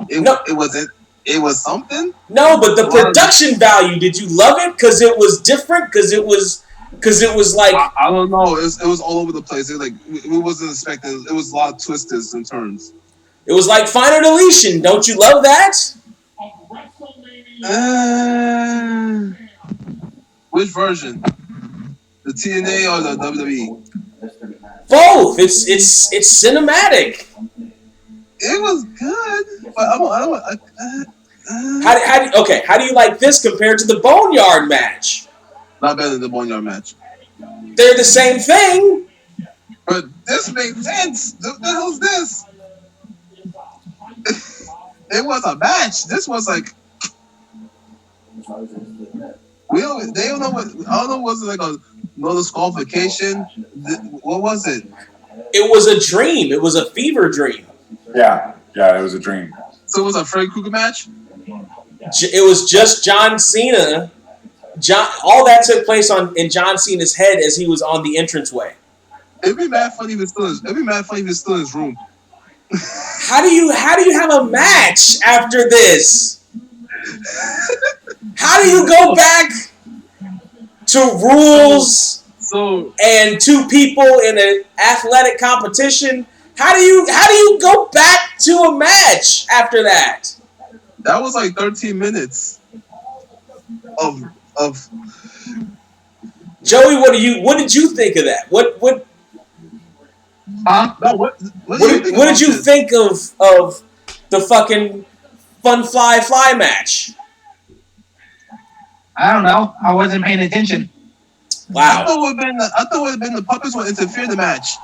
It wasn't. It was something. No, but the production value. Did you love it? Because it was different. Because it was like I don't know. It was all over the place. We wasn't expecting. It was a lot of twisters and turns. It was like Final Deletion. Don't you love that? Which version? The TNA or the WWE? Both. It's cinematic. It was good, but How do you like this compared to the Boneyard match? Not better than the Boneyard match. They're the same thing. But this makes sense. The hell's this? It was a match. This was like they don't know what. I don't know. Was it like no disqualification? What was it? It was a dream. It was a fever dream. Yeah, it was a dream. So it was a Freddy Krueger match? It was just John Cena. All that took place in John Cena's head as he was on the entranceway. It'd be mad funny if it's still in his room. How do you have a match after this? How do you go back to rules and two people in an athletic competition? How do you go back to a match after that? That was like 13 minutes of Joey, what did you think of that? What did you think of the fucking Fun Fly match? I don't know. I wasn't paying attention. Wow. I thought it would have been the puppets would interfere in the match.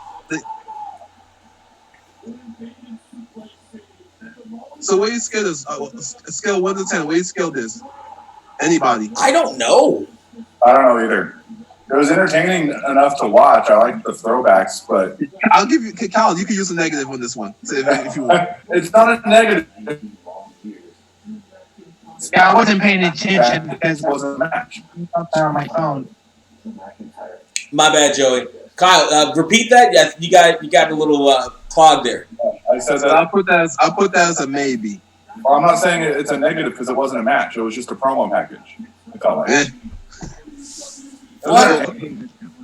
So where you scale this? Scale 1 to 10. Where you scale this? Anybody? I don't know. I don't know either. It was entertaining enough to watch. I like the throwbacks, but I'll give you, Cal. You can use a negative on this one. If you want. It's not a negative. Yeah, I wasn't paying attention because it wasn't a match. On my phone. My bad, Joey. Kyle, repeat that. Yeah, you got a little clog there. I said that. I'll put that as a maybe. Well, I'm not saying it's a negative because it wasn't a match. It was just a promo package. I felt like.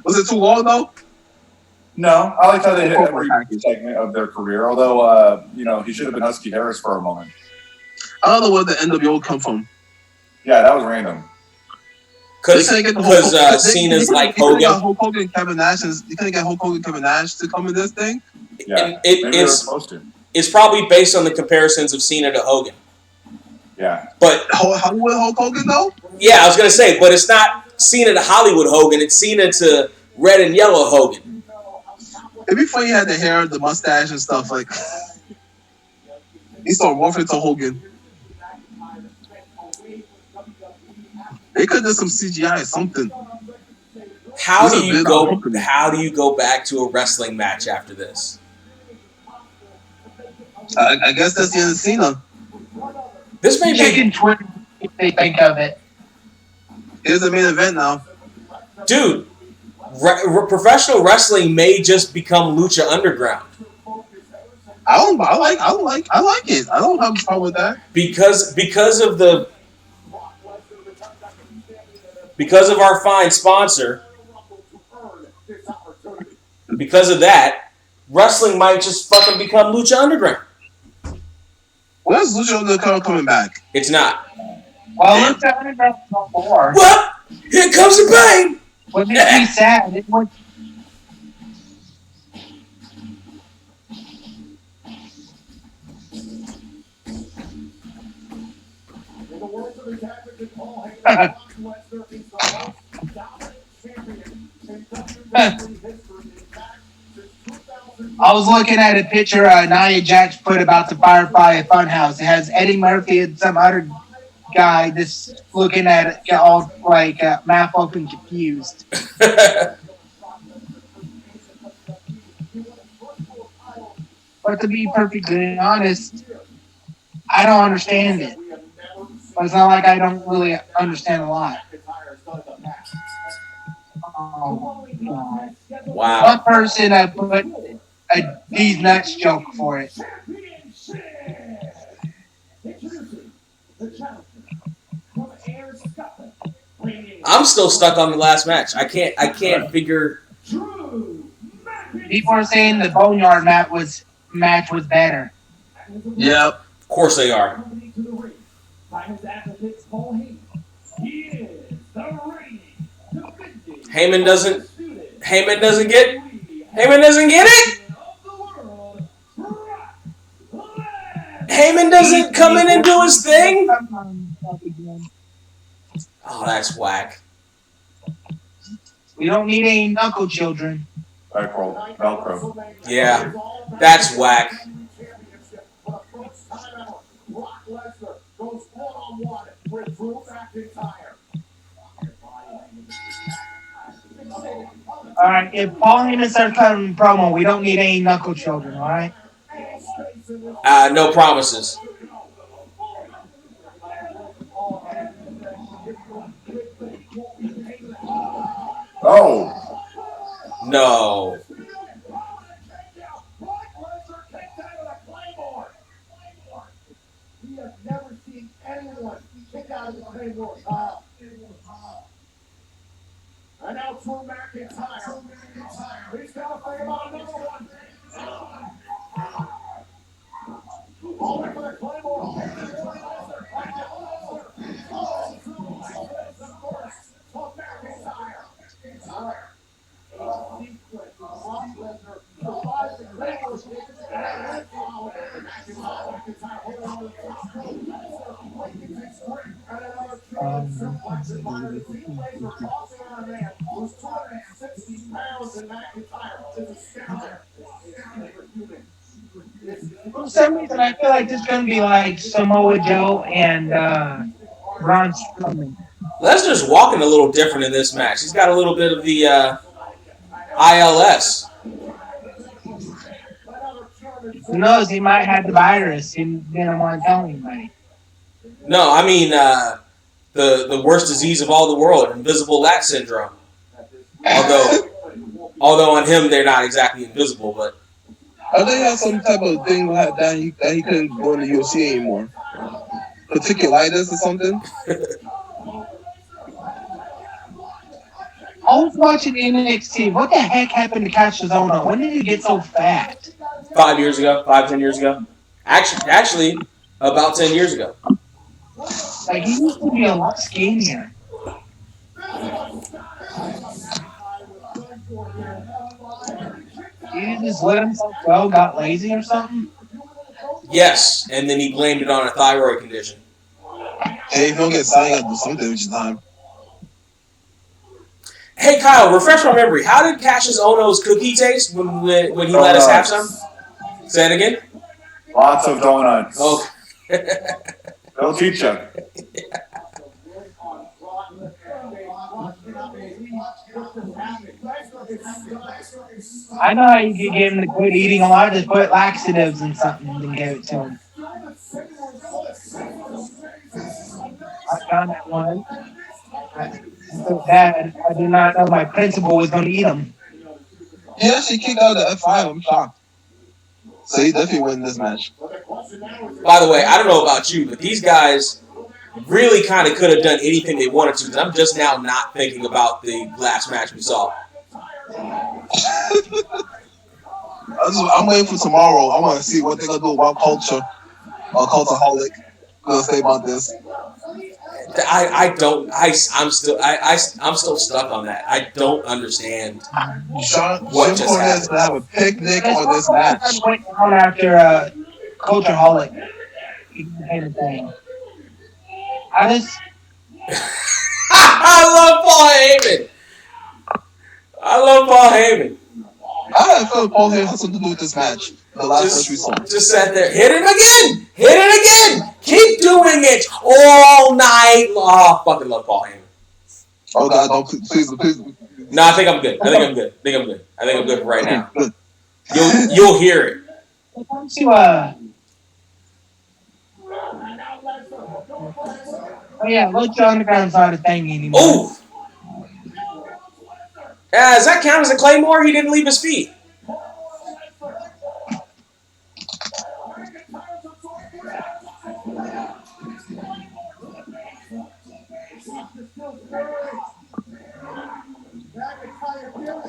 Was it too long though? No, I liked how they hit every segment of their career. Although, he should have been Husky Harris for a moment. I don't know where the NWO come from. Yeah, that was random. Because Cena's like Hogan. Hulk Hogan, Kevin Nash. You couldn't get Hulk Hogan, Kevin Nash to come in this thing. Yeah, maybe they were supposed to. It's probably based on the comparisons of Cena to Hogan. Yeah. But Hollywood Hulk Hogan though? Yeah, I was gonna say, but it's not Cena to Hollywood Hogan. It's Cena to red and yellow Hogan. It'd be funny. He had the hair, the mustache, and stuff like. He started morphing to Hogan. They could do some CGI or something. How do you go back to a wrestling match after this? I guess that's the end of Cena. This may be Twitter if they think of it. Here's the main event now, dude. Professional wrestling may just become Lucha Underground. I like it. I don't have a problem with that because of the because of our fine sponsor, because of that, wrestling might just fucking become Lucha Underground. When's Lucha Underground coming back? It's not. Well, Lucha Underground was before. What? Here comes the pain. What makes me sad? It was. In the world of the tactic and Paul Heyman, Lesnar is the most dominant champion in WWE history. In fact, since 2000. I was looking at a picture Nia Jax put about the Firefly Funhouse. It has Eddie Murphy and some other guy just looking at it all like mouth open confused. But to be perfectly honest, I don't understand it. But it's not like I don't really understand a lot. Oh, God. Wow. One person I put a these nuts joke for it. I'm still stuck on the last match. I can't figure. People are saying the Boneyard match was better. Yep. Of course they are. Heyman doesn't get it. Heyman doesn't come in and do his thing. Oh, that's whack. We don't need any knuckle children. Velcro. Yeah, that's whack. Brock Lesnar goes one-on-one with Drew McIntyre. All right, if Paul Heyman starts cutting promo, we don't need any knuckle children. All right. No promises. Oh. No. We have never seen anyone kick out of the Claymore. And now Drew McIntyre. He's got to think about another one. Only for the Claymore. For some reason, I feel like this is going to be like Samoa Joe and Braun Strowman. Lesnar's walking a little different in this match. He's got a little bit of the ILS. Who knows? He might have the virus. He didn't want to tell anybody. No, I mean the worst disease of all the world, invisible lat syndrome. Although on him they're not exactly invisible, but I think he had some type of thing that he couldn't go in the UFC anymore. Particulitis or something. I was watching NXT. What the heck happened to Cassius Ohno? When did he get so fat? 10 years ago. Actually, about 10 years ago. Like, he used to be a lot skinnier. He just let himself go, got lazy or something? Yes, and then he blamed it on a thyroid condition. Hey, if you don't get signed up to something each time. Hey Kyle, refresh my memory. How did Cassius Ohno's cookie taste when he let us have some? Say it again. Lots of donuts. Oh. They'll teach you. I know how you could get him to quit eating a lot. Just put laxatives in something and give it to him. I found that one. So bad. I did not know my principal was going to eat them. Yeah, she kicked out the F5. I'm shocked. So he definitely win this match. By the way, I don't know about you, but these guys really kind of could have done anything they wanted to. Because I'm just now not thinking about the last match we saw. I'm waiting for tomorrow. I want to see what they're gonna do about culture or cultaholic. Gonna say about this. I'm still stuck on that. I don't understand what just happened. Gonna have a picnic on this match. I'm waiting on after Cultureholic became a thing. I love Paul Heyman. I love Paul Heyman. I feel Paul Heyman has something to do with this match. The last match we saw. Just sat there. Hit it again. Hit it again. Keep doing it all night long. I fucking love Paul Heyman. Oh God, don't please. No, I think I'm good. I think I'm good for right now. You'll hear it. Oh yeah, Lucha Underground's not a thing anymore. Ooh. Does that count as a Claymore? He didn't leave his feet.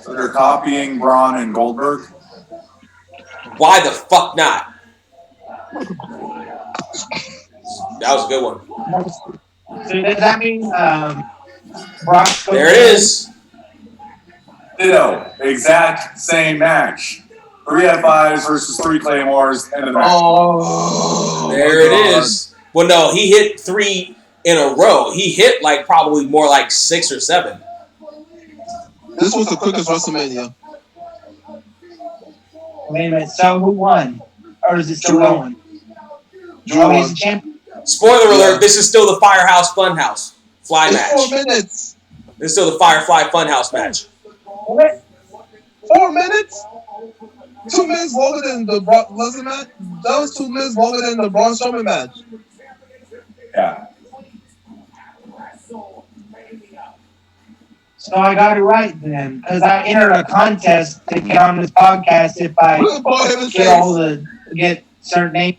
So they're copying Braun and Goldberg? Why the fuck not? That was a good one. So does that mean Brock? There it is. Ditto. Exact same match. 3 out of 5s versus 3 Claymores. End of the match. Oh, there it is. Well, no, he hit 3 in a row. He hit like probably more like 6 or 7. This was the quickest WrestleMania. Wait a minute. So who won? Or is it still going? Drew He's the champion. Spoiler alert, this is still the Firehouse Funhouse Fly It's match. 4 minutes. This is still the Firefly Funhouse match. 4 minutes? 2 minutes longer than the Braun Lesnar match? That was 2 minutes longer than the Braun Strowman match. Yeah. So I got it right then, because I entered a contest to get on this podcast if I get certain names.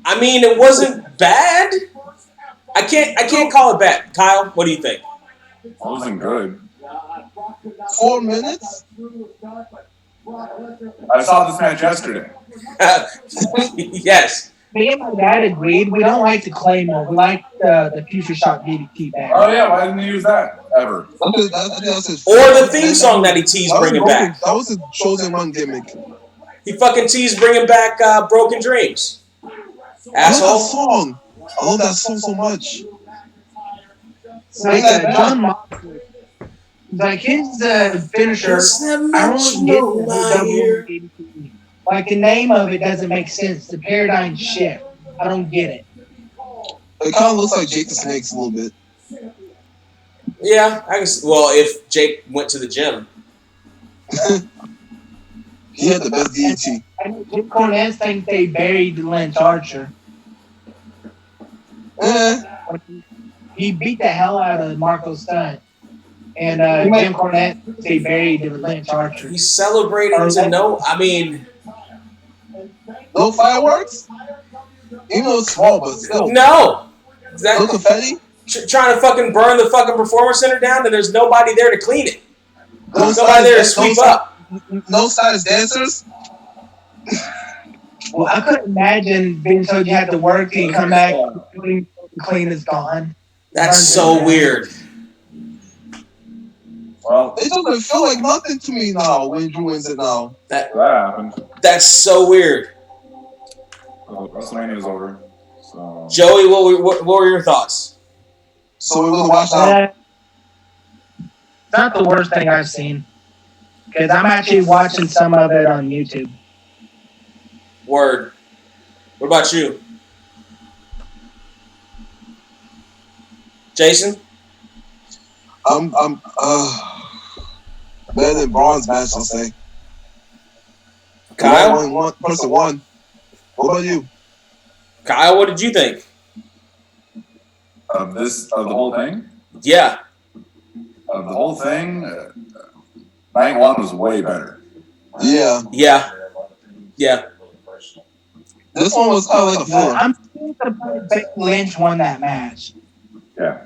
I mean, it wasn't bad. I can't call it bad. Kyle, what do you think? It wasn't good. 4 minutes? I saw this match yesterday. Yes. Me and my dad agreed. We don't like the Claymore. We like the Future Shock DDT bag. Oh, yeah. Why didn't you use that ever? Or the theme song that he teased bringing back. That was his chosen one gimmick. He fucking teased bringing back Broken Dreams. Asshole. I love that song so much. Like John Moxley. Like his finisher, I don't get the WWE. Like the name of it doesn't make sense. The paradigm shift. I don't get it. It kind of looks like Jake the Snake's a little bit. Yeah, I guess. Well, if Jake went to the gym. He had the best DDT. Jim Cornette think they buried Lance Archer. He beat the hell out of Marco Stunt. And Jim Cornette, they buried Lance Archer. He's celebrating to no. I mean, no fireworks? Even though it's small, but still. No. No confetti? Trying to fucking burn the fucking Performance Center down and there's nobody there to clean it. There's nobody there to sweep up. No status dancers? Well, I couldn't imagine being told you had to work and come back clean is gone. That's so weird. Well, it doesn't feel like nothing to me now when Drew wins it now. That happened. That's so weird. WrestleMania is over. So. Joey, what were your thoughts? So we're gonna watch that. It's not the worst thing I've seen. Because I'm actually watching some of it on YouTube. Word. What about you? Jason? I'm better than Braun's match, I'll say. Kyle? One person won. What about you? Kyle, what did you think? Of the whole thing? Yeah. Of the whole thing, night 1 was way better. Yeah. Yeah. Yeah. This one was kind of like a filler. I'm still Becky Lynch won that match. Yeah.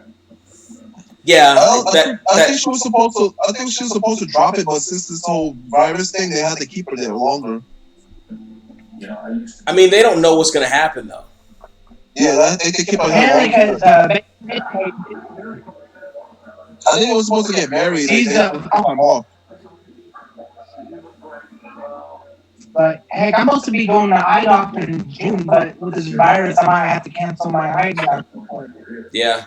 Yeah, I think she was supposed to. I think she was supposed to drop it, but since this whole virus thing, they had to keep her there longer. I mean, they don't know what's going to happen though. Yeah, they could keep her Apparently, there longer. because I think it was supposed to get married. She's They took time off. but heck, I'm supposed to be going to eye doctor in June, but with this virus, I might have to cancel my eye doctor appointment. Yeah.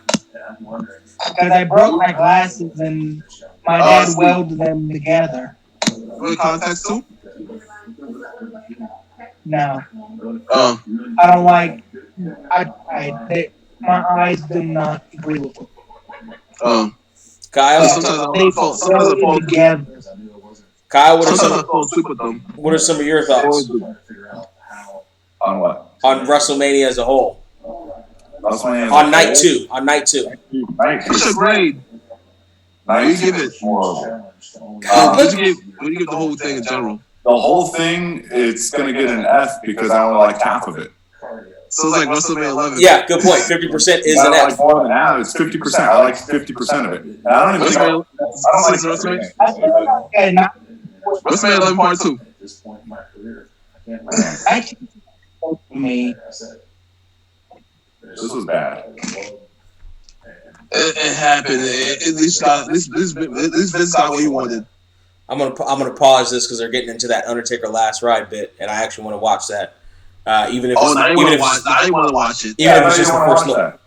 Because I broke my glasses and my dad welded them together. With contacts too? No, Oh. I don't like. My eyes do not agree with it. Kyle, Sometimes I fall together. Kyle, Sometimes I fall asleep with them. what are some of your thoughts On what? on WrestleMania as a whole? WrestleMania On night two. On night two. What's your grade? Night You give it. horrible. What do you give the whole thing in general? The whole thing, it's going to get an F because I only like half of it. So it's like WrestleMania 11. Yeah, good point. 50% is I an don't like F. more than half. It's 50%. I like 50% of it. And I don't even think I don't like WrestleMania 11 part 2. Actually, me. This was bad. It happened. This Vince got what he wanted. I'm gonna pause this because they're getting into that Undertaker last ride bit, and I actually want to watch that. Even if I want to watch it. Even if it's just the first look.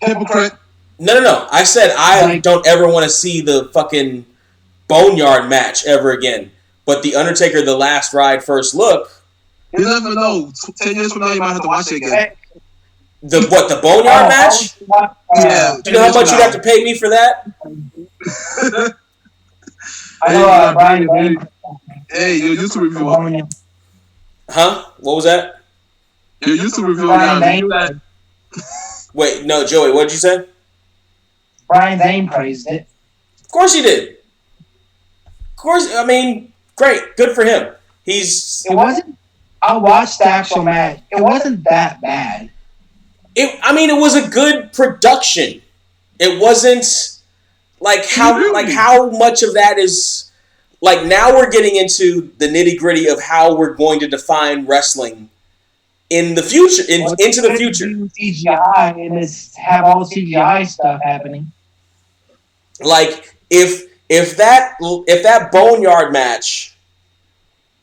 Hypocrite. No. I said I don't ever want to see the fucking Boneyard match ever again. But the Undertaker, the last ride, first look. You never know. 10 years from now, you might have to watch it again. The Boneyard match? Yeah. Do you know how much you'd have to pay me for that? I know Brian. Hey, your YouTube review. Huh? What was that? Your YouTube review. Brian Wait, no, Joey, what did you say? Brian Zane praised it. Of course he did. Of course, I mean, great. Good for him. It wasn't. I watched the actual match. It wasn't that bad. It was a good production. It wasn't like how much of that is like now we're getting into the nitty-gritty of how we're going to define wrestling in the future, into the future. CGI and have all CGI stuff happening. Like if that Boneyard match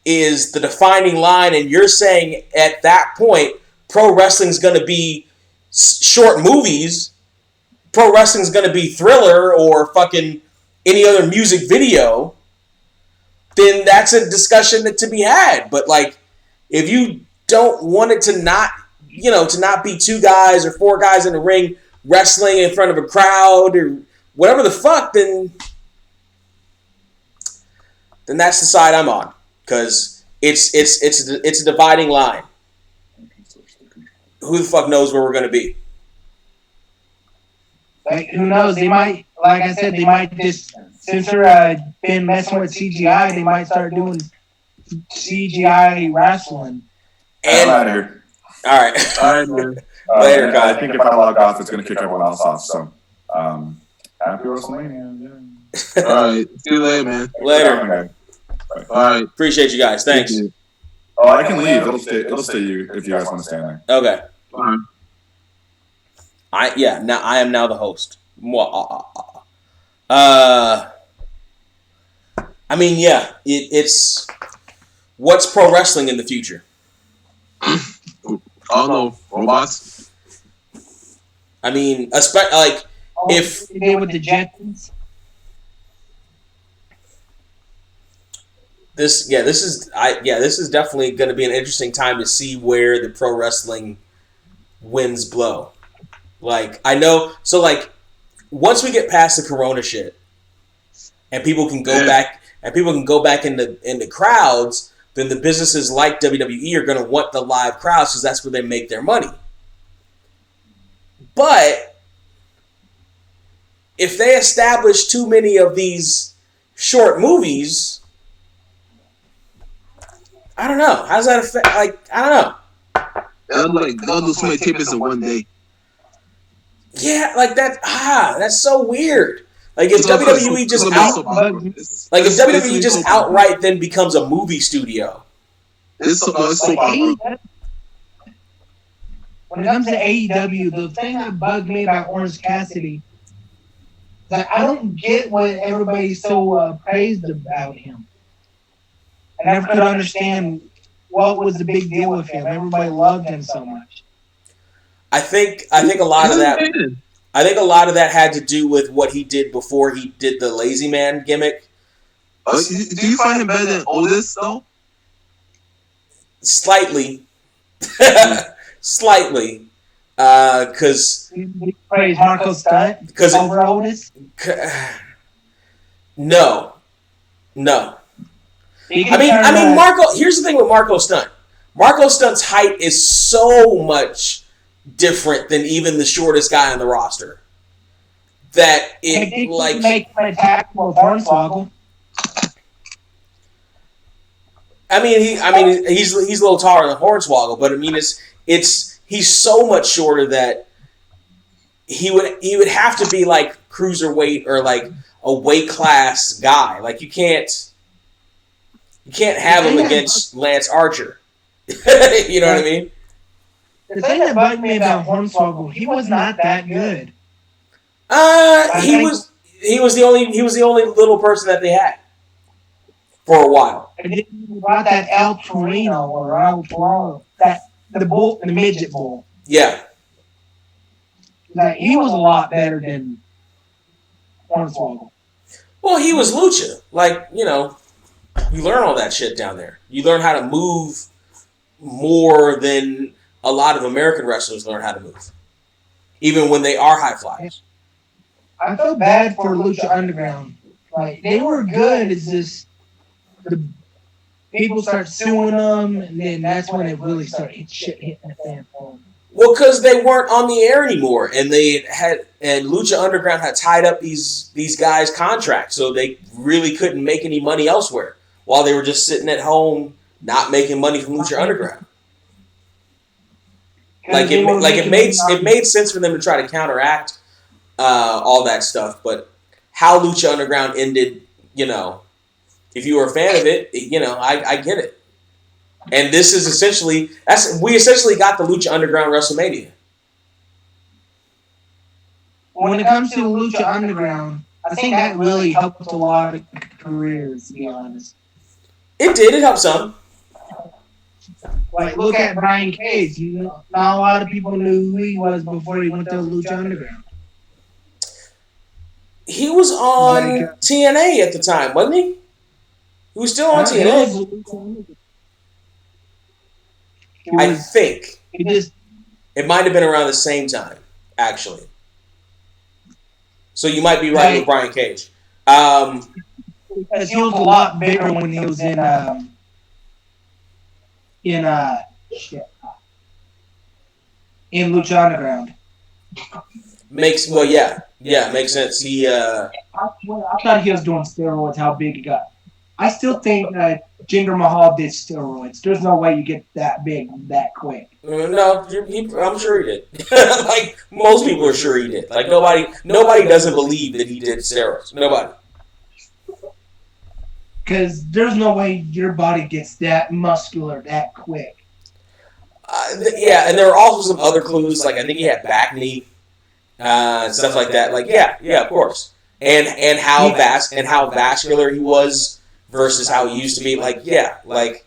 is the defining line, and you're saying at that point pro wrestling's going to be short movies, pro wrestling's going to be Thriller or fucking any other music video, then that's a discussion to be had. But like, if you don't want it to not be two guys or four guys in the ring wrestling in front of a crowd or whatever the fuck, then that's the side I'm on, because it's a dividing line. Who the fuck knows where we're gonna be? Like, who knows? They might, like I said, they might just, since they're been messing with CGI, they might start doing CGI wrestling. And I'm out of here. All right, man. Later, guys. I think if I log off, it's going to kick everyone else off. So, happy WrestleMania. Yeah. All right. See you later, man. Later. All right. Appreciate you guys. Thanks. Oh, I can leave. It'll stay you if you guys want to stay in there. Okay. All right. Now I am now the host. I mean, yeah, it's what's pro wrestling in the future? I don't know. Robots. I mean, like if they with the Jetsons. this is definitely going to be an interesting time to see where the pro wrestling winds blow. Like, I know, so like once we get past the Corona shit and people can go back in the crowds, then the businesses like WWE are going to want the live crowds because that's where they make their money. But if they establish too many of these short movies, I don't know. How does that affect? Like, I don't know. They'll do so many tapings in one day. Yeah, like that. That's so weird. Like if WWE just if WWE just outright then becomes a movie studio. It's so popular. When it comes to AEW, the thing that bugged me about Orange Cassidy is that I don't get what everybody's so praised about him. I never could understand what was the big deal with him. Everybody loved him so much. I think a lot of that. I think a lot of that had to do with what he did before he did the lazy man gimmick. Do you find him better than Otis though? Slightly, slightly, because praise Marco Stunt because over Otis. No. I mean, Marco. Here's the thing with Marco Stunt. Marco Stunt's height is so much different than even the shortest guy on the roster. That it like make an attack with Hornswoggle. I mean, he's a little taller than Hornswoggle, but I mean, he's so much shorter that he would have to be like cruiserweight or like a weight class guy. Like you can't have him against Lance Archer. You know what I mean? The thing that bugged me about Hornswoggle, he was not that good. He was the only little person that they had for a while. About that El Torino or El Toro, the midget bull. Yeah. Like, he was a lot better than Hornswoggle. Well, he was Lucha. Like, you know, you learn all that shit down there. You learn how to move more than a lot of American wrestlers learn how to move, even when they are high flyers. I feel bad for Lucha Underground. Like, they were good. It's just the people start suing them, and then that's when it really started hitting the fan. Well, because they weren't on the air anymore, and and Lucha Underground had tied up these guys' contracts, so they really couldn't make any money elsewhere while they were just sitting at home not making money from Lucha Underground. It made sense for them to try to counteract all that stuff, but how Lucha Underground ended, you know, if you were a fan of it, you know, I get it. And this is we essentially got the Lucha Underground WrestleMania. When it comes to Lucha Underground, I think that really helped a lot of careers, to be honest. It did. It helped some. Like, look at Brian Cage. You know, not a lot of people knew who he was before he went to Lucha Underground. He was on TNA at the time, wasn't he? He was still on TNA. I think. It might have been around the same time, actually. So you might be right with Brian Cage. Because he was a lot bigger when he was in Lucha Underground. Makes sense. He I thought he was doing steroids. How big he got? I still think Jinder Mahal did steroids. There's no way you get that big that quick. No, I'm sure he did. Like most people are sure he did. Like nobody doesn't believe that he did steroids. Nobody. Because there's no way your body gets that muscular that quick. Yeah, and there were also some other clues. Like I think he had back knee, stuff like that. Like yeah, of course. And how vascular he was versus how he used to be. Like like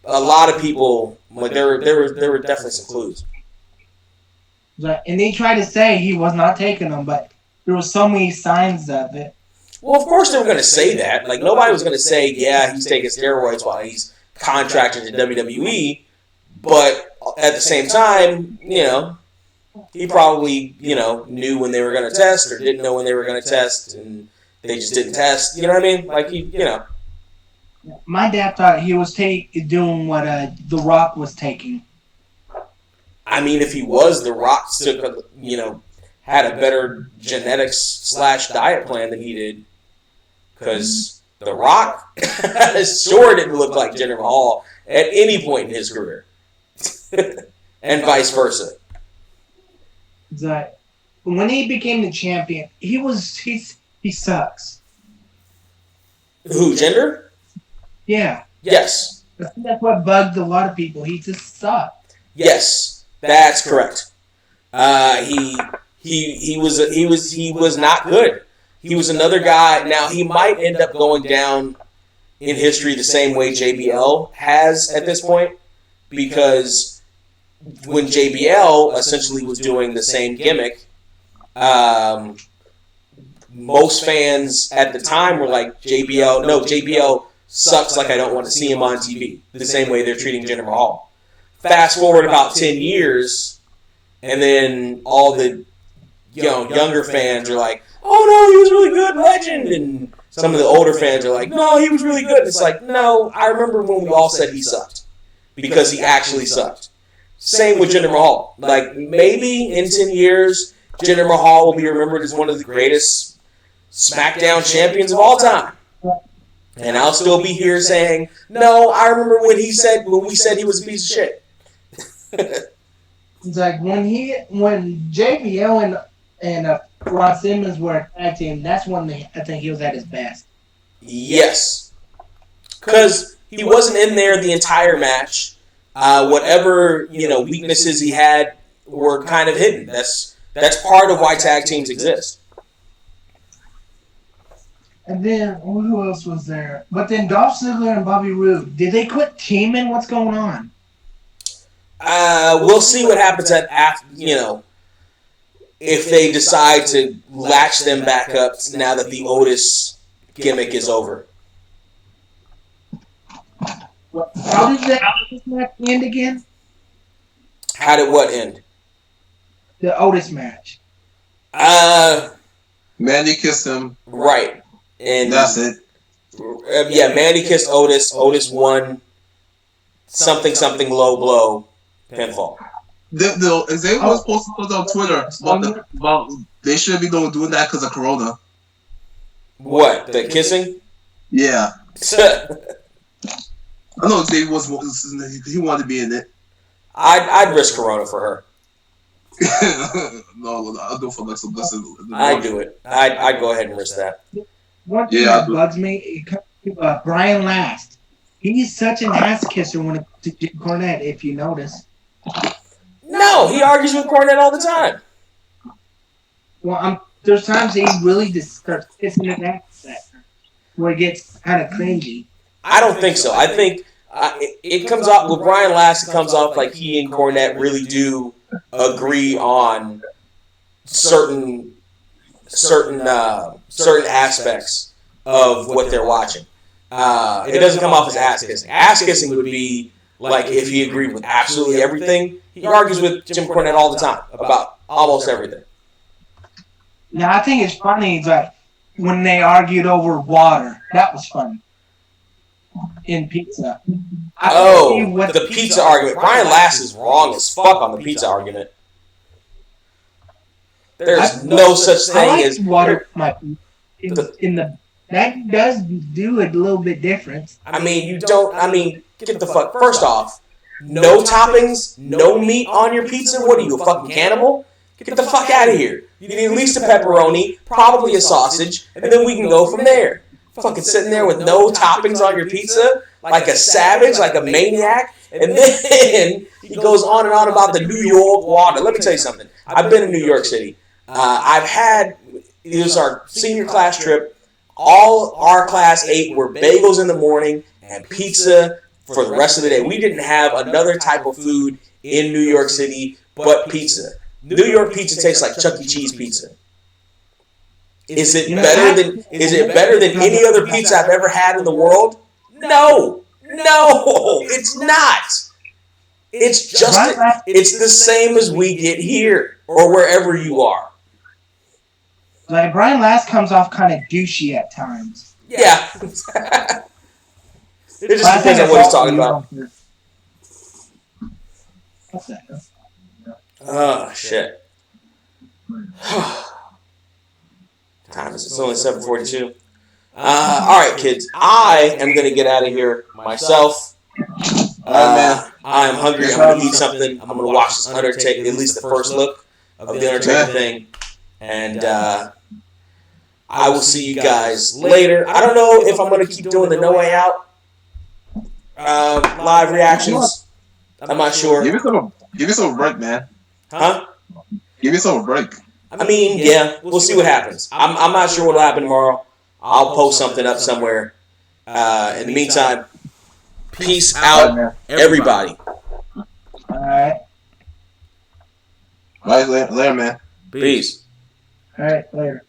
a lot of people. Like there were definitely some clues. And they tried to say he was not taking them, but there were so many signs of it. Well, of course they were going to say that. Like nobody was going to say, yeah, he's taking steroids while he's contracted to WWE. But at the same time, you know, he probably, you know, knew when they were going to test or didn't know when they were going to test, and they just didn't test. You know what I mean? Like you know. My dad thought he was doing what The Rock was taking. I mean, if he was, The Rock still, you know, had a better genetics / diet plan than he did. Because The Rock sure didn't look like Jinder Mahal at any point in his career. and vice versa. It's like, when he became the champion, he sucks. Who, Jinder? Yeah. Yes. I think that's what bugged a lot of people. He just sucked. Yes, that's correct. He was not good. He was another guy. Now he might end up going down in history the same way JBL has at this point, because when JBL essentially was doing the same gimmick, most fans at the time were like, JBL sucks, like I don't want to see him on TV, the same way they're treating Jinder Mahal. Fast forward about 10 years, and then all the younger fans are like, oh no, he was really good, legend, and some of the older fans are like, no, he was really good. It's like, no, I remember when we all said he sucked, because he actually sucked. Same with Jinder Mahal. Like, maybe in 10 years, Jinder Mahal will be remembered as one of the greatest SmackDown champions of all time. And I'll still be here saying, no, I remember when we said he was a piece of shit. It's like when JBL and Ron Simmons were a tag team, that's when I think he was at his best. Yes. Because he wasn't in there the entire match. Whatever weaknesses he had were kind of hidden. That's part of why tag teams exist. And then who else was there? But then Dolph Ziggler and Bobby Roode, did they quit teaming? What's going on? We'll see what happens if they decide to latch them back up now that the Otis gimmick is over. How did that match end again? How did what end? The Otis match. Mandy kissed him. Right. And that's it. Mandy kissed Otis. Otis won something low blow pinfall. They were supposed to put on Twitter about they shouldn't be doing that because of Corona. What, the kissing? Yeah. I know Xavier he wanted to be in it. I'd risk Corona for her. No, I'll do it for Alexa Bliss. I'd do it. I'd go ahead and risk that. One thing that bugs me, it comes to Brian Last. He's such an ass kisser when it comes to Jim Cornette, if you notice. No, he argues with Cornette all the time. Well, there's times he really just starts kissing his ass where it gets kind of cringy. I don't think so. I think it comes off with Brian Last. It comes off like he and Cornette really do agree on certain aspects of what they're watching. It doesn't come off as ass kissing. Ass kissing would be like if he agreed with absolutely everything. He argues with Jim Cornette all the time about almost everything. Now, I think it's funny that when they argued over water, that was funny. In pizza. The pizza argument. Brian Last is wrong as fuck on the pizza argument. There's no such thing as water. That does do it a little bit different. I mean, get the fuck. First off, no toppings, no meat on your pizza. What are you, a fucking cannibal? Get the fuck out of here. You need at least a pepperoni, probably a sausage, and then we can go from there. Fucking sitting there with no toppings on your pizza, like a savage, like a maniac, and then he goes on and on about the New York water. Let me tell you something. I've been in New York City. It was our senior class trip. All our class ate were bagels in the morning and pizza for the rest of the day. We didn't have another type of food in New York City but pizza. New York pizza tastes like Chuck E. Cheese pizza. Is it better than any other pizza I've ever had in the world? No, it's not. It's the same as we get here or wherever you are. Like Brian Last comes off kind of douchey at times. Yeah. It just depends on what he's talking about. What's that? Oh shit. Time is it's only 7:42. All right, kids. I am gonna get out of here myself. man. I am hungry. I'm gonna eat something. I'm gonna watch this Undertaker, at least the first look of the Undertaker thing, and I will see you guys later. I don't know if I'm gonna keep doing the No Way Out live reactions. I'm not sure. Give yourself a break, man. Huh? Give yourself a break. I mean, yeah, we'll see what happens. I'm not sure what'll happen tomorrow. I'll post something up somewhere. In the meantime, peace out, everybody. All right. Bye, later, man. Peace. All right. Later.